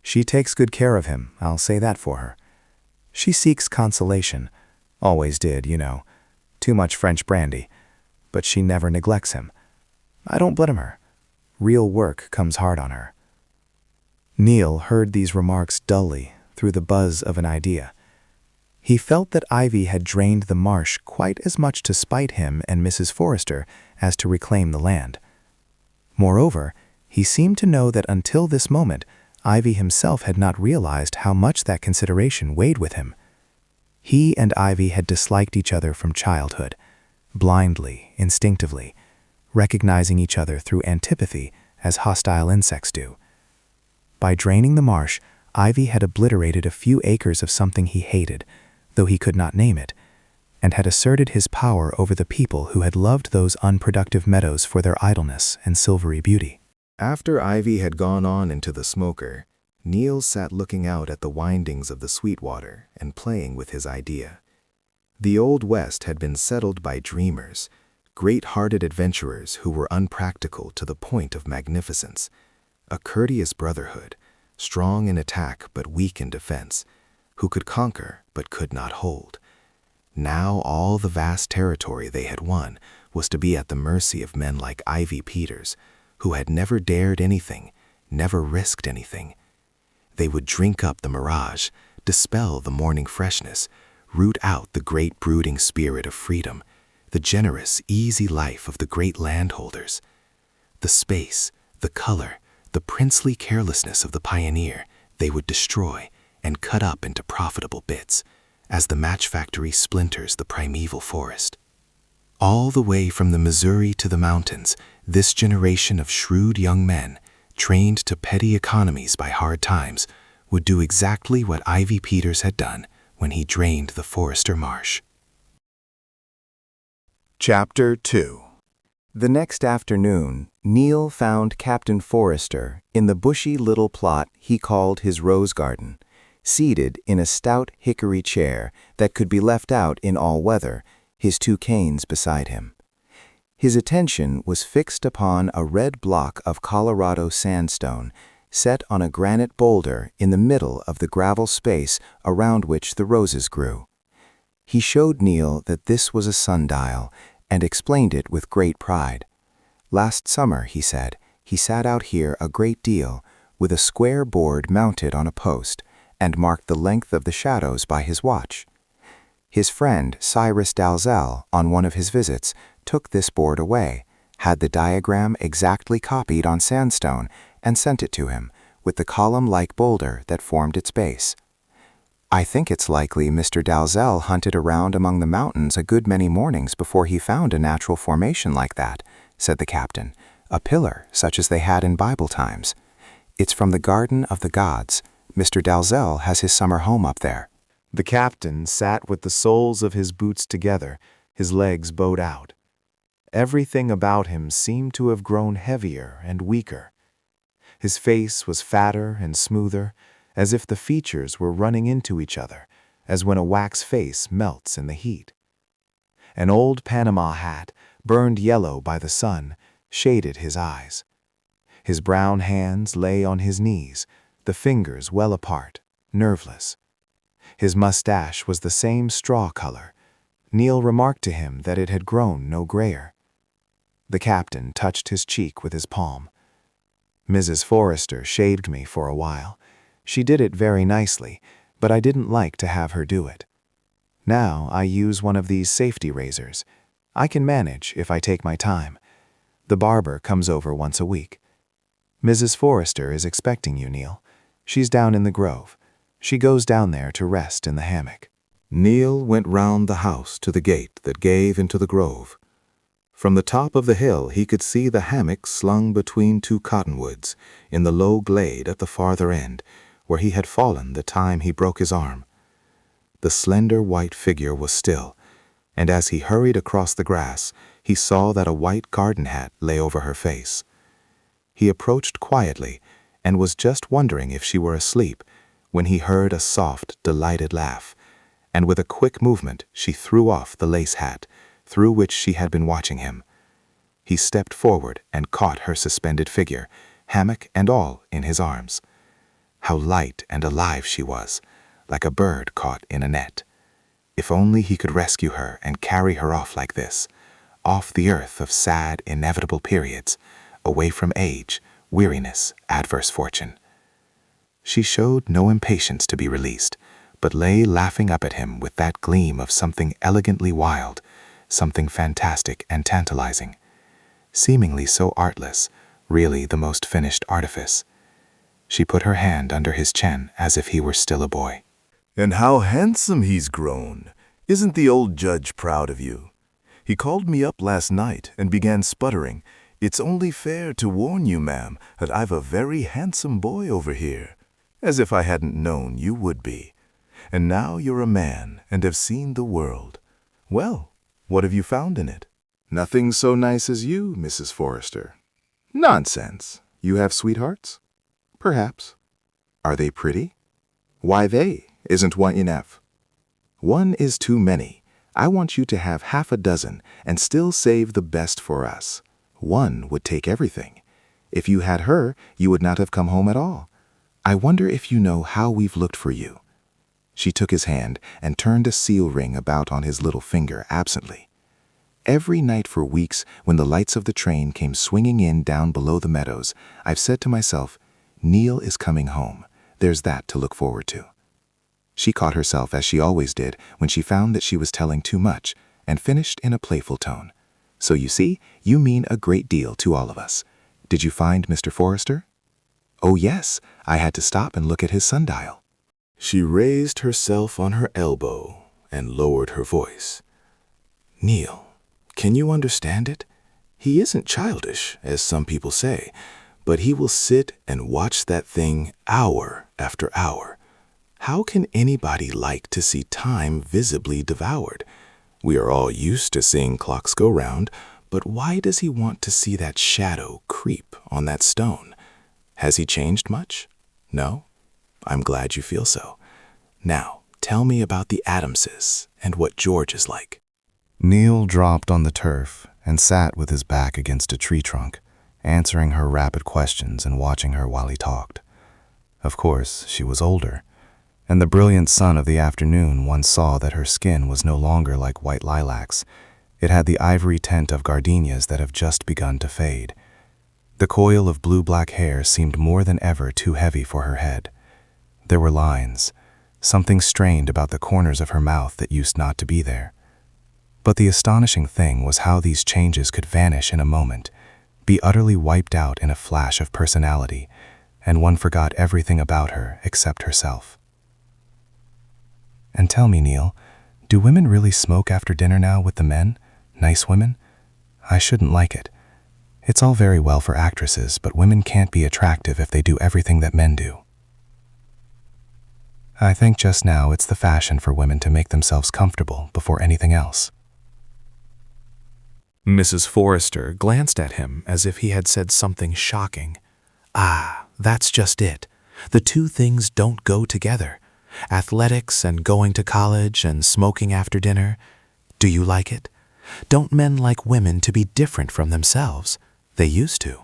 She takes good care of him, I'll say that for her. She seeks consolation. Always did, you know. Too much French brandy. But she never neglects him. I don't blame her. Real work comes hard on her." Neil heard these remarks dully through the buzz of an idea. He felt that Ivy had drained the marsh quite as much to spite him and Mrs. Forrester as to reclaim the land. Moreover, he seemed to know that until this moment, Ivy himself had not realized how much that consideration weighed with him. He and Ivy had disliked each other from childhood, blindly, instinctively, recognizing each other through antipathy as hostile insects do. By draining the marsh, Ivy had obliterated a few acres of something he hated, though he could not name it, and had asserted his power over the people who had loved those unproductive meadows for their idleness and silvery beauty. After Ivy had gone on into the smoker, Neil sat looking out at the windings of the Sweetwater and playing with his idea. The Old West had been settled by dreamers, great-hearted adventurers who were unpractical to the point of magnificence, a courteous brotherhood, strong in attack but weak in defense, who could conquer but could not hold. Now all the vast territory they had won was to be at the mercy of men like Ivy Peters, who had never dared anything, never risked anything. They would drink up the mirage, dispel the morning freshness, root out the great brooding spirit of freedom, the generous, easy life of the great landholders. The space, the color, the princely carelessness of the pioneer they would destroy and cut up into profitable bits, as the match factory splinters the primeval forest. All the way from the Missouri to the mountains, this generation of shrewd young men, trained to petty economies by hard times, would do exactly what Ivy Peters had done when he drained the Forester Marsh. Chapter 2. The next afternoon, Neil found Captain Forrester in the bushy little plot he called his rose garden, seated in a stout hickory chair that could be left out in all weather, his 2 canes beside him. His attention was fixed upon a red block of Colorado sandstone set on a granite boulder in the middle of the gravel space around which the roses grew. He showed Neil that this was a sundial and explained it with great pride. Last summer, he said, he sat out here a great deal with a square board mounted on a post and marked the length of the shadows by his watch. His friend Cyrus Dalzell, on one of his visits, took this board away, had the diagram exactly copied on sandstone, and sent it to him, with the column-like boulder that formed its base. I think it's likely Mr. Dalzell hunted around among the mountains a good many mornings before he found a natural formation like that, said the captain, a pillar such as they had in Bible times. It's from the Garden of the Gods. Mr. Dalzell has his summer home up there. The captain sat with the soles of his boots together, his legs bowed out. Everything about him seemed to have grown heavier and weaker. His face was fatter and smoother, as if the features were running into each other, as when a wax face melts in the heat. An old Panama hat, burned yellow by the sun, shaded his eyes. His brown hands lay on his knees, the fingers well apart, nerveless. His mustache was the same straw color. Neil remarked to him that it had grown no grayer. The captain touched his cheek with his palm. Mrs. Forrester shaved me for a while. She did it very nicely, but I didn't like to have her do it. Now I use one of these safety razors. I can manage if I take my time. The barber comes over once a week. Mrs. Forrester is expecting you, Neil. She's down in the grove. She goes down there to rest in the hammock. Neil went round the house to the gate that gave into the grove. From the top of the hill he could see the hammock slung between 2 cottonwoods in the low glade at the farther end, where he had fallen the time he broke his arm. The slender white figure was still, and as he hurried across the grass, he saw that a white garden hat lay over her face. He approached quietly and was just wondering if she were asleep when he heard a soft, delighted laugh, and with a quick movement she threw off the lace hat, through which she had been watching him. He stepped forward and caught her suspended figure, hammock and all, in his arms. How light and alive she was, like a bird caught in a net. If only he could rescue her and carry her off like this, off the earth of sad, inevitable periods, away from age, weariness, adverse fortune. She showed no impatience to be released, but lay laughing up at him with that gleam of something elegantly wild, something fantastic and tantalizing. Seemingly so artless, really the most finished artifice. She put her hand under his chin as if he were still a boy. And how handsome he's grown. Isn't the old judge proud of you? He called me up last night and began sputtering. It's only fair to warn you, ma'am, that I've a very handsome boy over here. As if I hadn't known you would be. And now you're a man and have seen the world. Well, what have you found in it? Nothing so nice as you, Mrs. Forrester. Nonsense. You have sweethearts? Perhaps. Are they pretty? Why they? Isn't one enough? One is too many. I want you to have half a dozen and still save the best for us. One would take everything. If you had her, you would not have come home at all. I wonder if you know how we've looked for you. She took his hand and turned a seal ring about on his little finger absently. Every night for weeks, when the lights of the train came swinging in down below the meadows, I've said to myself, Neil is coming home. There's that to look forward to. She caught herself as she always did when she found that she was telling too much, and finished in a playful tone. So you see, you mean a great deal to all of us. Did you find Mr. Forrester? Oh yes, I had to stop and look at his sundial. She raised herself on her elbow and lowered her voice. Neil, can you understand it? He isn't childish, as some people say, but he will sit and watch that thing hour after hour. How can anybody like to see time visibly devoured? We are all used to seeing clocks go round, but why does he want to see that shadow creep on that stone? Has he changed much? No? I'm glad you feel so. Now, tell me about the Adamses and what George is like. Neil dropped on the turf and sat with his back against a tree trunk, answering her rapid questions and watching her while he talked. Of course, she was older, and the brilliant sun of the afternoon one saw that her skin was no longer like white lilacs. It had the ivory tint of gardenias that have just begun to fade. The coil of blue-black hair seemed more than ever too heavy for her head. There were lines, something strained about the corners of her mouth that used not to be there. But the astonishing thing was how these changes could vanish in a moment, be utterly wiped out in a flash of personality, and one forgot everything about her except herself. And tell me, Neil, do women really smoke after dinner now with the men? Nice women? I shouldn't like it. It's all very well for actresses, but women can't be attractive if they do everything that men do. I think just now it's the fashion for women to make themselves comfortable before anything else. Mrs. Forrester glanced at him as if he had said something shocking. Ah, that's just it. The two things don't go together. Athletics and going to college and smoking after dinner. Do you like it? Don't men like women to be different from themselves? They used to.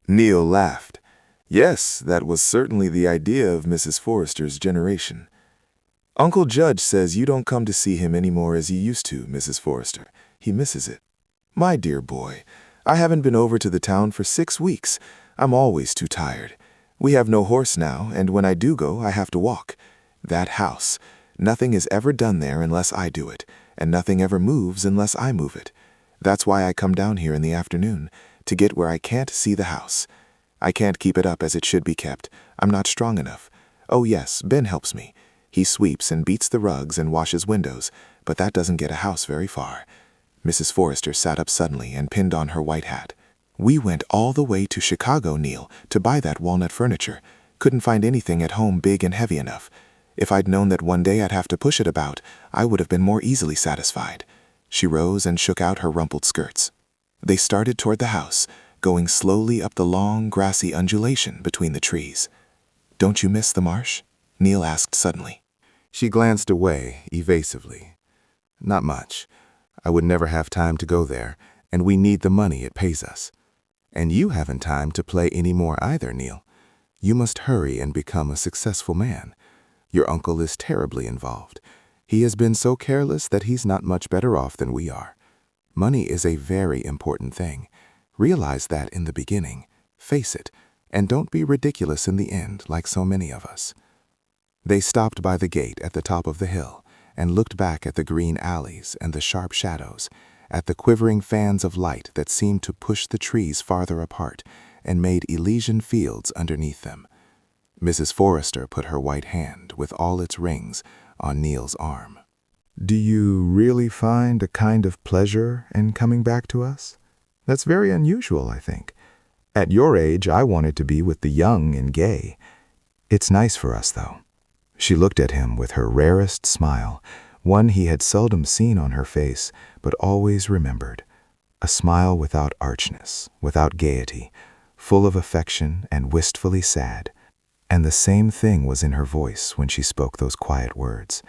Neil laughed. Yes, that was certainly the idea of Mrs. Forrester's generation. Uncle Judge says you don't come to see him any more as you used to, Mrs. Forrester. He misses it. My dear boy, I haven't been over to the town for 6 weeks. I'm always too tired. We have no horse now, and when I do go, I have to walk. That house, nothing is ever done there unless I do it, and nothing ever moves unless I move it. That's why I come down here in the afternoon, to get where I can't see the house. I can't keep it up as it should be kept. I'm not strong enough. Oh yes, Ben helps me. He sweeps and beats the rugs and washes windows, but that doesn't get a house very far. Mrs. Forrester sat up suddenly and pinned on her white hat. We went all the way to Chicago, Neil, to buy that walnut furniture. Couldn't find anything at home big and heavy enough. If I'd known that one day I'd have to push it about, I would have been more easily satisfied. She rose and shook out her rumpled skirts. They started toward the house, going slowly up the long, grassy undulation between the trees. Don't you miss the marsh? Neil asked suddenly. She glanced away evasively. Not much. I would never have time to go there, and we need the money it pays us. And you haven't time to play any more either, Neil. You must hurry and become a successful man. Your uncle is terribly involved. He has been so careless that he's not much better off than we are. Money is a very important thing. Realize that in the beginning. Face it, and don't be ridiculous in the end like so many of us. They stopped by the gate at the top of the hill and looked back at the green alleys and the sharp shadows, at the quivering fans of light that seemed to push the trees farther apart and made Elysian fields underneath them. Mrs. Forrester put her white hand, with all its rings, on Neil's arm. Do you really find a kind of pleasure in coming back to us? That's very unusual, I think. At your age, I wanted to be with the young and gay. It's nice for us, though. She looked at him with her rarest smile, one he had seldom seen on her face, but always remembered. A smile without archness, without gaiety, full of affection and wistfully sad. And the same thing was in her voice when she spoke those quiet words,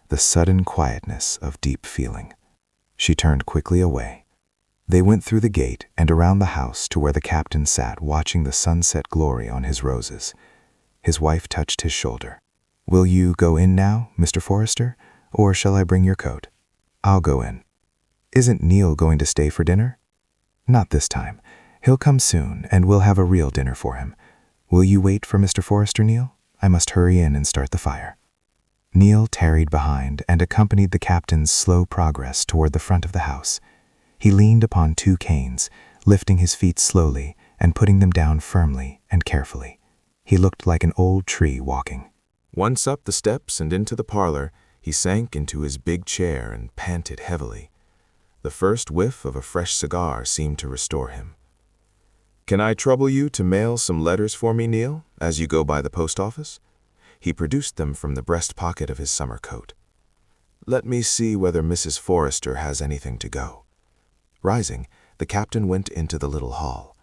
the sudden quietness of deep feeling. She turned quickly away. They went through the gate and around the house to where the captain sat watching the sunset glory on his roses. His wife touched his shoulder. Will you go in now, Mr. Forrester, or shall I bring your coat? I'll go in. Isn't Neil going to stay for dinner? Not this time. He'll come soon, and we'll have a real dinner for him. Will you wait for Mr. Forrester, Neil? I must hurry in and start the fire. Neil tarried behind and accompanied the captain's slow progress toward the front of the house. He leaned upon 2 canes, lifting his feet slowly and putting them down firmly and carefully. He looked like an old tree walking. Once up the steps and into the parlor, he sank into his big chair and panted heavily. The first whiff of a fresh cigar seemed to restore him. "Can I trouble you to mail some letters for me, Neil, as you go by the post office?" He produced them from the breast pocket of his summer coat. "Let me see whether Mrs. Forrester has anything to go." Rising, the captain went into the little hall.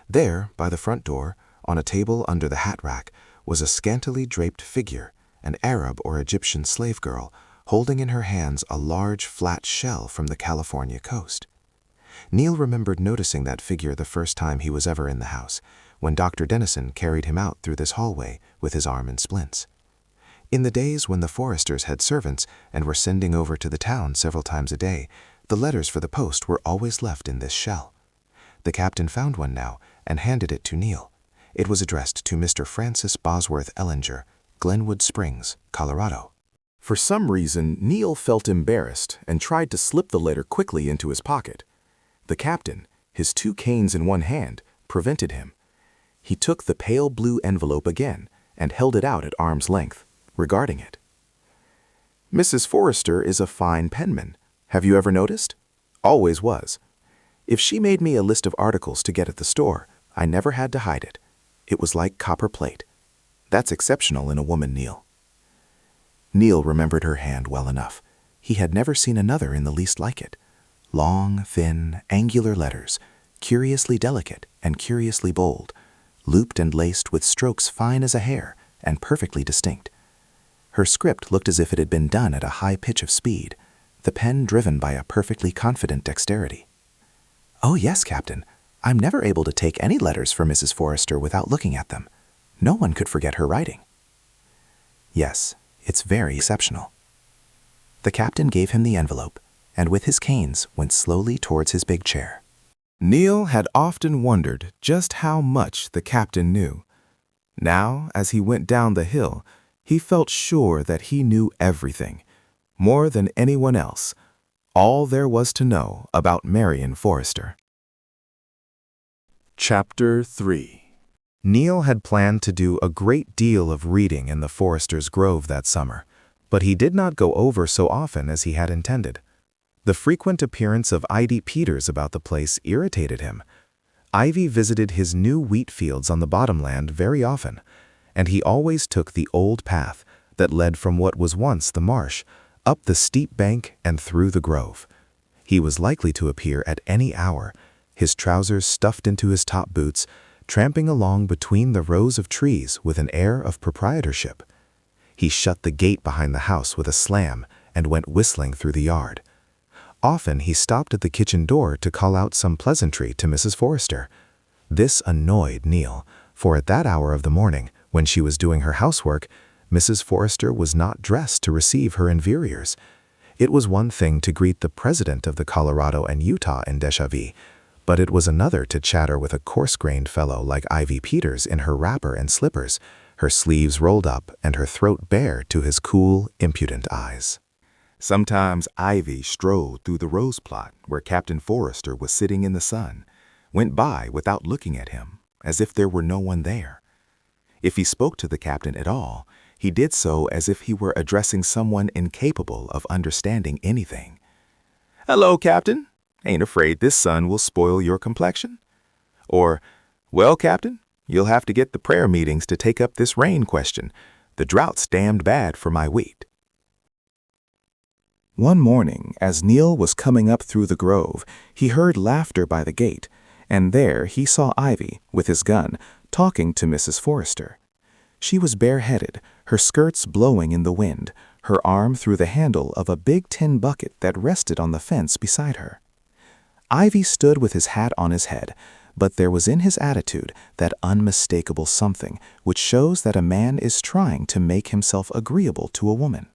There, by the front door, on a table under the hat rack, was a scantily draped figure, an Arab or Egyptian slave girl, holding in her hands a large flat shell from the California coast. Neil remembered noticing that figure the first time he was ever in the house, when Dr. Dennison carried him out through this hallway with his arm in splints. In the days when the Forresters had servants and were sending over to the town several times a day, the letters for the post were always left in this shell. The captain found one now and handed it to Neil. It was addressed to Mr. Francis Bosworth Ellinger, Glenwood Springs, Colorado. For some reason, Neil felt embarrassed and tried to slip the letter quickly into his pocket. The captain, his 2 canes in one hand, prevented him. He took the pale blue envelope again and held it out at arm's length, regarding it. "Mrs. Forrester is a fine penman. Have you ever noticed? Always was. If she made me a list of articles to get at the store, I never had to hide it. It was like copper plate. That's exceptional in a woman, Neil." Neil remembered her hand well enough. He had never seen another in the least like it. Long, thin, angular letters, curiously delicate and curiously bold, looped and laced with strokes fine as a hair and perfectly distinct. Her script looked as if it had been done at a high pitch of speed, the pen driven by a perfectly confident dexterity. "Oh yes, Captain. I'm never able to take any letters for Mrs. Forrester without looking at them. No one could forget her writing." "Yes, it's very exceptional." The captain gave him the envelope, and with his canes went slowly towards his big chair. Neil had often wondered just how much the captain knew. Now, as he went down the hill, he felt sure that he knew everything, more than anyone else, all there was to know about Marian Forrester. Chapter 3. Neil had planned to do a great deal of reading in the Forresters' Grove that summer, but he did not go over so often as he had intended. The frequent appearance of Ivy Peters about the place irritated him. Ivy visited his new wheat fields on the bottomland very often, and he always took the old path that led from what was once the marsh, up the steep bank and through the grove. He was likely to appear at any hour, his trousers stuffed into his top boots, tramping along between the rows of trees with an air of proprietorship. He shut the gate behind the house with a slam and went whistling through the yard. Often he stopped at the kitchen door to call out some pleasantry to Mrs. Forrester. This annoyed Neil, for at that hour of the morning, when she was doing her housework, Mrs. Forrester was not dressed to receive her inferiors. It was one thing to greet the president of the Colorado and Utah in Deschaville, but it was another to chatter with a coarse-grained fellow like Ivy Peters in her wrapper and slippers, her sleeves rolled up and her throat bare to his cool, impudent eyes. Sometimes Ivy strolled through the rose plot where Captain Forrester was sitting in the sun, went by without looking at him, as if there were no one there. If he spoke to the captain at all, he did so as if he were addressing someone incapable of understanding anything. "Hello, Captain. Ain't afraid this sun will spoil your complexion?" Or, "Well, Captain, you'll have to get the prayer meetings to take up this rain question. The drought's damned bad for my wheat." One morning, as Neil was coming up through the grove, he heard laughter by the gate, and there he saw Ivy, with his gun, talking to Mrs. Forrester. She was bareheaded, her skirts blowing in the wind, her arm through the handle of a big tin bucket that rested on the fence beside her. Ivy stood with his hat on his head, but there was in his attitude that unmistakable something which shows that a man is trying to make himself agreeable to a woman.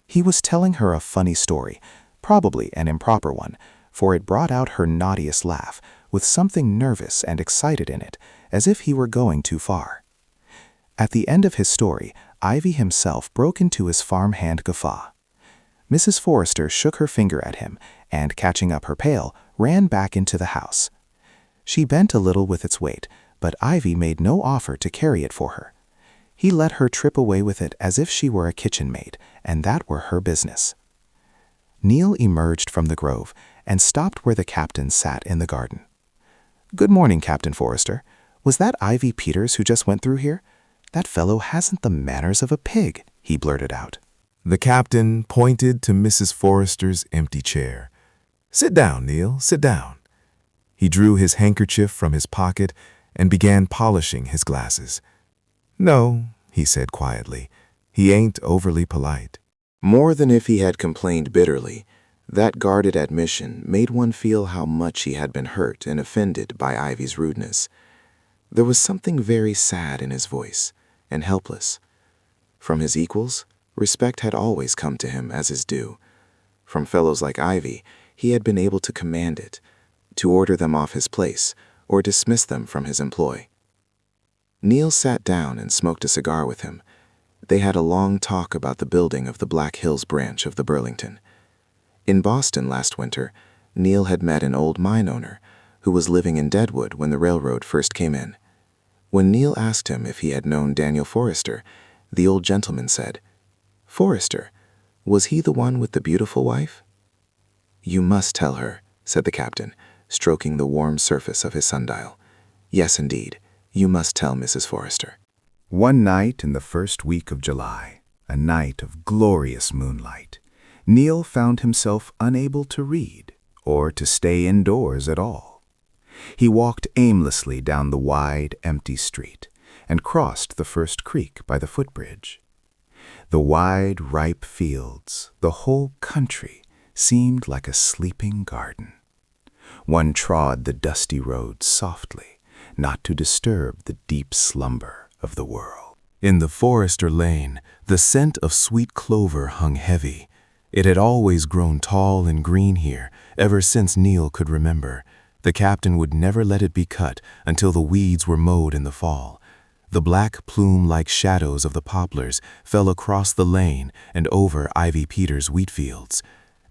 He was telling her a funny story, probably an improper one, for it brought out her naughtiest laugh, with something nervous and excited in it, as if he were going too far. At the end of his story, Ivy himself broke into his farmhand guffaw. Mrs. Forrester shook her finger at him and, catching up her pail, ran back into the house. She bent a little with its weight, but Ivy made no offer to carry it for her. He let her trip away with it as if she were a kitchen maid, and that were her business. Neil emerged from the grove and stopped where the captain sat in the garden. "Good morning, Captain Forrester. Was that Ivy Peters who just went through here? That fellow hasn't the manners of a pig," he blurted out. The captain pointed to Mrs. Forrester's empty chair. "Sit down, Neil, sit down." He drew his handkerchief from his pocket and began polishing his glasses. "No," he said quietly, "he ain't overly polite." More than if he had complained bitterly, that guarded admission made one feel how much he had been hurt and offended by Ivy's rudeness. There was something very sad in his voice, and helpless. From his equals, respect had always come to him as his due. From fellows like Ivy, he had been able to command it, to order them off his place, or dismiss them from his employ. Neil sat down and smoked a cigar with him. They had a long talk about the building of the Black Hills branch of the Burlington. In Boston last winter, Neil had met an old mine owner who was living in Deadwood when the railroad first came in. When Neil asked him if he had known Daniel Forrester, the old gentleman said, "Forrester, was he the one with the beautiful wife?" "You must tell her," said the captain, stroking the warm surface of his sundial. "Yes, indeed, you must tell Mrs. Forrester." One night in the first week of July, a night of glorious moonlight, Neil found himself unable to read or to stay indoors at all. He walked aimlessly down the wide, empty street and crossed the first creek by the footbridge. The wide, ripe fields, the whole country, seemed like a sleeping garden. One trod the dusty road softly, not to disturb the deep slumber of the world. In the Forrester lane, the scent of sweet clover hung heavy. It had always grown tall and green here, ever since Neil could remember. The captain would never let it be cut until the weeds were mowed in the fall. The black plume-like shadows of the poplars fell across the lane and over Ivy Peters' wheat fields.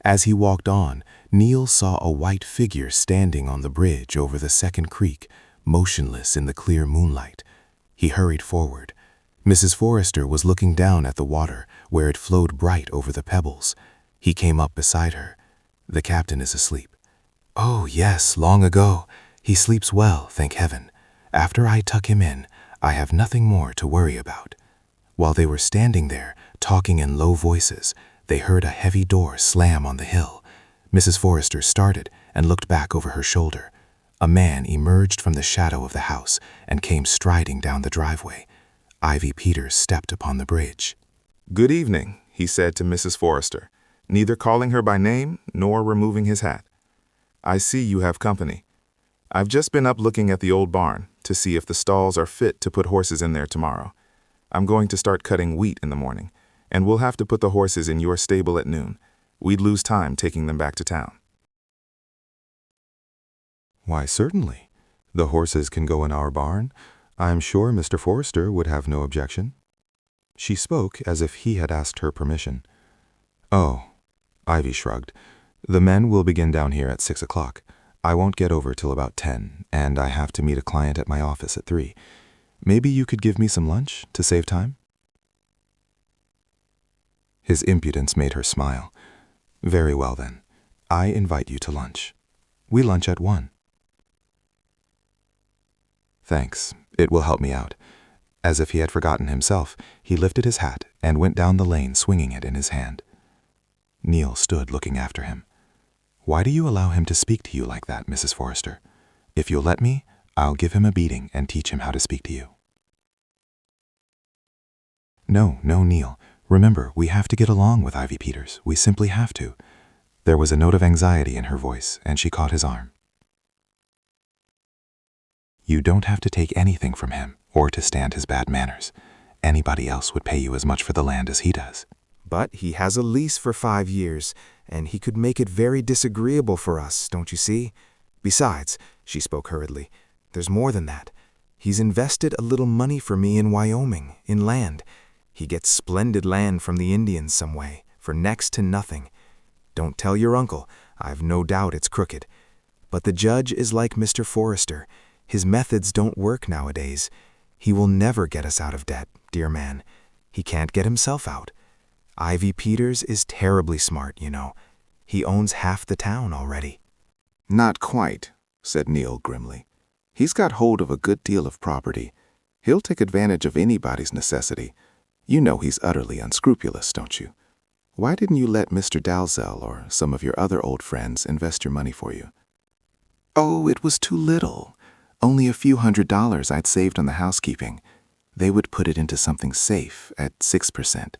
As he walked on, Neil saw a white figure standing on the bridge over the second creek, motionless in the clear moonlight. He hurried forward. Mrs. Forrester was looking down at the water, where it flowed bright over the pebbles. He came up beside her. "The captain is asleep." "Oh, yes, long ago. He sleeps well, thank heaven. After I tuck him in, I have nothing more to worry about." While they were standing there, talking in low voices, they heard a heavy door slam on the hill. Mrs. Forrester started and looked back over her shoulder. A man emerged from the shadow of the house and came striding down the driveway. Ivy Peters stepped upon the bridge. "Good evening," he said to Mrs. Forrester, neither calling her by name nor removing his hat. "I see you have company. I've just been up looking at the old barn to see if the stalls are fit to put horses in there tomorrow. I'm going to start cutting wheat in the morning, and we'll have to put the horses in your stable at noon. We'd lose time taking them back to town." "Why, certainly. The horses can go in our barn. I'm sure Mr. Forrester would have no objection." She spoke as if he had asked her permission. "Oh," Ivy shrugged. "The men will begin down here at 6 o'clock. I won't get over till about 10, and I have to meet a client at my office at 3. Maybe you could give me some lunch to save time?" His impudence made her smile. "Very well, then. I invite you to lunch. We lunch at 1. "Thanks. It will help me out." As if he had forgotten himself, he lifted his hat and went down the lane swinging it in his hand. Neil stood looking after him. "Why do you allow him to speak to you like that, Mrs. Forrester? If you'll let me, I'll give him a beating and teach him how to speak to you." "No, Neil. Remember, we have to get along with Ivy Peters. We simply have to." There was a note of anxiety in her voice, and she caught his arm. "You don't have to take anything from him or to stand his bad manners. Anybody else would pay you as much for the land as he does." "But he has a lease for 5 years, and he could make it very disagreeable for us, don't you see? Besides," she spoke hurriedly, "there's more than that. He's invested a little money for me in Wyoming, in land. He gets splendid land from the Indians some way, for next to nothing. Don't tell your uncle, I've no doubt it's crooked. But the judge is like Mr. Forrester. His methods don't work nowadays. He will never get us out of debt, dear man. He can't get himself out. Ivy Peters is terribly smart, you know. He owns half the town already. Not quite, said Neil grimly. He's got hold of a good deal of property. He'll take advantage of anybody's necessity. You know he's utterly unscrupulous, don't you? Why didn't you let Mr. Dalzell or some of your other old friends invest your money for you? Oh, it was too little. Only a few $100s I'd saved on the housekeeping. They would put it into something safe at 6%.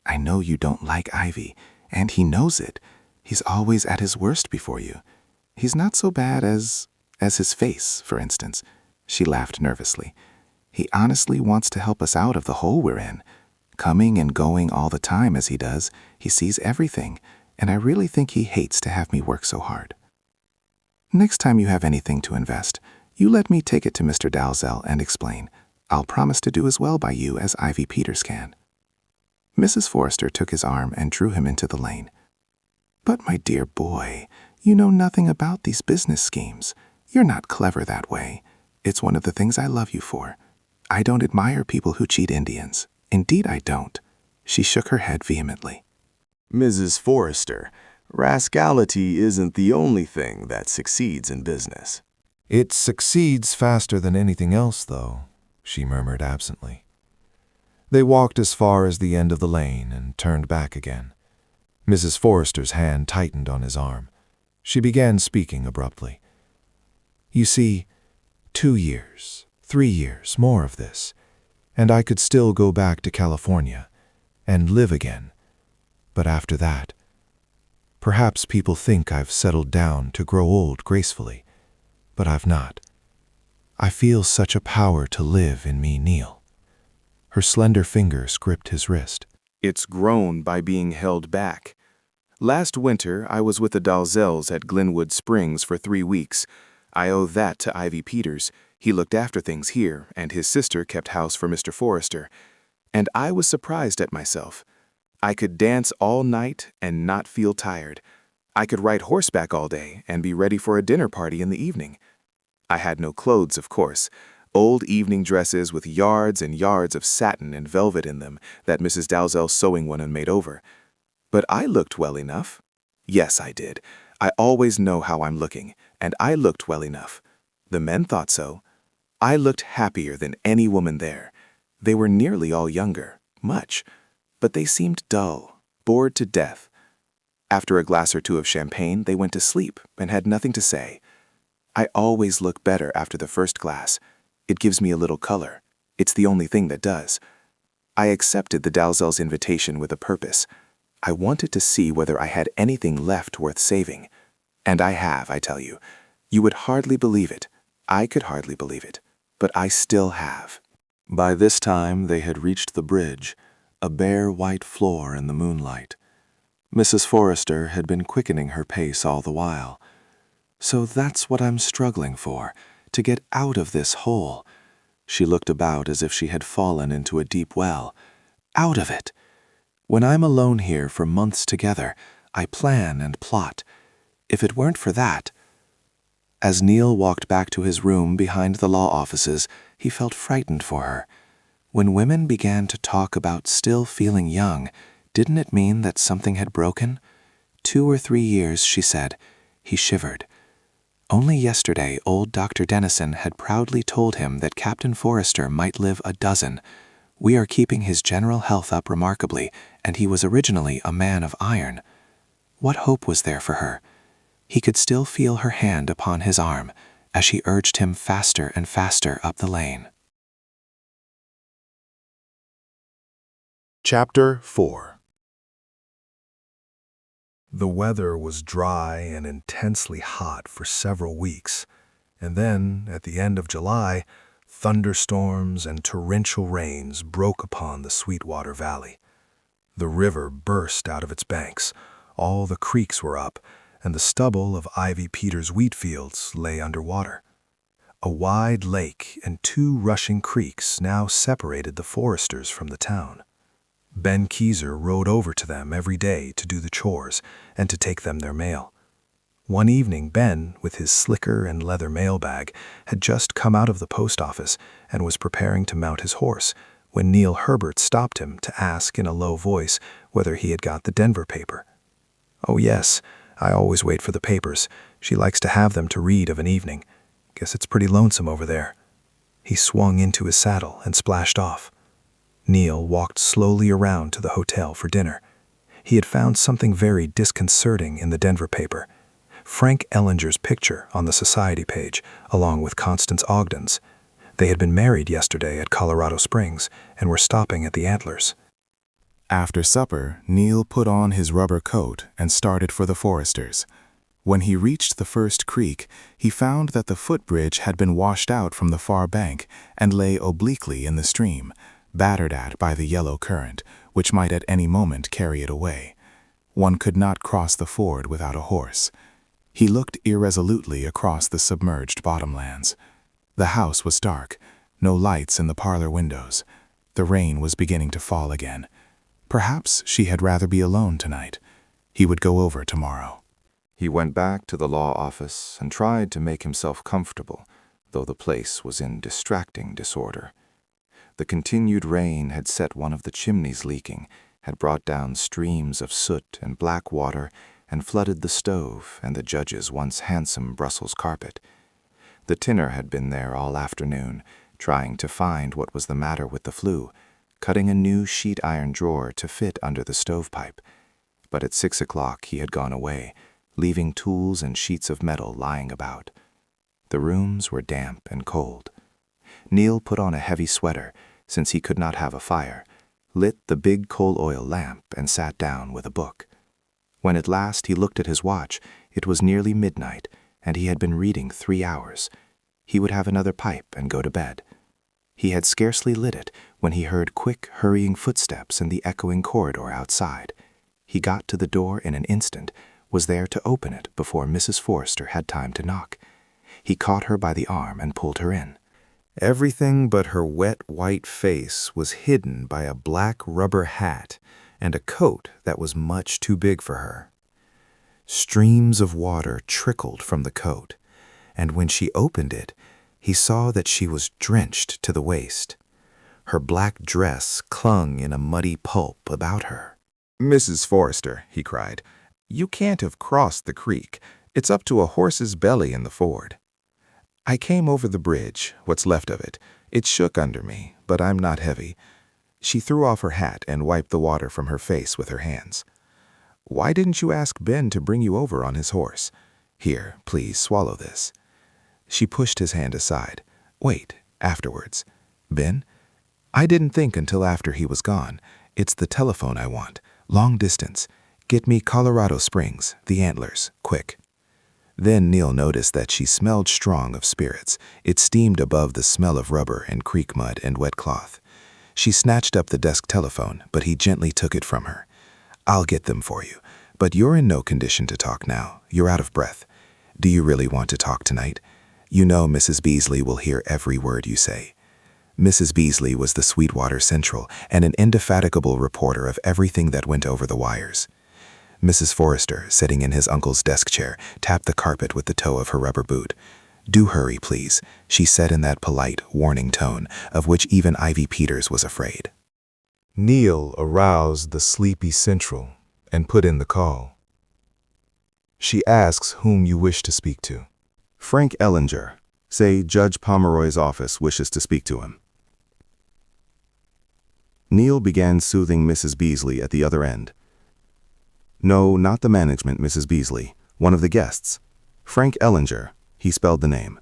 I know you don't like Ivy, and he knows it. He's always at his worst before you. He's not so bad as his face, for instance. She laughed nervously. He honestly wants to help us out of the hole we're in. Coming and going all the time as he does, he sees everything, and I really think he hates to have me work so hard. Next time you have anything to invest, you let me take it to Mr. Dalzell and explain. I'll promise to do as well by you as Ivy Peters can. Mrs. Forrester took his arm and drew him into the lane. But my dear boy, you know nothing about these business schemes. You're not clever that way. It's one of the things I love you for. I don't admire people who cheat Indians. Indeed I don't. She shook her head vehemently. Mrs. Forrester, rascality isn't the only thing that succeeds in business. It succeeds faster than anything else, though, she murmured absently. They walked as far as the end of the lane and turned back again. Mrs. Forrester's hand tightened on his arm. She began speaking abruptly. You see, 2 years, 3 years, more of this, and I could still go back to California and live again. But after that, perhaps people think I've settled down to grow old gracefully, but I've not. I feel such a power to live in me, Neil. Her slender fingers gripped his wrist. It's grown by being held back. Last winter, I was with the Dalzells at Glenwood Springs for 3 weeks. I owe that to Ivy Peters. He looked after things here, and his sister kept house for Mr. Forrester. And I was surprised at myself. I could dance all night and not feel tired. I could ride horseback all day and be ready for a dinner party in the evening. I had no clothes, of course. Old evening dresses with yards and yards of satin and velvet in them that Mrs. Dalzell's sewing woman made over. But I looked well enough. Yes, I did. I always know how I'm looking, and I looked well enough. The men thought so. I looked happier than any woman there. They were nearly all younger, much, but they seemed dull, bored to death. After a glass or two of champagne, they went to sleep and had nothing to say. I always look better after the first glass. It gives me a little color. It's the only thing that does. I accepted the Dalzells' invitation with a purpose. I wanted to see whether I had anything left worth saving. And I have, I tell you. You would hardly believe it. I could hardly believe it. But I still have. By this time they had reached the bridge, a bare white floor in the moonlight. Mrs. Forrester had been quickening her pace all the while. So that's what I'm struggling for, to get out of this hole. She looked about as if she had fallen into a deep well. Out of it! When I'm alone here for months together, I plan and plot. If it weren't for that... As Neil walked back to his room behind the law offices, he felt frightened for her. When women began to talk about still feeling young, didn't it mean that something had broken? 2 or 3 years, she said. He shivered. Only yesterday, old Dr. Dennison had proudly told him that Captain Forrester might live a dozen. We are keeping his general health up remarkably, and he was originally a man of iron. What hope was there for her? He could still feel her hand upon his arm as she urged him faster and faster up the lane. Chapter 4. The weather was dry and intensely hot for several weeks, and then, at the end of July, thunderstorms and torrential rains broke upon the Sweetwater Valley. The river burst out of its banks, all the creeks were up, and the stubble of Ivy Peters' wheat fields lay under water. A wide lake and 2 rushing creeks now separated the Forresters from the town. Ben Keezer rode over to them every day to do the chores and to take them their mail. One evening, Ben, with his slicker and leather mailbag, had just come out of the post office and was preparing to mount his horse when Neil Herbert stopped him to ask in a low voice whether he had got the Denver paper. "Oh, yes, I always wait for the papers. She likes to have them to read of an evening. Guess it's pretty lonesome over there." He swung into his saddle and splashed off. Neil walked slowly around to the hotel for dinner. He had found something very disconcerting in the Denver paper. Frank Ellinger's picture on the society page, along with Constance Ogden's. They had been married yesterday at Colorado Springs and were stopping at the Antlers. After supper, Neil put on his rubber coat and started for the Forresters. When he reached the first creek, he found that the footbridge had been washed out from the far bank and lay obliquely in the stream, battered at by the yellow current, which might at any moment carry it away. One could not cross the ford without a horse. He looked irresolutely across the submerged bottomlands. The house was dark, no lights in the parlor windows. The rain was beginning to fall again. Perhaps she had rather be alone tonight. He would go over tomorrow. He went back to the law office and tried to make himself comfortable, though the place was in distracting disorder. The continued rain had set one of the chimneys leaking, had brought down streams of soot and black water, and flooded the stove and the judge's once handsome Brussels carpet. The tinner had been there all afternoon, trying to find what was the matter with the flue, cutting a new sheet iron drawer to fit under the stovepipe. But at 6 o'clock he had gone away, leaving tools and sheets of metal lying about. The rooms were damp and cold. Neil put on a heavy sweater, since he could not have a fire, lit the big coal oil lamp, and sat down with a book. When at last he looked at his watch, it was nearly midnight, and he had been reading 3 hours. He would have another pipe and go to bed. He had scarcely lit it when he heard quick, hurrying footsteps in the echoing corridor outside. He got to the door in an instant, was there to open it before Mrs. Forrester had time to knock. He caught her by the arm and pulled her in. Everything but her wet white face was hidden by a black rubber hat and a coat that was much too big for her. Streams of water trickled from the coat, and when she opened it, he saw that she was drenched to the waist. Her black dress clung in a muddy pulp about her. "Mrs. Forrester," he cried, "you can't have crossed the creek. It's up to a horse's belly in the ford." "I came over the bridge, what's left of it. It shook under me, but I'm not heavy." She threw off her hat and wiped the water from her face with her hands. "Why didn't you ask Ben to bring you over on his horse? Here, please, swallow this." She pushed his hand aside. "Wait, afterwards." "Ben? I didn't think until after he was gone. It's the telephone I want. Long distance. Get me Colorado Springs, the Antlers, quick." Then Neil noticed that she smelled strong of spirits. It steamed above the smell of rubber and creek mud and wet cloth. She snatched up the desk telephone, but he gently took it from her. "I'll get them for you, but you're in no condition to talk now. You're out of breath. Do you really want to talk tonight? You know Mrs. Beasley will hear every word you say." Mrs. Beasley was the Sweetwater Central and an indefatigable reporter of everything that went over the wires. Mrs. Forrester, sitting in his uncle's desk chair, tapped the carpet with the toe of her rubber boot. "Do hurry, please," she said in that polite, warning tone of which even Ivy Peters was afraid. Neil aroused the sleepy Central and put in the call. "She asks whom you wish to speak to." "Frank Ellinger. Say Judge Pomeroy's office wishes to speak to him." Neil began soothing Mrs. Beasley at the other end. "No, not the management, Mrs. Beasley. One of the guests. Frank Ellinger." He spelled the name.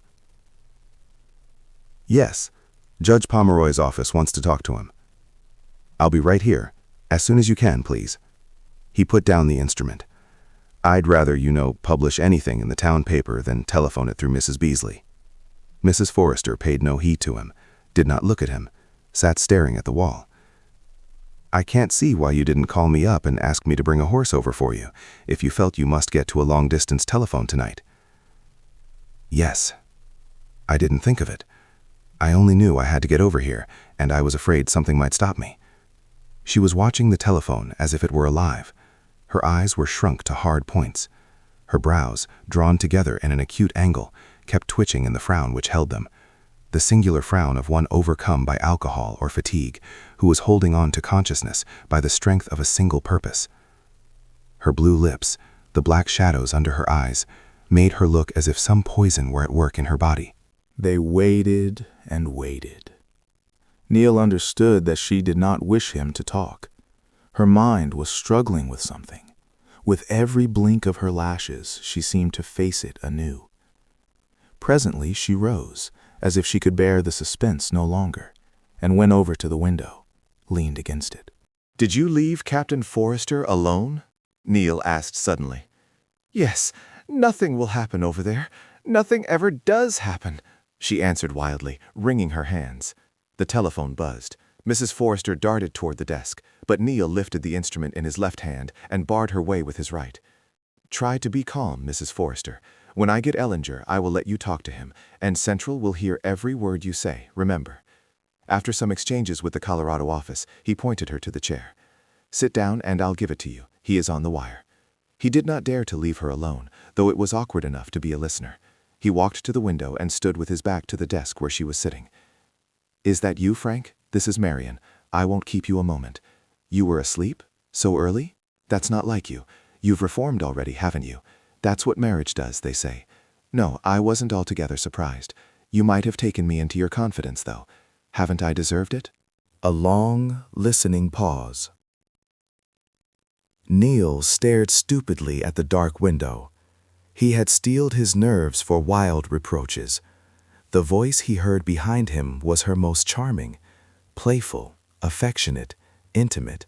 "Yes, Judge Pomeroy's office wants to talk to him." "I'll be right here. As soon as you can, please." He put down the instrument. "I'd rather, publish anything in the town paper than telephone it through Mrs. Beasley." Mrs. Forrester paid no heed to him, did not look at him, sat staring at the wall. "I can't see why you didn't call me up and ask me to bring a horse over for you, if you felt you must get to a long-distance telephone tonight." "Yes. I didn't think of it. I only knew I had to get over here, and I was afraid something might stop me." She was watching the telephone as if it were alive. Her eyes were shrunk to hard points. Her brows, drawn together in an acute angle, kept twitching in the frown which held them, the singular frown of one overcome by alcohol or fatigue, who was holding on to consciousness by the strength of a single purpose. Her blue lips, the black shadows under her eyes, made her look as if some poison were at work in her body. They waited and waited. Neil understood that she did not wish him to talk. Her mind was struggling with something. With every blink of her lashes, she seemed to face it anew. Presently she rose, as if she could bear the suspense no longer, and went over to the window, leaned against it. "Did you leave Captain Forrester alone?" Neil asked suddenly. "Yes, nothing will happen over there. Nothing ever does happen," she answered wildly, wringing her hands. The telephone buzzed. Mrs. Forrester darted toward the desk, but Neil lifted the instrument in his left hand and barred her way with his right. "Try to be calm, Mrs. Forrester. When I get Ellinger, I will let you talk to him, and Central will hear every word you say, remember." After some exchanges with the Colorado office, he pointed her to the chair. "Sit down and I'll give it to you. He is on the wire." He did not dare to leave her alone, though it was awkward enough to be a listener. He walked to the window and stood with his back to the desk where she was sitting. "Is that you, Frank? This is Marian. I won't keep you a moment. You were asleep? So early? That's not like you. You've reformed already, haven't you? That's what marriage does, they say. No, I wasn't altogether surprised. You might have taken me into your confidence, though. Haven't I deserved it?" A long, listening pause. Neil stared stupidly at the dark window. He had steeled his nerves for wild reproaches. The voice he heard behind him was her most charming, playful, affectionate, intimate,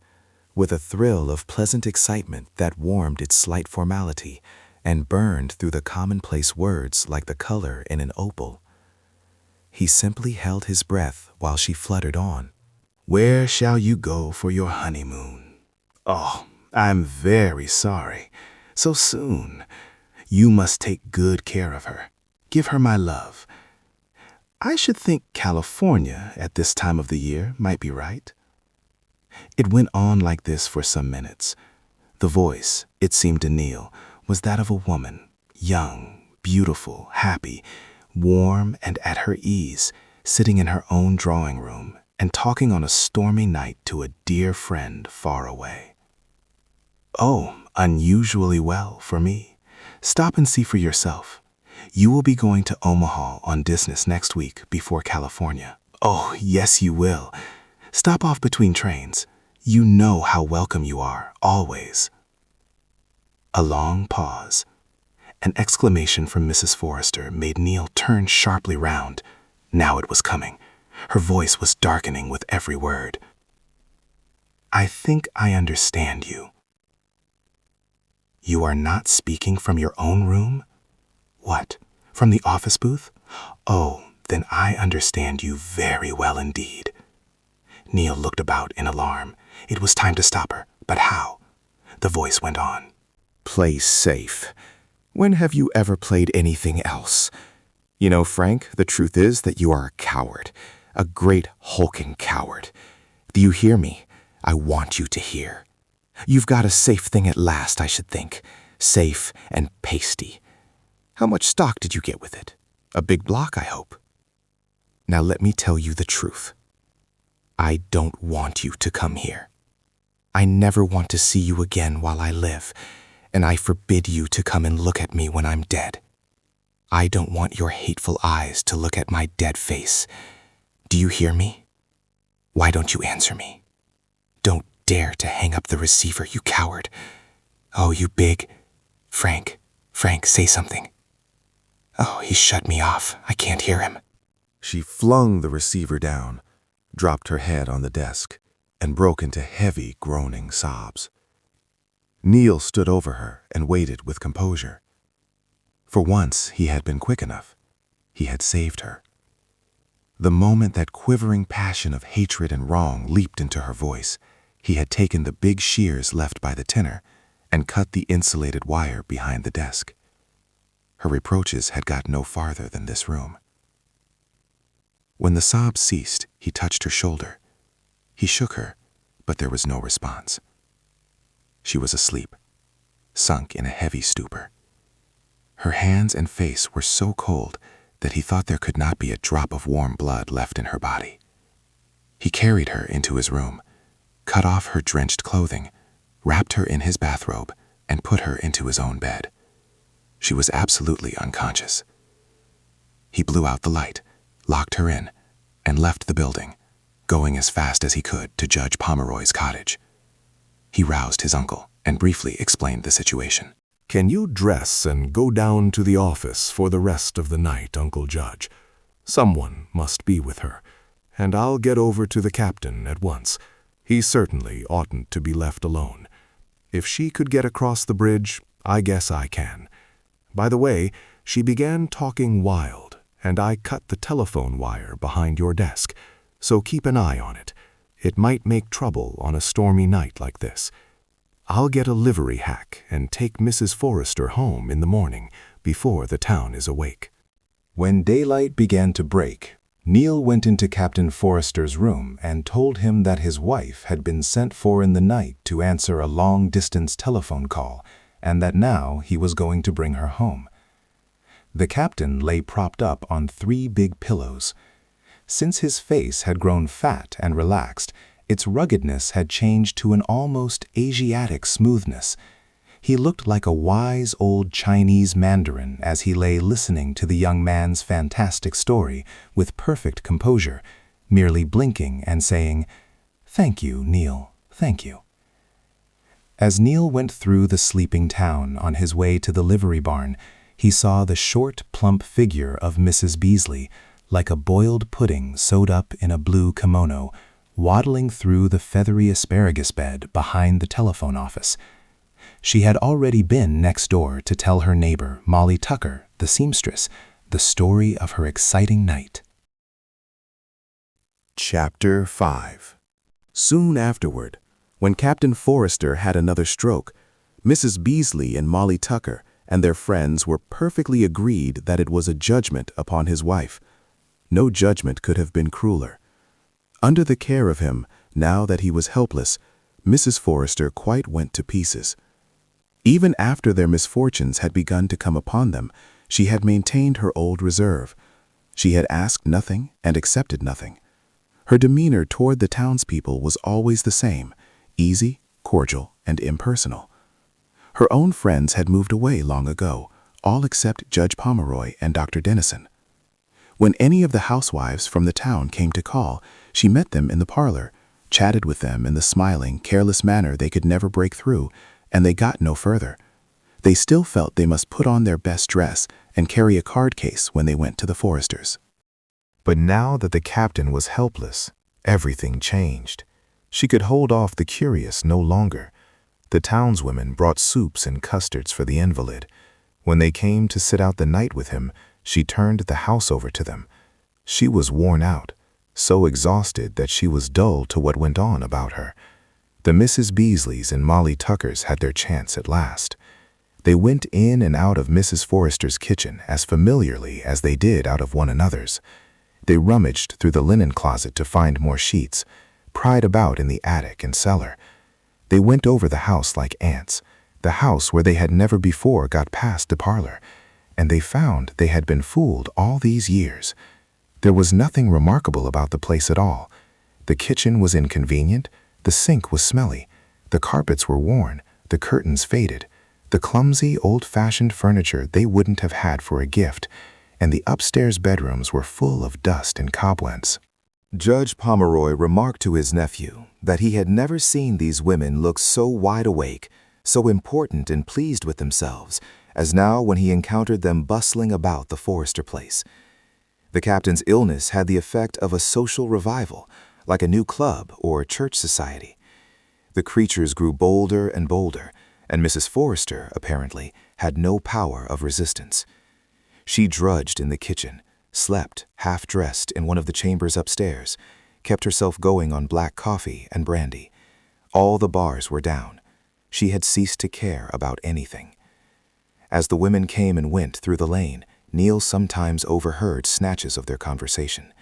with a thrill of pleasant excitement that warmed its slight formality and burned through the commonplace words like the color in an opal. He simply held his breath while she fluttered on. "Where shall you go for your honeymoon? Oh, I'm very sorry. So soon. You must take good care of her. Give her my love. I should think California at this time of the year might be right." It went on like this for some minutes. The voice, it seemed to Neil, was that of a woman, young, beautiful, happy, warm and at her ease, sitting in her own drawing room and talking on a stormy night to a dear friend far away. "Oh, unusually well for me. Stop and see for yourself. You will be going to Omaha on business next week before California. Oh, yes, you will. Stop off between trains. You know how welcome you are, always." A long pause. An exclamation from Mrs. Forrester made Neil turn sharply round. Now it was coming. Her voice was darkening with every word. "I think I understand you. You are not speaking from your own room? What, from the office booth? Oh, then I understand you very well indeed." Neil looked about in alarm. It was time to stop her, but how? The voice went on. "Play safe. When have you ever played anything else? You know, Frank, the truth is that you are a coward, a great hulking coward. Do you hear me? I want you to hear. You've got a safe thing at last, I should think. Safe and pasty. How much stock did you get with it? A big block, I hope. Now let me tell you the truth. I don't want you to come here. I never want to see you again while I live, and I forbid you to come and look at me when I'm dead. I don't want your hateful eyes to look at my dead face. Do you hear me? Why don't you answer me? Don't dare to hang up the receiver, you coward. Oh, you big... Frank, say something. Oh, he shut me off. I can't hear him." She flung the receiver down, dropped her head on the desk, and broke into heavy, groaning sobs. Neil stood over her and waited with composure. For once, he had been quick enough. He had saved her. The moment that quivering passion of hatred and wrong leaped into her voice, he had taken the big shears left by the tinner and cut the insulated wire behind the desk. Her reproaches had got no farther than this room. When the sobs ceased, he touched her shoulder. He shook her, but there was no response. She was asleep, sunk in a heavy stupor. Her hands and face were so cold that he thought there could not be a drop of warm blood left in her body. He carried her into his room, cut off her drenched clothing, wrapped her in his bathrobe, and put her into his own bed. She was absolutely unconscious. He blew out the light, locked her in, and left the building, going as fast as he could to Judge Pomeroy's cottage. He roused his uncle and briefly explained the situation. "Can you dress and go down to the office for the rest of the night, Uncle Judge? Someone must be with her, and I'll get over to the captain at once. He certainly oughtn't to be left alone. If she could get across the bridge, I guess I can. By the way, she began talking wild, and I cut the telephone wire behind your desk, so keep an eye on it. It might make trouble on a stormy night like this. I'll get a livery hack and take Mrs. Forrester home in the morning before the town is awake." When daylight began to break, Neil went into Captain Forrester's room and told him that his wife had been sent for in the night to answer a long-distance telephone call, and that now he was going to bring her home. The captain lay propped up on 3 big pillows. Since his face had grown fat and relaxed, its ruggedness had changed to an almost Asiatic smoothness. He looked like a wise old Chinese mandarin as he lay listening to the young man's fantastic story with perfect composure, merely blinking and saying, "Thank you, Neil, thank you." As Neil went through the sleeping town on his way to the livery barn, he saw the short, plump figure of Mrs. Beasley, like a boiled pudding sewed up in a blue kimono, waddling through the feathery asparagus bed behind the telephone office. She had already been next door to tell her neighbor, Molly Tucker, the seamstress, the story of her exciting night. Chapter 5. Soon afterward, when Captain Forrester had another stroke, Mrs. Beasley and Molly Tucker and their friends were perfectly agreed that it was a judgment upon his wife. No judgment could have been crueler. Under the care of him, now that he was helpless, Mrs. Forrester quite went to pieces. Even after their misfortunes had begun to come upon them, she had maintained her old reserve. She had asked nothing and accepted nothing. Her demeanor toward the townspeople was always the same, easy, cordial, and impersonal. Her own friends had moved away long ago, all except Judge Pomeroy and Dr. Dennison. When any of the housewives from the town came to call, she met them in the parlor, chatted with them in the smiling, careless manner they could never break through, and they got no further. They still felt they must put on their best dress and carry a card case when they went to the Forresters. But now that the captain was helpless, everything changed. She could hold off the curious no longer. The townswomen brought soups and custards for the invalid. When they came to sit out the night with him, she turned the house over to them. She was worn out, so exhausted that she was dull to what went on about her. The Mrs. Beasleys and Molly Tuckers had their chance at last. They went in and out of Mrs. Forrester's kitchen as familiarly as they did out of one another's. They rummaged through the linen closet to find more sheets, pried about in the attic and cellar. They went over the house like ants, the house where they had never before got past the parlor, and they found they had been fooled all these years. There was nothing remarkable about the place at all. The kitchen was inconvenient, the sink was smelly, the carpets were worn, the curtains faded, the clumsy, old-fashioned furniture they wouldn't have had for a gift, and the upstairs bedrooms were full of dust and cobwebs. Judge Pomeroy remarked to his nephew that he had never seen these women look so wide awake, so important and pleased with themselves, as now when he encountered them bustling about the Forrester place. The captain's illness had the effect of a social revival, like a new club or church society. The creatures grew bolder and bolder, and Mrs. Forrester, apparently, had no power of resistance. She drudged in the kitchen, slept, half-dressed, in one of the chambers upstairs, kept herself going on black coffee and brandy. All the bars were down. She had ceased to care about anything. As the women came and went through the lane, Neil sometimes overheard snatches of their conversation.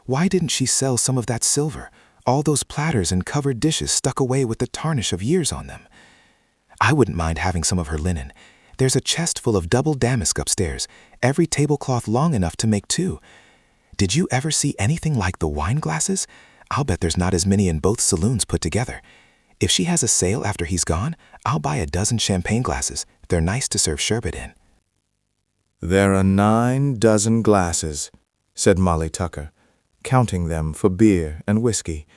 "Why didn't she sell some of that silver? All those platters and covered dishes stuck away with the tarnish of years on them. I wouldn't mind having some of her linen. There's a chest full of double damask upstairs, every tablecloth long enough to make two. Did you ever see anything like the wine glasses? I'll bet there's not as many in both saloons put together. If she has a sale after he's gone, I'll buy a dozen champagne glasses. They're nice to serve sherbet in. "There are 9 dozen glasses," said Molly Tucker, counting them for beer and whiskey.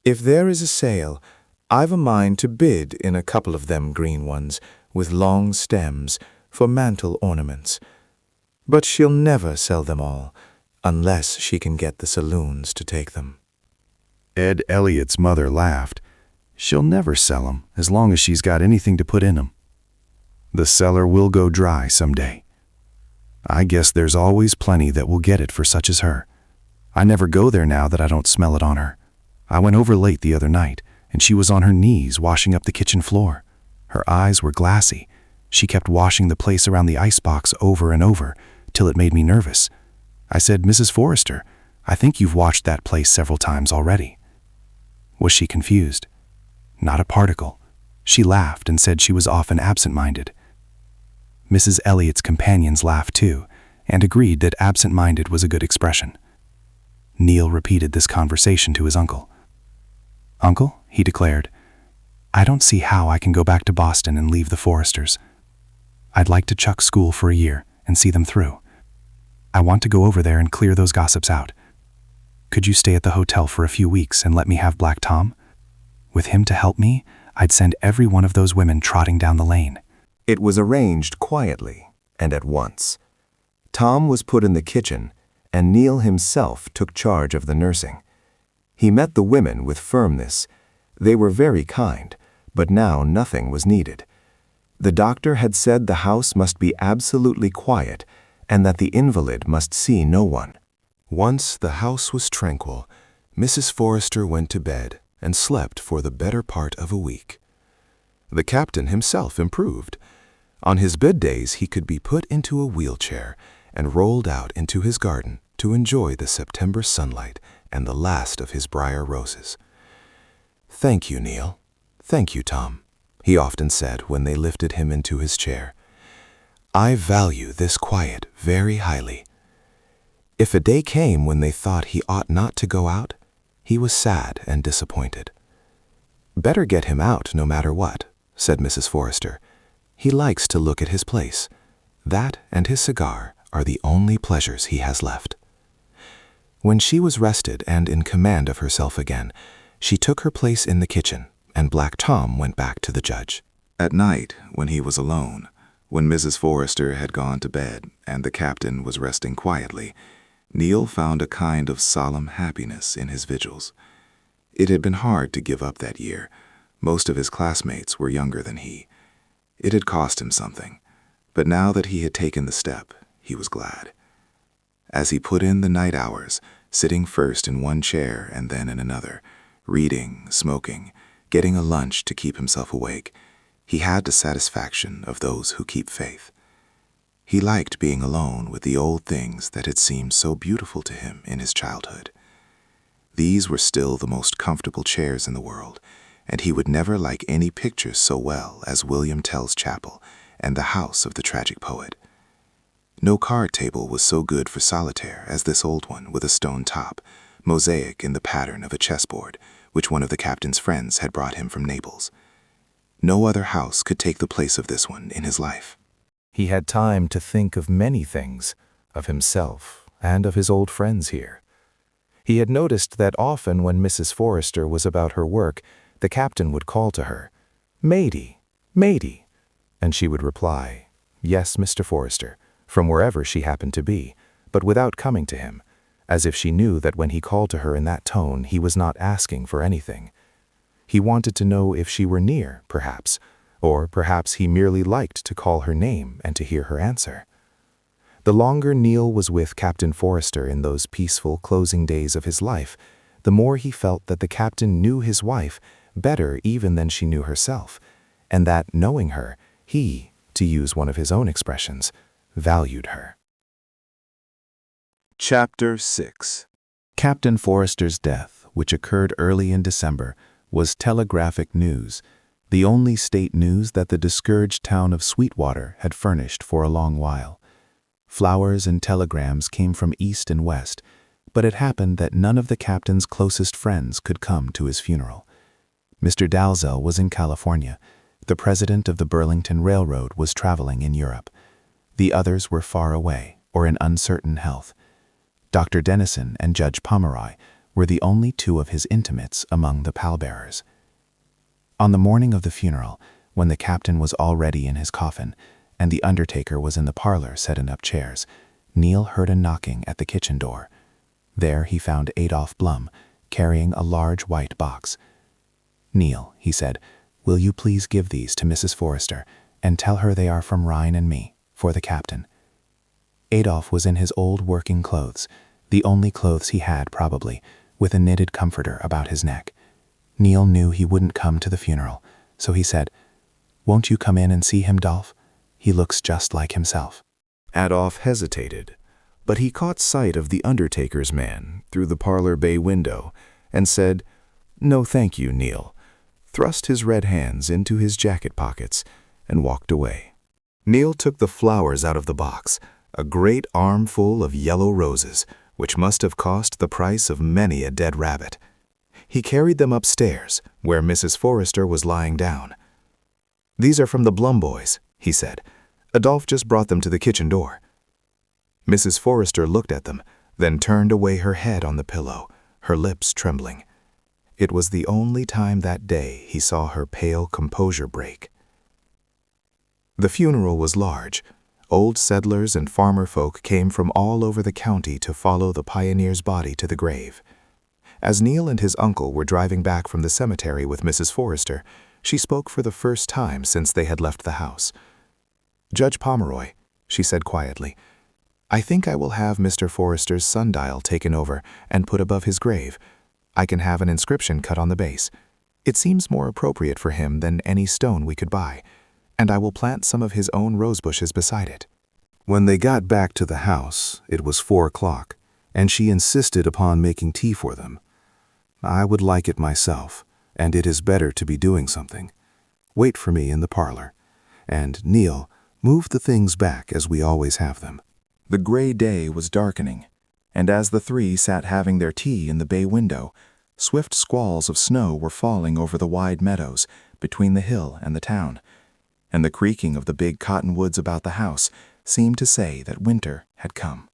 "If there is a sale, I've a mind to bid in a couple of them green ones with long stems for mantel ornaments. But she'll never sell them all, unless she can get the saloons to take them." Ed Elliott's mother laughed. "She'll never sell 'em as long as she's got anything to put in 'em. The cellar will go dry someday. I guess there's always plenty that will get it for such as her. I never go there now that I don't smell it on her. I went over late the other night, and she was on her knees washing up the kitchen floor. Her eyes were glassy. She kept washing the place around the icebox over and over, till it made me nervous. I said, 'Mrs. Forrester, I think you've washed that place several times already.' Was she confused? Not a particle. She laughed and said she was often absent-minded. Mrs. Elliott's companions laughed too, and agreed that absent-minded was a good expression. Neil repeated this conversation to his uncle. "Uncle," he declared, "I don't see how I can go back to Boston and leave the Forresters. I'd like to chuck school for a year and see them through. I want to go over there and clear those gossips out. Could you stay at the hotel for a few weeks and let me have Black Tom? With him to help me, I'd send every one of those women trotting down the lane." It was arranged quietly and at once. Tom was put in the kitchen, and Neil himself took charge of the nursing. He met the women with firmness. They were very kind, but now nothing was needed. The doctor had said the house must be absolutely quiet and that the invalid must see no one. Once the house was tranquil, Mrs. Forrester went to bed and slept for the better part of a week. The captain himself improved. On his bed days he could be put into a wheelchair and rolled out into his garden to enjoy the September sunlight and the last of his briar roses. "Thank you, Neil. Thank you, Tom," he often said when they lifted him into his chair. "I value this quiet very highly." If a day came when they thought he ought not to go out, he was sad and disappointed. "Better get him out no matter what," said Mrs. Forrester. "He likes to look at his place. That and his cigar are the only pleasures he has left." When she was rested and in command of herself again, she took her place in the kitchen, and Black Tom went back to the judge. At night, when he was alone, when Mrs. Forrester had gone to bed and the captain was resting quietly, Neil found a kind of solemn happiness in his vigils. It had been hard to give up that year. Most of his classmates were younger than he. It had cost him something, but now that he had taken the step, he was glad. As he put in the night hours, sitting first in one chair and then in another, reading, smoking, getting a lunch to keep himself awake, he had the satisfaction of those who keep faith. He liked being alone with the old things that had seemed so beautiful to him in his childhood. These were still the most comfortable chairs in the world, and he would never like any pictures so well as William Tell's chapel and the house of the tragic poet. No card table was so good for solitaire as this old one with a stone top, mosaic in the pattern of a chessboard, which one of the captain's friends had brought him from Naples. No other house could take the place of this one in his life. He had time to think of many things, of himself and of his old friends here. He had noticed that often when Mrs. Forrester was about her work, the captain would call to her, "Matey, Matey," and she would reply, "Yes, Mr. Forrester," from wherever she happened to be, but without coming to him, as if she knew that when he called to her in that tone he was not asking for anything. He wanted to know if she were near, perhaps, or perhaps he merely liked to call her name and to hear her answer. The longer Neil was with Captain Forrester in those peaceful closing days of his life, the more he felt that the captain knew his wife better even than she knew herself, and that, knowing her, he, to use one of his own expressions, valued her. Chapter 6. Captain Forrester's death which occurred early in December, was telegraphic news, the only state news that the discouraged town of Sweetwater had furnished for a long while. Flowers and telegrams came from east and west, but it happened that none of the captain's closest friends could come to his funeral. Mr. Dalzell was in California. The president of the Burlington Railroad was traveling in Europe. The others were far away or in uncertain health. Dr. Dennison and Judge Pomeroy were the only two of his intimates among the pallbearers. On the morning of the funeral, when the captain was already in his coffin, and the undertaker was in the parlor setting up chairs, Neil heard a knocking at the kitchen door. There he found Adolph Blum, carrying a large white box. "Neil," he said, "will you please give these to Mrs. Forrester, and tell her they are from Ryan and me, for the captain." Adolph was in his old working clothes, the only clothes he had probably, with a knitted comforter about his neck. Neil knew he wouldn't come to the funeral, so he said, "Won't you come in and see him, Dolph? He looks just like himself." Adolph hesitated, but he caught sight of the undertaker's man through the parlor bay window and said, "No, thank you, Neil," thrust his red hands into his jacket pockets, and walked away. Neil took the flowers out of the box, a great armful of yellow roses, which must have cost the price of many a dead rabbit. He carried them upstairs, where Mrs. Forrester was lying down. "These are from the Blum boys," he said. "Adolph just brought them to the kitchen door." Mrs. Forrester looked at them, then turned away her head on the pillow, her lips trembling. It was the only time that day he saw her pale composure break. The funeral was large. Old settlers and farmer folk came from all over the county to follow the pioneer's body to the grave. As Neil and his uncle were driving back from the cemetery with Mrs. Forrester, she spoke for the first time since they had left the house. "Judge Pomeroy," she said quietly, "I think I will have Mr. Forrester's sundial taken over and put above his grave. I can have an inscription cut on the base. It seems more appropriate for him than any stone we could buy, and I will plant some of his own rose bushes beside it." When they got back to the house, it was 4 o'clock, and she insisted upon making tea for them. "I would like it myself, and it is better to be doing something. Wait for me in the parlor. And, Neil, move the things back as we always have them." The gray day was darkening, and as the three sat having their tea in the bay window, swift squalls of snow were falling over the wide meadows between the hill and the town, and the creaking of the big cottonwoods about the house seemed to say that winter had come.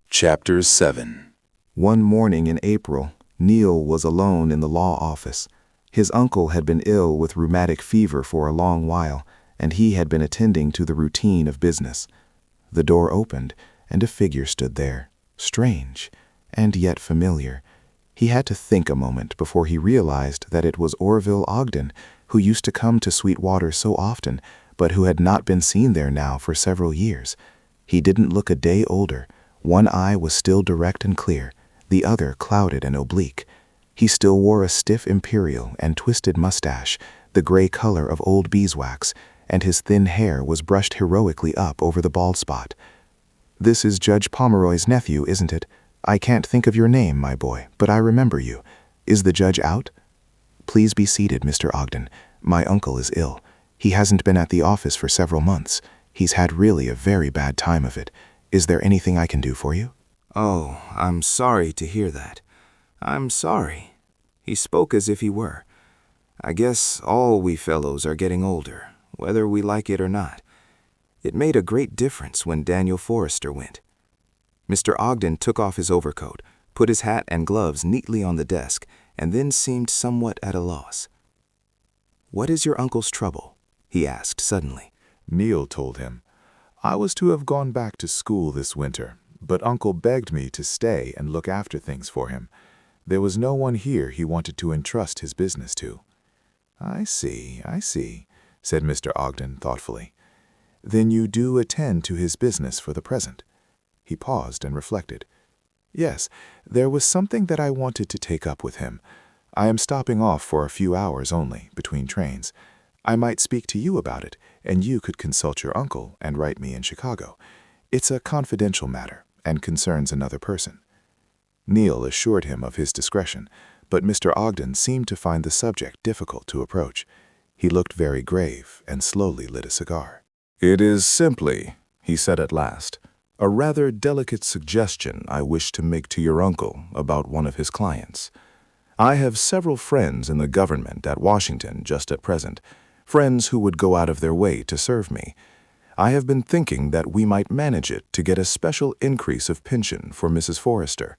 Chapter 7. One morning in April, Neil was alone in the law office. His uncle had been ill with rheumatic fever for a long while, and he had been attending to the routine of business. The door opened, and a figure stood there, strange, and yet familiar. He had to think a moment before he realized that it was Orville Ogden, who used to come to Sweetwater so often, but who had not been seen there now for several years. He didn't look a day older. One eye was still direct and clear, the other clouded and oblique. He still wore a stiff imperial and twisted mustache, the gray color of old beeswax, and his thin hair was brushed heroically up over the bald spot. "This is Judge Pomeroy's nephew, isn't it? I can't think of your name, my boy, but I remember you. Is the judge out?" "Please be seated, Mr. Ogden. My uncle is ill. He hasn't been at the office for several months. He's had really a very bad time of it. Is there anything I can do for you?" "Oh, I'm sorry to hear that. I'm sorry." He spoke as if he were. "I guess all we fellows are getting older, whether we like it or not. It made a great difference when Daniel Forrester went." Mr. Ogden took off his overcoat, put his hat and gloves neatly on the desk, and then seemed somewhat at a loss. "What is your uncle's trouble?" he asked suddenly. Neil told him. "I was to have gone back to school this winter, but Uncle begged me to stay and look after things for him. There was no one here he wanted to entrust his business to." I see, said Mr. Ogden thoughtfully. "Then you do attend to his business for the present?" He paused and reflected. "Yes, there was something that I wanted to take up with him. I am stopping off for a few hours only, between trains. I might speak to you about it, and you could consult your uncle and write me in Chicago. It's a confidential matter, and concerns another person. Neil assured him of his discretion, but Mr. Ogden seemed to find the subject difficult to approach. He looked very grave and slowly lit a cigar. "It is simply," he said at last, "a rather delicate suggestion I wish to make to your uncle about one of his clients. I have several friends in the government at Washington just at present, friends who would go out of their way to serve me. I have been thinking that we might manage it to get a special increase of pension for Mrs. Forrester.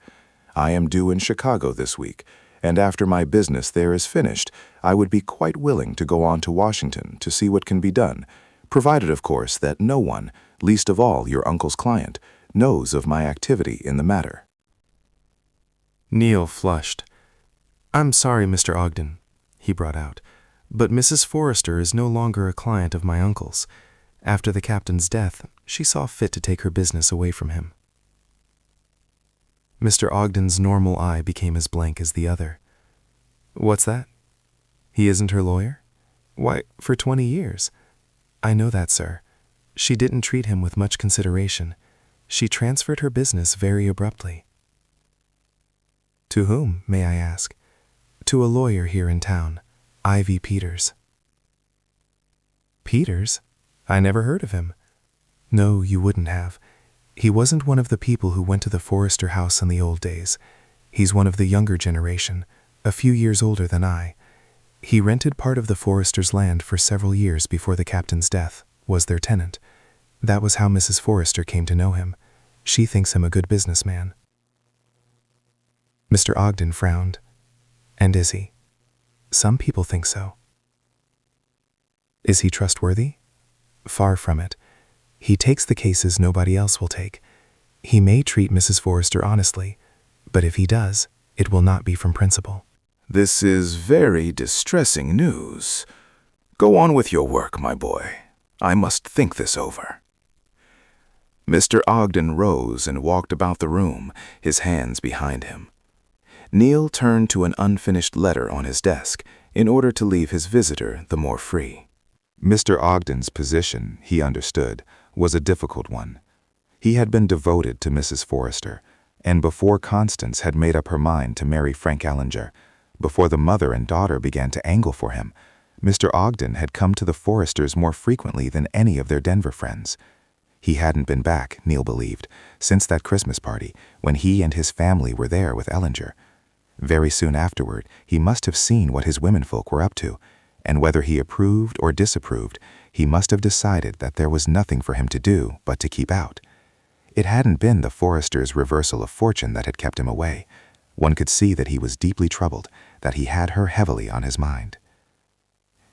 I am due in Chicago this week, and after my business there is finished, I would be quite willing to go on to Washington to see what can be done, provided, of course, that no one, least of all your uncle's client, knows of my activity in the matter." Neil flushed. "I'm sorry, Mr. Ogden," he brought out, "but Mrs. Forrester is no longer a client of my uncle's. After the captain's death, she saw fit to take her business away from him." Mr. Ogden's normal eye became as blank as the other. "What's that? He isn't her lawyer? Why, for 20 years. I know that, sir. She didn't treat him with much consideration. She transferred her business very abruptly." "To whom, may I ask?" "To a lawyer here in town, Ivy Peters." "Peters? I never heard of him." "No, you wouldn't have. He wasn't one of the people who went to the Forrester house in the old days. He's one of the younger generation, a few years older than I. He rented part of the Forresters' land for several years before the captain's death, was their tenant. That was how Mrs. Forrester came to know him. She thinks him a good businessman." Mr. Ogden frowned. "And is he?" "Some people think so." "Is he trustworthy?" "Far from it. He takes the cases nobody else will take. He may treat Mrs. Forrester honestly, but if he does, it will not be from principle." This is very distressing news. Go on with your work, my boy. I must think this over." Mr. Ogden rose and walked about the room, his hands behind him. Neil turned to an unfinished letter on his desk in order to leave his visitor the more free. Mr. Ogden's position, he understood, was a difficult one. He had been devoted to Mrs. Forrester, and before Constance had made up her mind to marry Frank Ellinger, before the mother and daughter began to angle for him, Mr. Ogden had come to the Forresters more frequently than any of their Denver friends. He hadn't been back, Neil believed, since that Christmas party when he and his family were there with Ellinger. Very soon afterward, he must have seen what his womenfolk were up to, and whether he approved or disapproved, he must have decided that there was nothing for him to do but to keep out. It hadn't been the Forresters' reversal of fortune that had kept him away. One could see that he was deeply troubled, that he had her heavily on his mind.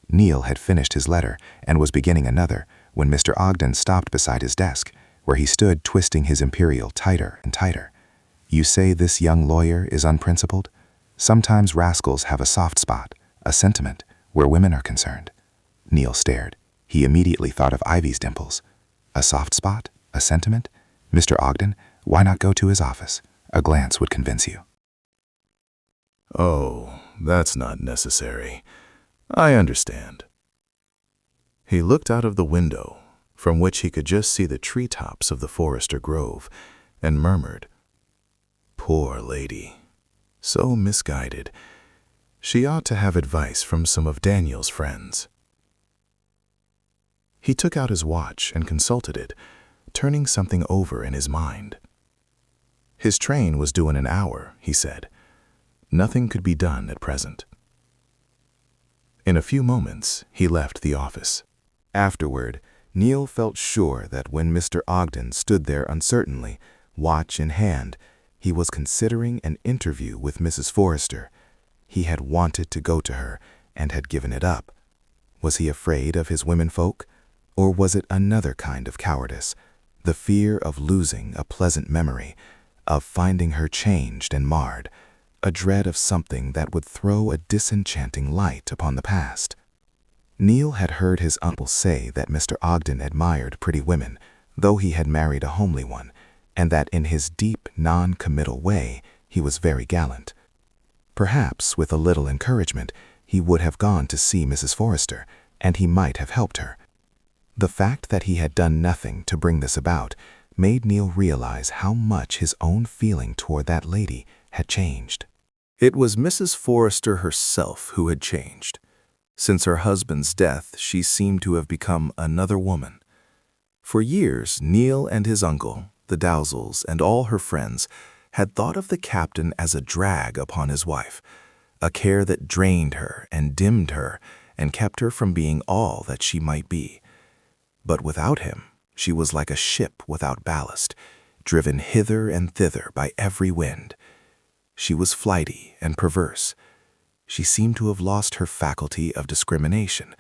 Neil had finished his letter and was beginning another when Mr. Ogden stopped beside his desk, where he stood twisting his imperial tighter and tighter. "You say this young lawyer is unprincipled? Sometimes rascals have a soft spot, a sentiment, where women are concerned." Neil stared. He immediately thought of Ivy's dimples. A soft spot? A sentiment? Mr. Ogden, why not go to his office? A glance would convince you. "Oh, that's not necessary. I understand." He looked out of the window, from which he could just see the treetops of the Forrester Grove, and murmured, "Poor lady. So misguided. She ought to have advice from some of Daniel's friends." He took out his watch and consulted it, turning something over in his mind. His train was due in an hour, he said. Nothing could be done at present. In a few moments, he left the office. Afterward, Neil felt sure that when Mr. Ogden stood there uncertainly, watch in hand, he was considering an interview with Mrs. Forrester. He had wanted to go to her and had given it up. Was he afraid of his womenfolk? Or was it another kind of cowardice, the fear of losing a pleasant memory, of finding her changed and marred, a dread of something that would throw a disenchanting light upon the past? Neil had heard his uncle say that Mr. Ogden admired pretty women, though he had married a homely one, and that in his deep, non-committal way he was very gallant. Perhaps, with a little encouragement, he would have gone to see Mrs. Forrester, and he might have helped her. The fact that he had done nothing to bring this about made Neil realize how much his own feeling toward that lady had changed. It was Mrs. Forrester herself who had changed. Since her husband's death, she seemed to have become another woman. For years, Neil and his uncle, the Dowsells, and all her friends had thought of the captain as a drag upon his wife, a care that drained her and dimmed her and kept her from being all that she might be. But without him, she was like a ship without ballast, driven hither and thither by every wind. She was flighty and perverse. She seemed to have lost her faculty of discrimination,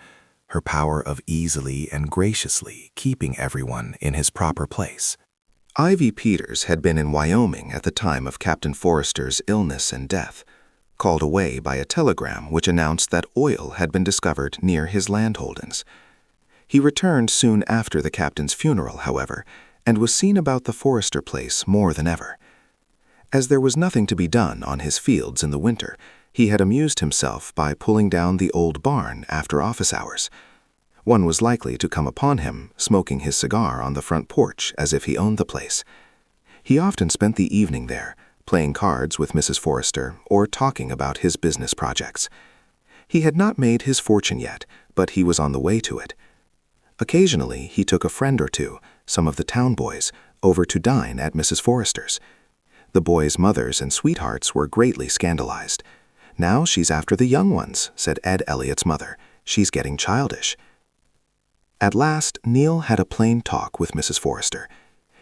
her power of easily and graciously keeping everyone in his proper place. Ivy Peters had been in Wyoming at the time of Captain Forrester's illness and death, called away by a telegram which announced that oil had been discovered near his landholdings. He returned soon after the captain's funeral, however, and was seen about the Forrester place more than ever. As there was nothing to be done on his fields in the winter, he had amused himself by pulling down the old barn after office hours. One was likely to come upon him smoking his cigar on the front porch as if he owned the place. He often spent the evening there, playing cards with Mrs. Forrester or talking about his business projects. He had not made his fortune yet, but he was on the way to it. Occasionally, he took a friend or two, some of the town boys, over to dine at Mrs. Forrester's. The boys' mothers and sweethearts were greatly scandalized. "Now she's after the young ones," said Ed Elliott's mother. "She's getting childish." At last, Neil had a plain talk with Mrs. Forrester.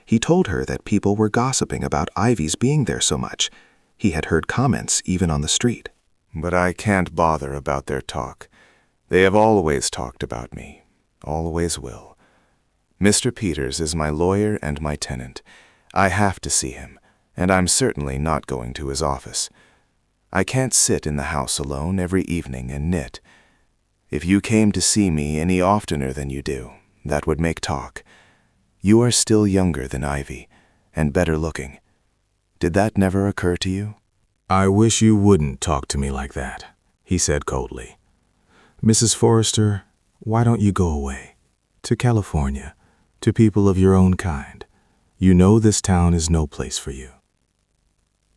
He told her that people were gossiping about Ivy's being there so much. He had heard comments even on the street. "But I can't bother about their talk. They have always talked about me. Always will. Mr. Peters is my lawyer and my tenant. I have to see him, and I'm certainly not going to his office. I can't sit in the house alone every evening and knit. If you came to see me any oftener than you do, that would make talk. You are still younger than Ivy, and better looking. Did that never occur to you?" "I wish you wouldn't talk to me like that," he said coldly. "Mrs. Forrester, why don't you go away? To California, to people of your own kind. You know this town is no place for you."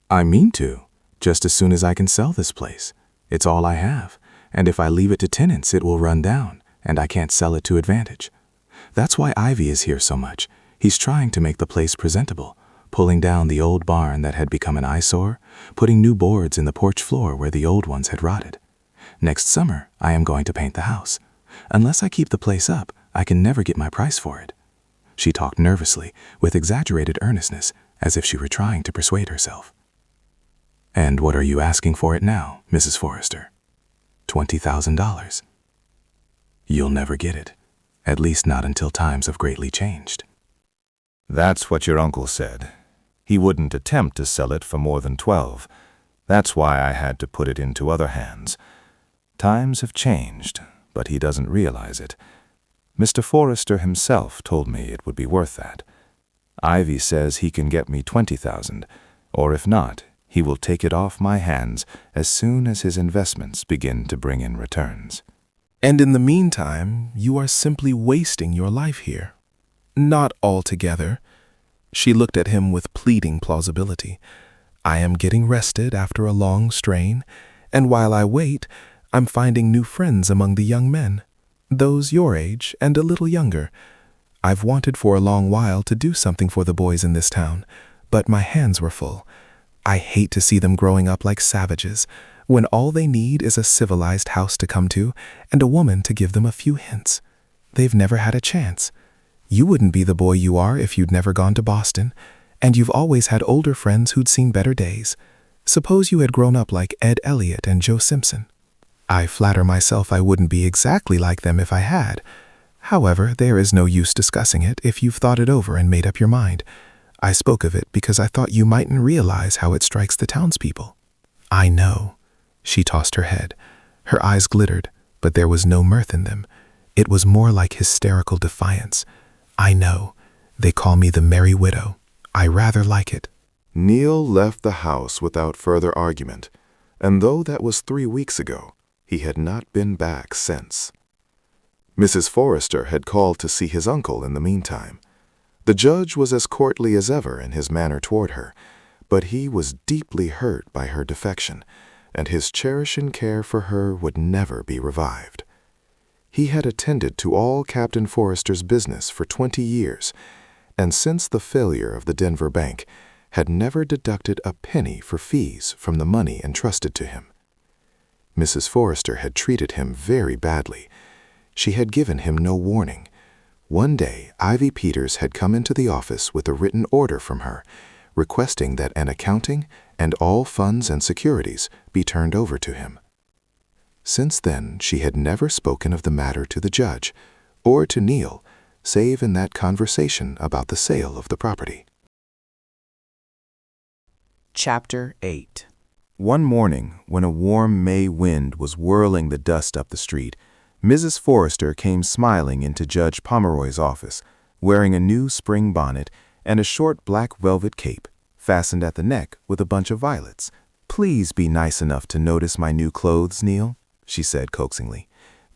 "I mean to, just as soon as I can sell this place. It's all I have, and if I leave it to tenants, it will run down, and I can't sell it to advantage. That's why Ivy is here so much. He's trying to make the place presentable, pulling down the old barn that had become an eyesore, putting new boards in the porch floor where the old ones had rotted. Next summer, I am going to paint the house. Unless I keep the place up, I can never get my price for it." She talked nervously, with exaggerated earnestness, as if she were trying to persuade herself. "And what are you asking for it now, Mrs. Forrester?" $20,000. "You'll never get it, at least not until times have greatly changed." "That's what your uncle said. He wouldn't attempt to sell it for more than 12. That's why I had to put it into other hands. Times have changed, but he doesn't realize it. Mr. Forrester himself told me it would be worth that. Ivy says he can get me 20,000, or if not, he will take it off my hands as soon as his investments begin to bring in returns." "And in the meantime, you are simply wasting your life here." "Not altogether." She looked at him with pleading plausibility. "I am getting rested after a long strain, and while I wait, I'm finding new friends among the young men, those your age and a little younger. I've wanted for a long while to do something for the boys in this town, but my hands were full. I hate to see them growing up like savages, when all they need is a civilized house to come to and a woman to give them a few hints. They've never had a chance. You wouldn't be the boy you are if you'd never gone to Boston, and you've always had older friends who'd seen better days. Suppose you had grown up like Ed Elliott and Joe Simpson. I flatter myself I wouldn't be exactly like them if I had. However, there is no use discussing it if you've thought it over and made up your mind. I spoke of it because I thought you mightn't realize how it strikes the townspeople." "I know." She tossed her head. Her eyes glittered, but there was no mirth in them. It was more like hysterical defiance. "I know. They call me the Merry Widow. I rather like it." Neil left the house without further argument, and though that was 3 weeks ago, he had not been back since. Mrs. Forrester had called to see his uncle in the meantime. The judge was as courtly as ever in his manner toward her, but he was deeply hurt by her defection, and his cherishing care for her would never be revived. He had attended to all Captain Forrester's business for 20 years, and since the failure of the Denver bank, had never deducted a penny for fees from the money entrusted to him. Mrs. Forrester had treated him very badly. She had given him no warning. One day, Ivy Peters had come into the office with a written order from her, requesting that an accounting and all funds and securities be turned over to him. Since then, she had never spoken of the matter to the judge or to Neil, save in that conversation about the sale of the property. Chapter 8. One morning, when a warm May wind was whirling the dust up the street, Mrs. Forrester came smiling into Judge Pomeroy's office, wearing a new spring bonnet and a short black velvet cape, fastened at the neck with a bunch of violets. "Please be nice enough to notice my new clothes, Neil," she said coaxingly.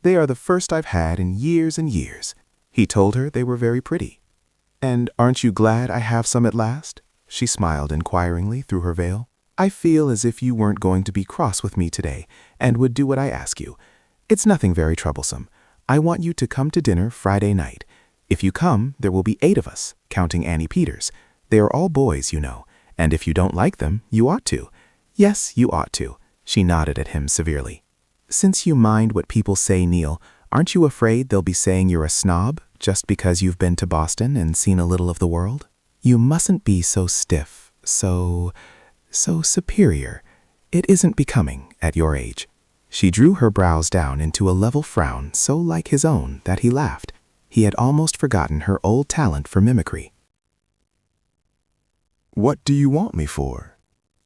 "They are the first I've had in years and years." He told her they were very pretty. "And aren't you glad I have some at last?" She smiled inquiringly through her veil. "I feel as if you weren't going to be cross with me today and would do what I ask you. It's nothing very troublesome. I want you to come to dinner Friday night. If you come, there will be 8 of us, counting Annie Peters. They are all boys, you know, and if you don't like them, you ought to. Yes, you ought to." She nodded at him severely. "Since you mind what people say, Neil, aren't you afraid they'll be saying you're a snob just because you've been to Boston and seen a little of the world? You mustn't be so stiff, so superior. It isn't becoming at your age." She drew her brows down into a level frown so like his own that he laughed. He had almost forgotten her old talent for mimicry. "What do you want me for?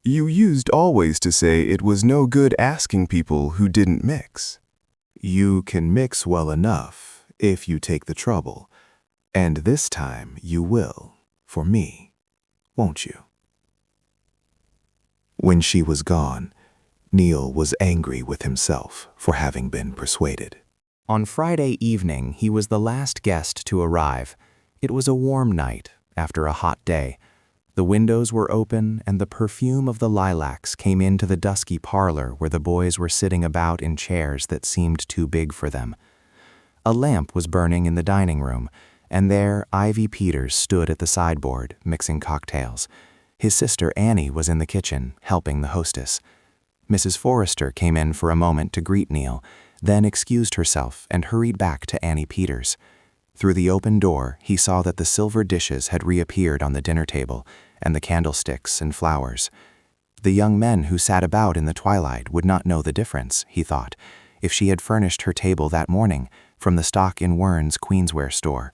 You used always to say it was no good asking people who didn't mix." "You can mix well enough if you take the trouble, and this time you will, for me, won't you?" When she was gone, Neil was angry with himself for having been persuaded. On Friday evening, he was the last guest to arrive. It was a warm night after a hot day. The windows were open, and the perfume of the lilacs came into the dusky parlor where the boys were sitting about in chairs that seemed too big for them. A lamp was burning in the dining room, and there Ivy Peters stood at the sideboard, mixing cocktails. His sister Annie was in the kitchen, helping the hostess. Mrs. Forrester came in for a moment to greet Neil, then excused herself and hurried back to Annie Peters. Through the open door, he saw that the silver dishes had reappeared on the dinner table, and the candlesticks and flowers. The young men who sat about in the twilight would not know the difference, he thought, if she had furnished her table that morning from the stock in Wern's Queensware store.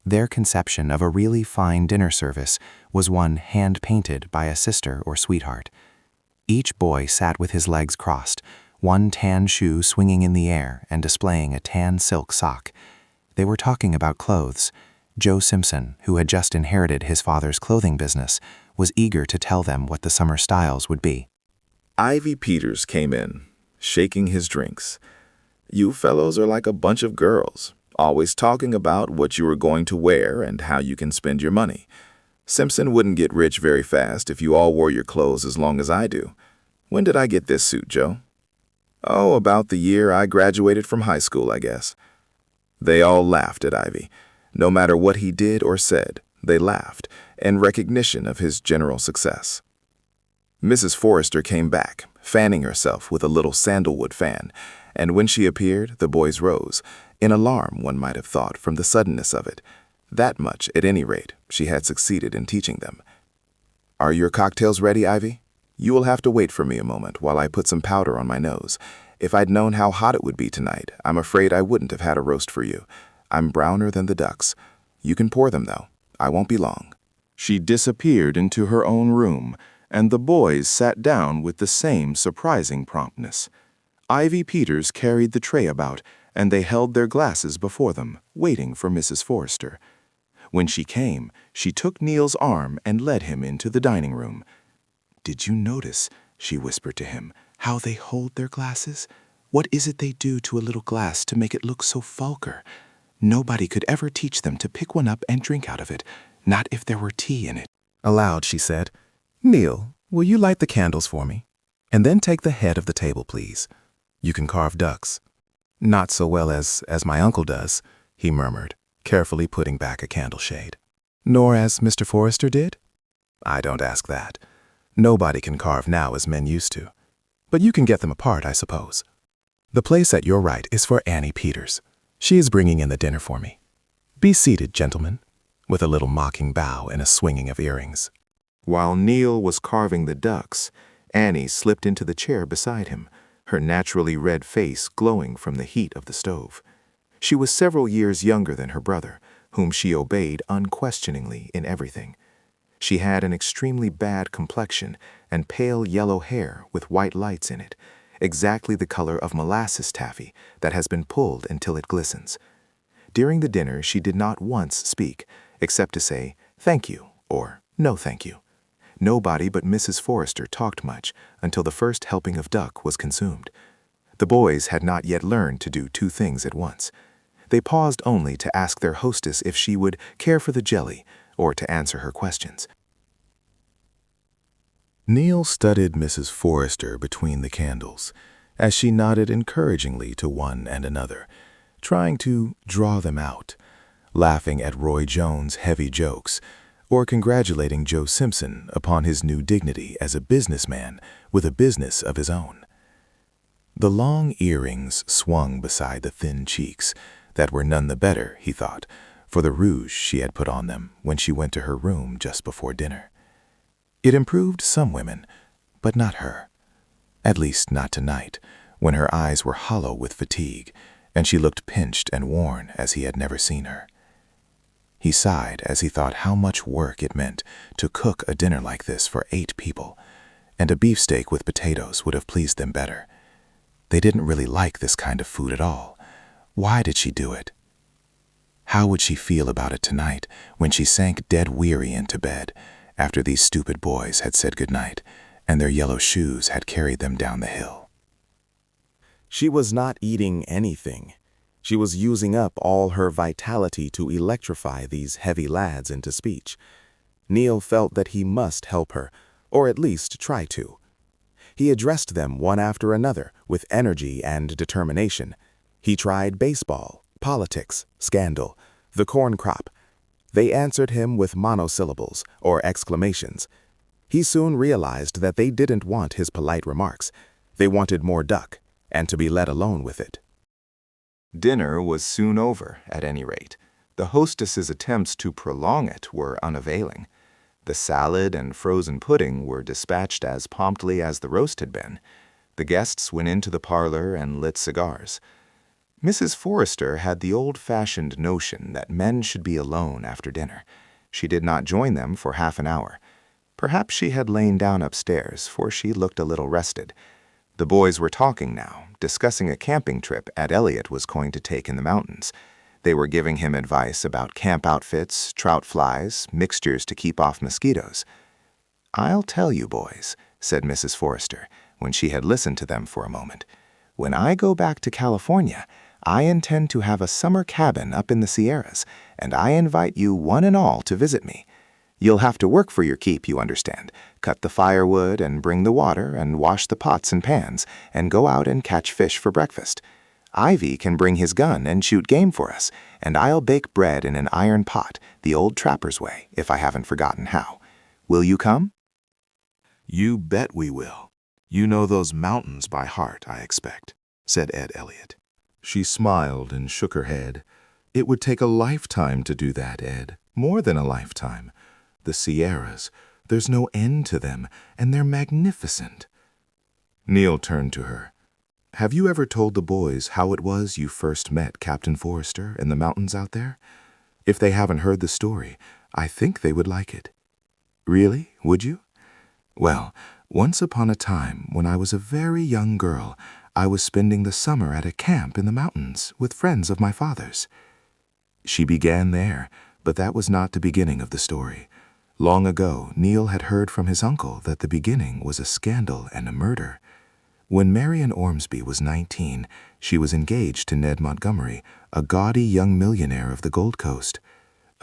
Their conception of a really fine dinner service was one hand-painted by a sister or sweetheart. Each boy sat with his legs crossed, one tan shoe swinging in the air and displaying a tan silk sock. They were talking about clothes. Joe Simpson, who had just inherited his father's clothing business, was eager to tell them what the summer styles would be. Ivy Peters came in, shaking his drinks. "You fellows are like a bunch of girls, always talking about what you are going to wear and how you can spend your money. Simpson wouldn't get rich very fast if you all wore your clothes as long as I do. When did I get this suit, Joe?" "Oh, about the year I graduated from high school, I guess." They all laughed at Ivy. No matter what he did or said, they laughed, in recognition of his general success. Mrs. Forrester came back, fanning herself with a little sandalwood fan, and when she appeared, the boys rose, in alarm, one might have thought, from the suddenness of it. That much, at any rate, she had succeeded in teaching them. "Are your cocktails ready, Ivy? You will have to wait for me a moment while I put some powder on my nose. If I'd known how hot it would be tonight, I'm afraid I wouldn't have had a roast for you. I'm browner than the ducks. You can pour them, though. I won't be long." She disappeared into her own room, and the boys sat down with the same surprising promptness. Ivy Peters carried the tray about, and they held their glasses before them, waiting for Mrs. Forrester. When she came, she took Neil's arm and led him into the dining room. "Did you notice," she whispered to him, "how they hold their glasses? What is it they do to a little glass to make it look so vulgar? Nobody could ever teach them to pick one up and drink out of it. Not if there were tea in it. Aloud, she said, "Neil, will you light the candles for me? And then take the head of the table, please. You can carve ducks." "Not so well as my uncle does," he murmured, carefully putting back a candle shade. "Nor as Mr. Forrester did?" "I don't ask that. Nobody can carve now as men used to. But you can get them apart, I suppose. The place at your right is for Annie Peters. She is bringing in the dinner for me. Be seated, gentlemen," with a little mocking bow and a swinging of earrings. While Neil was carving the ducks, Annie slipped into the chair beside him, her naturally red face glowing from the heat of the stove. She was several years younger than her brother, whom she obeyed unquestioningly in everything. She had an extremely bad complexion and pale yellow hair with white lights in it, exactly the color of molasses taffy that has been pulled until it glistens. During the dinner, she did not once speak, except to say, "Thank you," or "No, thank you." Nobody but Mrs. Forrester talked much until the first helping of duck was consumed. The boys had not yet learned to do two things at once. They paused only to ask their hostess if she would care for the jelly or to answer her questions. Neil studied Mrs. Forrester between the candles, as she nodded encouragingly to one and another, trying to draw them out, laughing at Roy Jones' heavy jokes, or congratulating Joe Simpson upon his new dignity as a businessman with a business of his own. The long earrings swung beside the thin cheeks, that were none the better, he thought, for the rouge she had put on them when she went to her room just before dinner. It improved some women, but not her. At least not tonight, when her eyes were hollow with fatigue, and she looked pinched and worn as he had never seen her. He sighed as he thought how much work it meant to cook a dinner like this for 8 people, and a beefsteak with potatoes would have pleased them better. They didn't really like this kind of food at all. Why did she do it? How would she feel about it tonight when she sank dead weary into bed after these stupid boys had said goodnight and their yellow shoes had carried them down the hill? She was not eating anything. She was using up all her vitality to electrify these heavy lads into speech. Neil felt that he must help her, or at least try to. He addressed them one after another with energy and determination. He tried baseball, politics, scandal, the corn crop. They answered him with monosyllables or exclamations. He soon realized that they didn't want his polite remarks. They wanted more duck, and to be let alone with it. Dinner was soon over, at any rate. The hostess's attempts to prolong it were unavailing. The salad and frozen pudding were dispatched as promptly as the roast had been. The guests went into the parlor and lit cigars. Mrs. Forrester had the old-fashioned notion that men should be alone after dinner. She did not join them for half an hour. Perhaps she had lain down upstairs, for she looked a little rested. The boys were talking now, discussing a camping trip Ed Elliott was going to take in the mountains. They were giving him advice about camp outfits, trout flies, mixtures to keep off mosquitoes. "I'll tell you, boys," said Mrs. Forrester, when she had listened to them for a moment. "When I go back to California, I intend to have a summer cabin up in the Sierras, and I invite you one and all to visit me. You'll have to work for your keep, you understand. Cut the firewood and bring the water and wash the pots and pans and go out and catch fish for breakfast. Ivy can bring his gun and shoot game for us, and I'll bake bread in an iron pot, the old trapper's way, if I haven't forgotten how. Will you come?" "You bet we will. You know those mountains by heart, I expect," said Ed Elliott. She smiled and shook her head. "It would take a lifetime to do that, Ed. More than a lifetime. The Sierras, there's no end to them, and they're magnificent." Neil turned to her. "Have you ever told the boys how it was you first met Captain Forrester in the mountains out there? If they haven't heard the story, I think they would like it." "Really? Would you?" "Well, once upon a time, when I was a very young girl, I was spending the summer at a camp in the mountains with friends of my father's." She began there, but that was not the beginning of the story. Long ago, Neil had heard from his uncle that the beginning was a scandal and a murder. When Marian Ormsby was 19, she was engaged to Ned Montgomery, a gaudy young millionaire of the Gold Coast.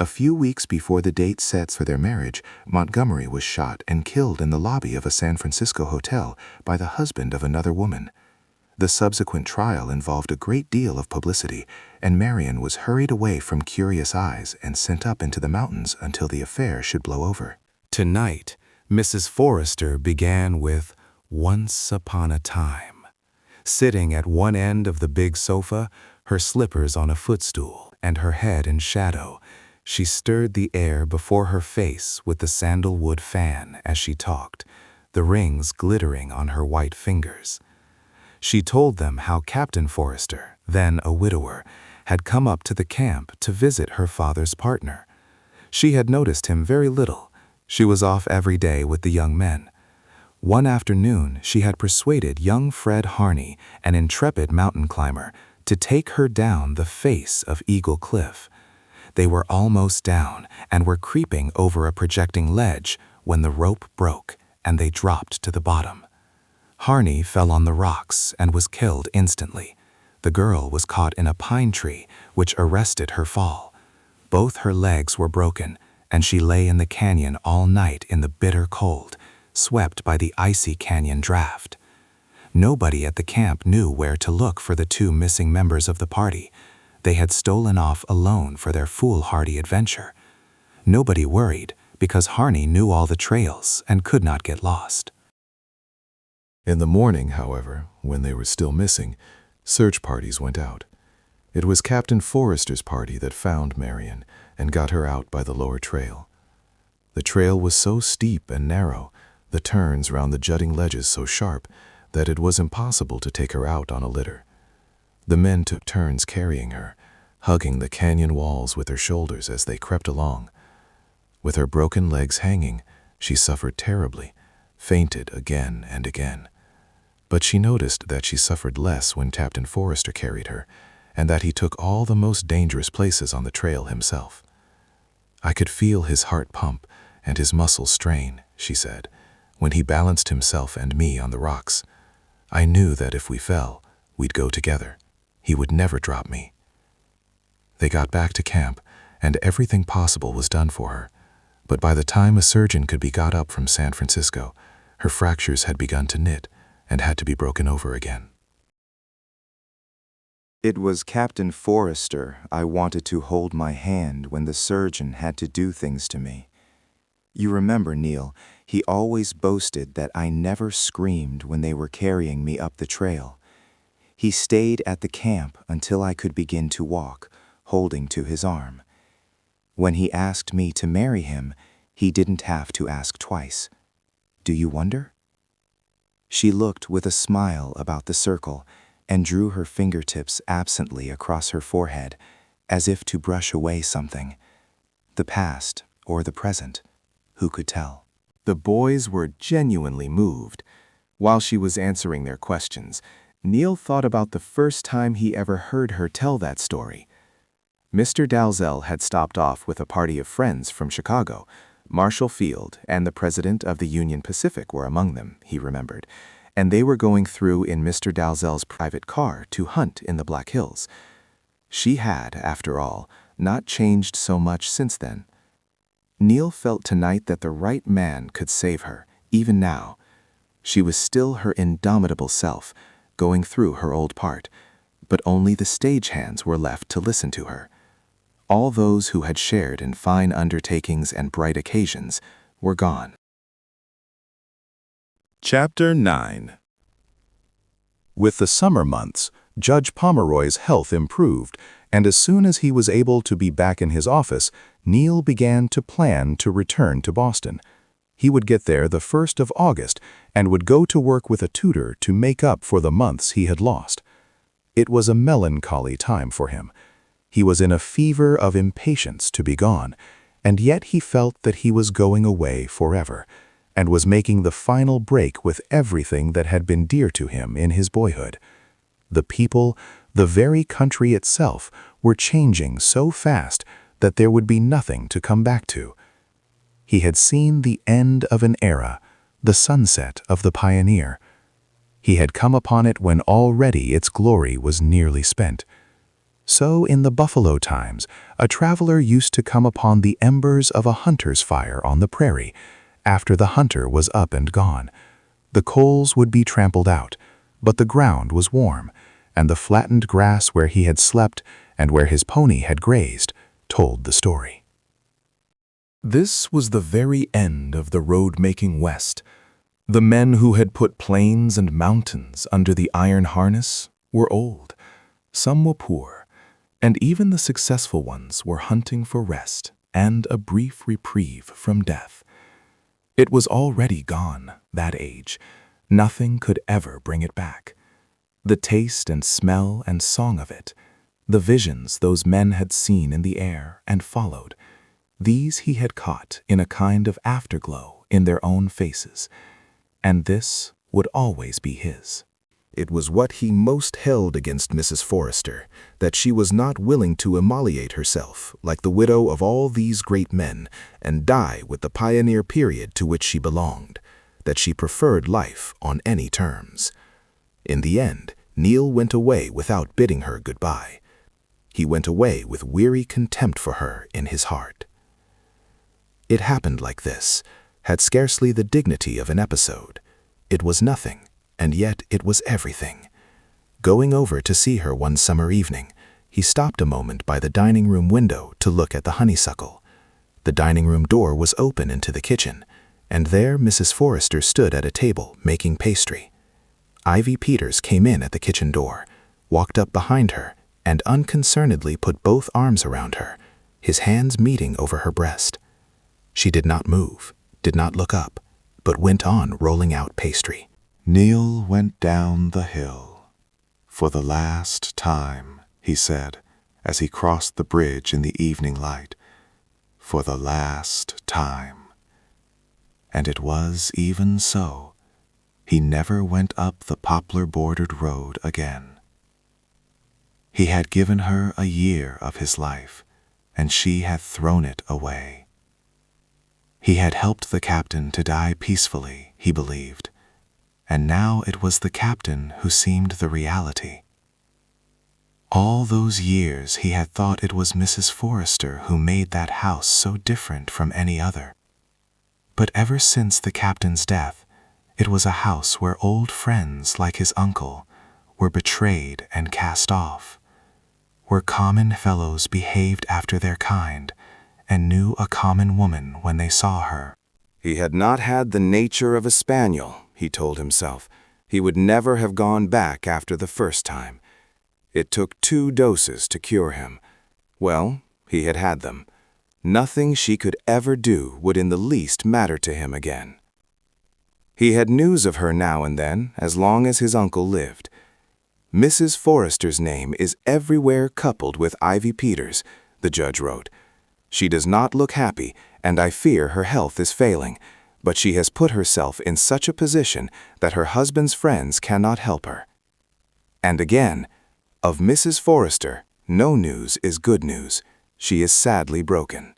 A few weeks before the date set for their marriage, Montgomery was shot and killed in the lobby of a San Francisco hotel by the husband of another woman. The subsequent trial involved a great deal of publicity, and Marian was hurried away from curious eyes and sent up into the mountains until the affair should blow over. Tonight, Mrs. Forrester began with "Once upon a time." Sitting at one end of the big sofa, her slippers on a footstool and her head in shadow, she stirred the air before her face with the sandalwood fan as she talked, the rings glittering on her white fingers. She told them how Captain Forrester, then a widower, had come up to the camp to visit her father's partner. She had noticed him very little. She was off every day with the young men. One afternoon, she had persuaded young Fred Harney, an intrepid mountain climber, to take her down the face of Eagle Cliff. They were almost down and were creeping over a projecting ledge when the rope broke and they dropped to the bottom. Harney fell on the rocks and was killed instantly. The girl was caught in a pine tree, which arrested her fall. Both her legs were broken, and she lay in the canyon all night in the bitter cold, swept by the icy canyon draft. Nobody at the camp knew where to look for the two missing members of the party. They had stolen off alone for their foolhardy adventure. Nobody worried, because Harney knew all the trails and could not get lost. In the morning, however, when they were still missing, search parties went out. It was Captain Forrester's party that found Marian and got her out by the lower trail. The trail was so steep and narrow, the turns round the jutting ledges so sharp, that it was impossible to take her out on a litter. The men took turns carrying her, hugging the canyon walls with their shoulders as they crept along. With her broken legs hanging, she suffered terribly, fainted again and again. But she noticed that she suffered less when Captain Forrester carried her, and that he took all the most dangerous places on the trail himself. "I could feel his heart pump and his muscles strain," she said, "when he balanced himself and me on the rocks. I knew that if we fell, we'd go together. He would never drop me." They got back to camp, and everything possible was done for her. But by the time a surgeon could be got up from San Francisco, her fractures had begun to knit and had to be broken over again. It was Captain Forrester I wanted to hold my hand when the surgeon had to do things to me. You remember, Neil, he always boasted that I never screamed when they were carrying me up the trail. He stayed at the camp until I could begin to walk, holding to his arm. When he asked me to marry him, he didn't have to ask twice. Do you wonder? She looked with a smile about the circle and drew her fingertips absently across her forehead, as if to brush away something. The past or the present, who could tell? The boys were genuinely moved. While she was answering their questions, Neil thought about the first time he ever heard her tell that story. Mr. Dalzell had stopped off with a party of friends from Chicago. Marshall Field and the president of the Union Pacific were among them, he remembered, and they were going through in Mr. Dalzell's private car to hunt in the Black Hills. She had, after all, not changed so much since then. Neil felt tonight that the right man could save her, even now. She was still her indomitable self, going through her old part, but only the stagehands were left to listen to her. All those who had shared in fine undertakings and bright occasions were gone. Chapter 9. With the summer months, Judge Pomeroy's health improved, and as soon as he was able to be back in his office, Neil began to plan to return to Boston. He would get there the 1st of August and would go to work with a tutor to make up for the months he had lost. It was a melancholy time for him. He was in a fever of impatience to be gone, and yet he felt that he was going away forever, and was making the final break with everything that had been dear to him in his boyhood. The people, the very country itself, were changing so fast that there would be nothing to come back to. He had seen the end of an era, the sunset of the pioneer. He had come upon it when already its glory was nearly spent. So in the buffalo times, a traveler used to come upon the embers of a hunter's fire on the prairie, after the hunter was up and gone. The coals would be trampled out, but the ground was warm, and the flattened grass where he had slept and where his pony had grazed told the story. This was the very end of the road-making West. The men who had put plains and mountains under the iron harness were old. Some were poor, and even the successful ones were hunting for rest and a brief reprieve from death. It was already gone, that age. Nothing could ever bring it back. The taste and smell and song of it, the visions those men had seen in the air and followed, these he had caught in a kind of afterglow in their own faces, and this would always be his. It was what he most held against Mrs. Forrester, that she was not willing to immolate herself, like the widow of all these great men, and die with the pioneer period to which she belonged, that she preferred life on any terms. In the end, Neil went away without bidding her goodbye. He went away with weary contempt for her in his heart. It happened like this, had scarcely the dignity of an episode. It was nothing, and yet it was everything. Going over to see her one summer evening, he stopped a moment by the dining room window to look at the honeysuckle. The dining room door was open into the kitchen, and there Mrs. Forrester stood at a table making pastry. Ivy Peters came in at the kitchen door, walked up behind her, and unconcernedly put both arms around her, his hands meeting over her breast. She did not move, did not look up, but went on rolling out pastry. Neil went down the hill. For the last time, he said, as he crossed the bridge in the evening light. For the last time. And it was even so. He never went up the poplar-bordered road again. He had given her a year of his life, and she had thrown it away. He had helped the captain to die peacefully, he believed, and now it was the captain who seemed the reality. All those years he had thought it was Mrs. Forrester who made that house so different from any other. But ever since the captain's death, it was a house where old friends like his uncle were betrayed and cast off, where common fellows behaved after their kind and knew a common woman when they saw her. He had not had the nature of a spaniel, he told himself. He would never have gone back after the first time. It took 2 doses to cure him. Well, he had had them. Nothing she could ever do would in the least matter to him again. He had news of her now and then, as long as his uncle lived. Mrs. Forrester's name is everywhere coupled with Ivy Peters, the judge wrote. She does not look happy, and I fear her health is failing, but she has put herself in such a position that her husband's friends cannot help her. And again, of Mrs. Forrester, no news is good news. She is sadly broken.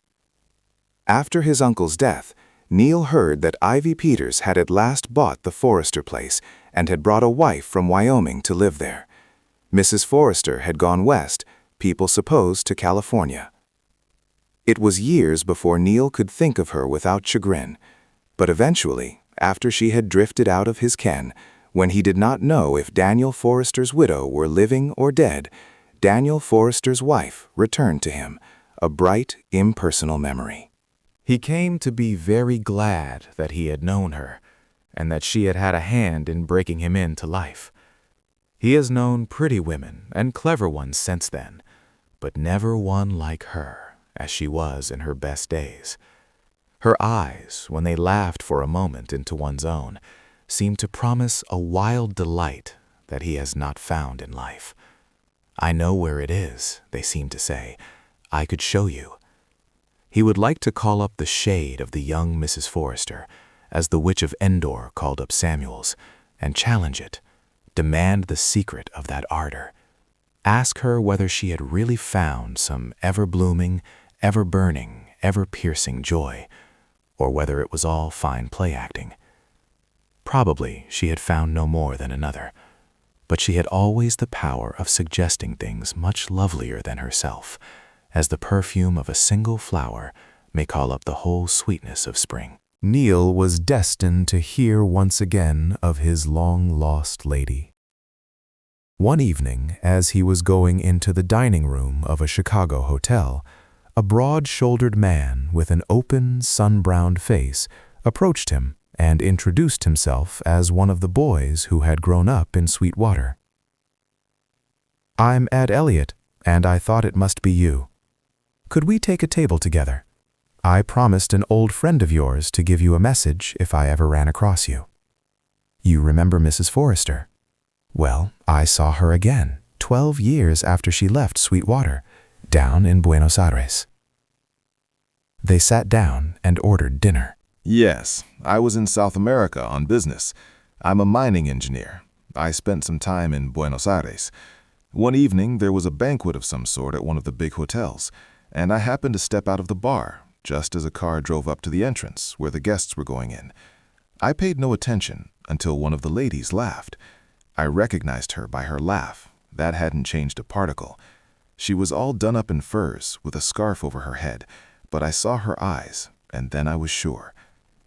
After his uncle's death, Neil heard that Ivy Peters had at last bought the Forrester place and had brought a wife from Wyoming to live there. Mrs. Forrester had gone west, people supposed to California. It was years before Neil could think of her without chagrin, but eventually, after she had drifted out of his ken, when he did not know if Daniel Forrester's widow were living or dead, Daniel Forrester's wife returned to him, a bright, impersonal memory. He came to be very glad that he had known her, and that she had had a hand in breaking him into life. He has known pretty women and clever ones since then, but never one like her, as she was in her best days. Her eyes, when they laughed for a moment into one's own, seemed to promise a wild delight that he has not found in life. I know where it is, they seemed to say. I could show you. He would like to call up the shade of the young Mrs. Forrester, as the witch of Endor called up Samuel's, and challenge it, demand the secret of that ardor, ask her whether she had really found some ever-blooming, ever-burning, ever-piercing joy, or whether it was all fine play-acting. Probably she had found no more than another. but she had always the power of suggesting things much lovelier than herself, as the perfume of a single flower may call up the whole sweetness of spring. Neil was destined to hear once again of his long-lost lady. One evening, as he was going into the dining room of a Chicago hotel, a broad-shouldered man with an open, sun-browned face approached him and introduced himself as one of the boys who had grown up in Sweetwater. "I'm Ed Elliott, and I thought it must be you. Could we take a table together? I promised an old friend of yours to give you a message if I ever ran across you. You remember Mrs. Forrester? Well, I saw her again, 12 years after she left Sweetwater, down in Buenos Aires." They sat down and ordered dinner. Yes, I was in South America on business. I'm a mining engineer. I spent some time in Buenos Aires. One evening, there was a banquet of some sort at one of the big hotels, and I happened to step out of the bar just as a car drove up to the entrance where the guests were going in. I paid no attention until one of the ladies laughed. I recognized her by her laugh. That hadn't changed a particle. She was all done up in furs with a scarf over her head, but I saw her eyes, and then I was sure.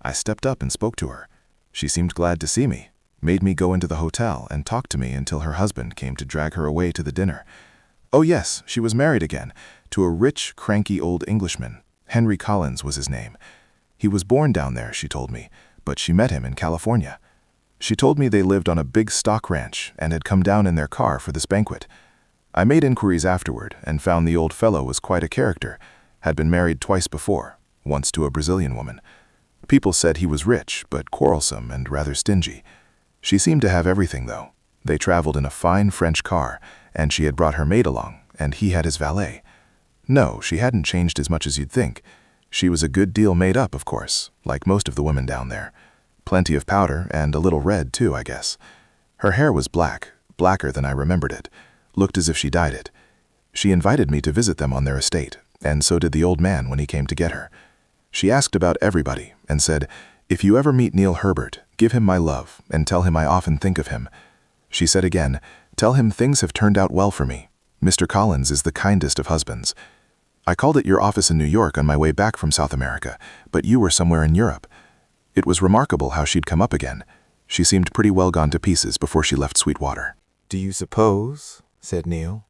I stepped up and spoke to her. She seemed glad to see me, made me go into the hotel and talk to me until her husband came to drag her away to the dinner. Oh yes, she was married again, to a rich, cranky old Englishman. Henry Collins was his name. He was born down there, she told me, but she met him in California. She told me they lived on a big stock ranch and had come down in their car for this banquet. I made inquiries afterward and found the old fellow was quite a character, had been married twice before, once to a Brazilian woman. People said he was rich, but quarrelsome and rather stingy. She seemed to have everything, though. They traveled in a fine French car, and she had brought her maid along, and he had his valet. No, she hadn't changed as much as you'd think. She was a good deal made up, of course, like most of the women down there. Plenty of powder, and a little red, too, I guess. Her hair was black, blacker than I remembered it. Looked as if she dyed it. She invited me to visit them on their estate, and so did the old man when he came to get her. She asked about everybody, and said, "If you ever meet Neil Herbert, give him my love, and tell him I often think of him." She said again, "Tell him things have turned out well for me. Mr. Collins is the kindest of husbands. I called at your office in New York on my way back from South America, but you were somewhere in Europe." It was remarkable how she'd come up again. She seemed pretty well gone to pieces before she left Sweetwater. "Do you suppose," said Neil,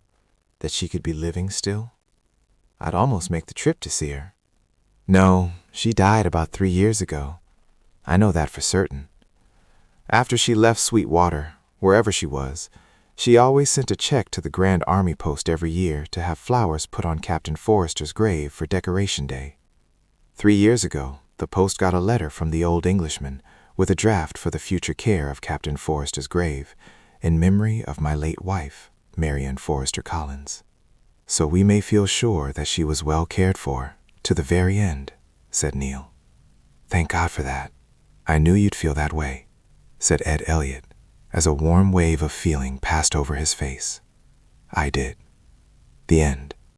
"that she could be living still? I'd almost make the trip to see her." "No, she died about 3 years ago. I know that for certain. After she left Sweetwater, wherever she was, she always sent a check to the Grand Army Post every year to have flowers put on Captain Forrester's grave for Decoration Day. 3 years ago, the post got a letter from the old Englishman with a draft for the future care of Captain Forrester's grave, in memory of my late wife, Marian Forrester Collins. So we may feel sure that she was well cared for, to the very end," said Neil. "Thank God for that. I knew you'd feel that way," said Ed Elliott, as a warm wave of feeling passed over his face. "I did." The end.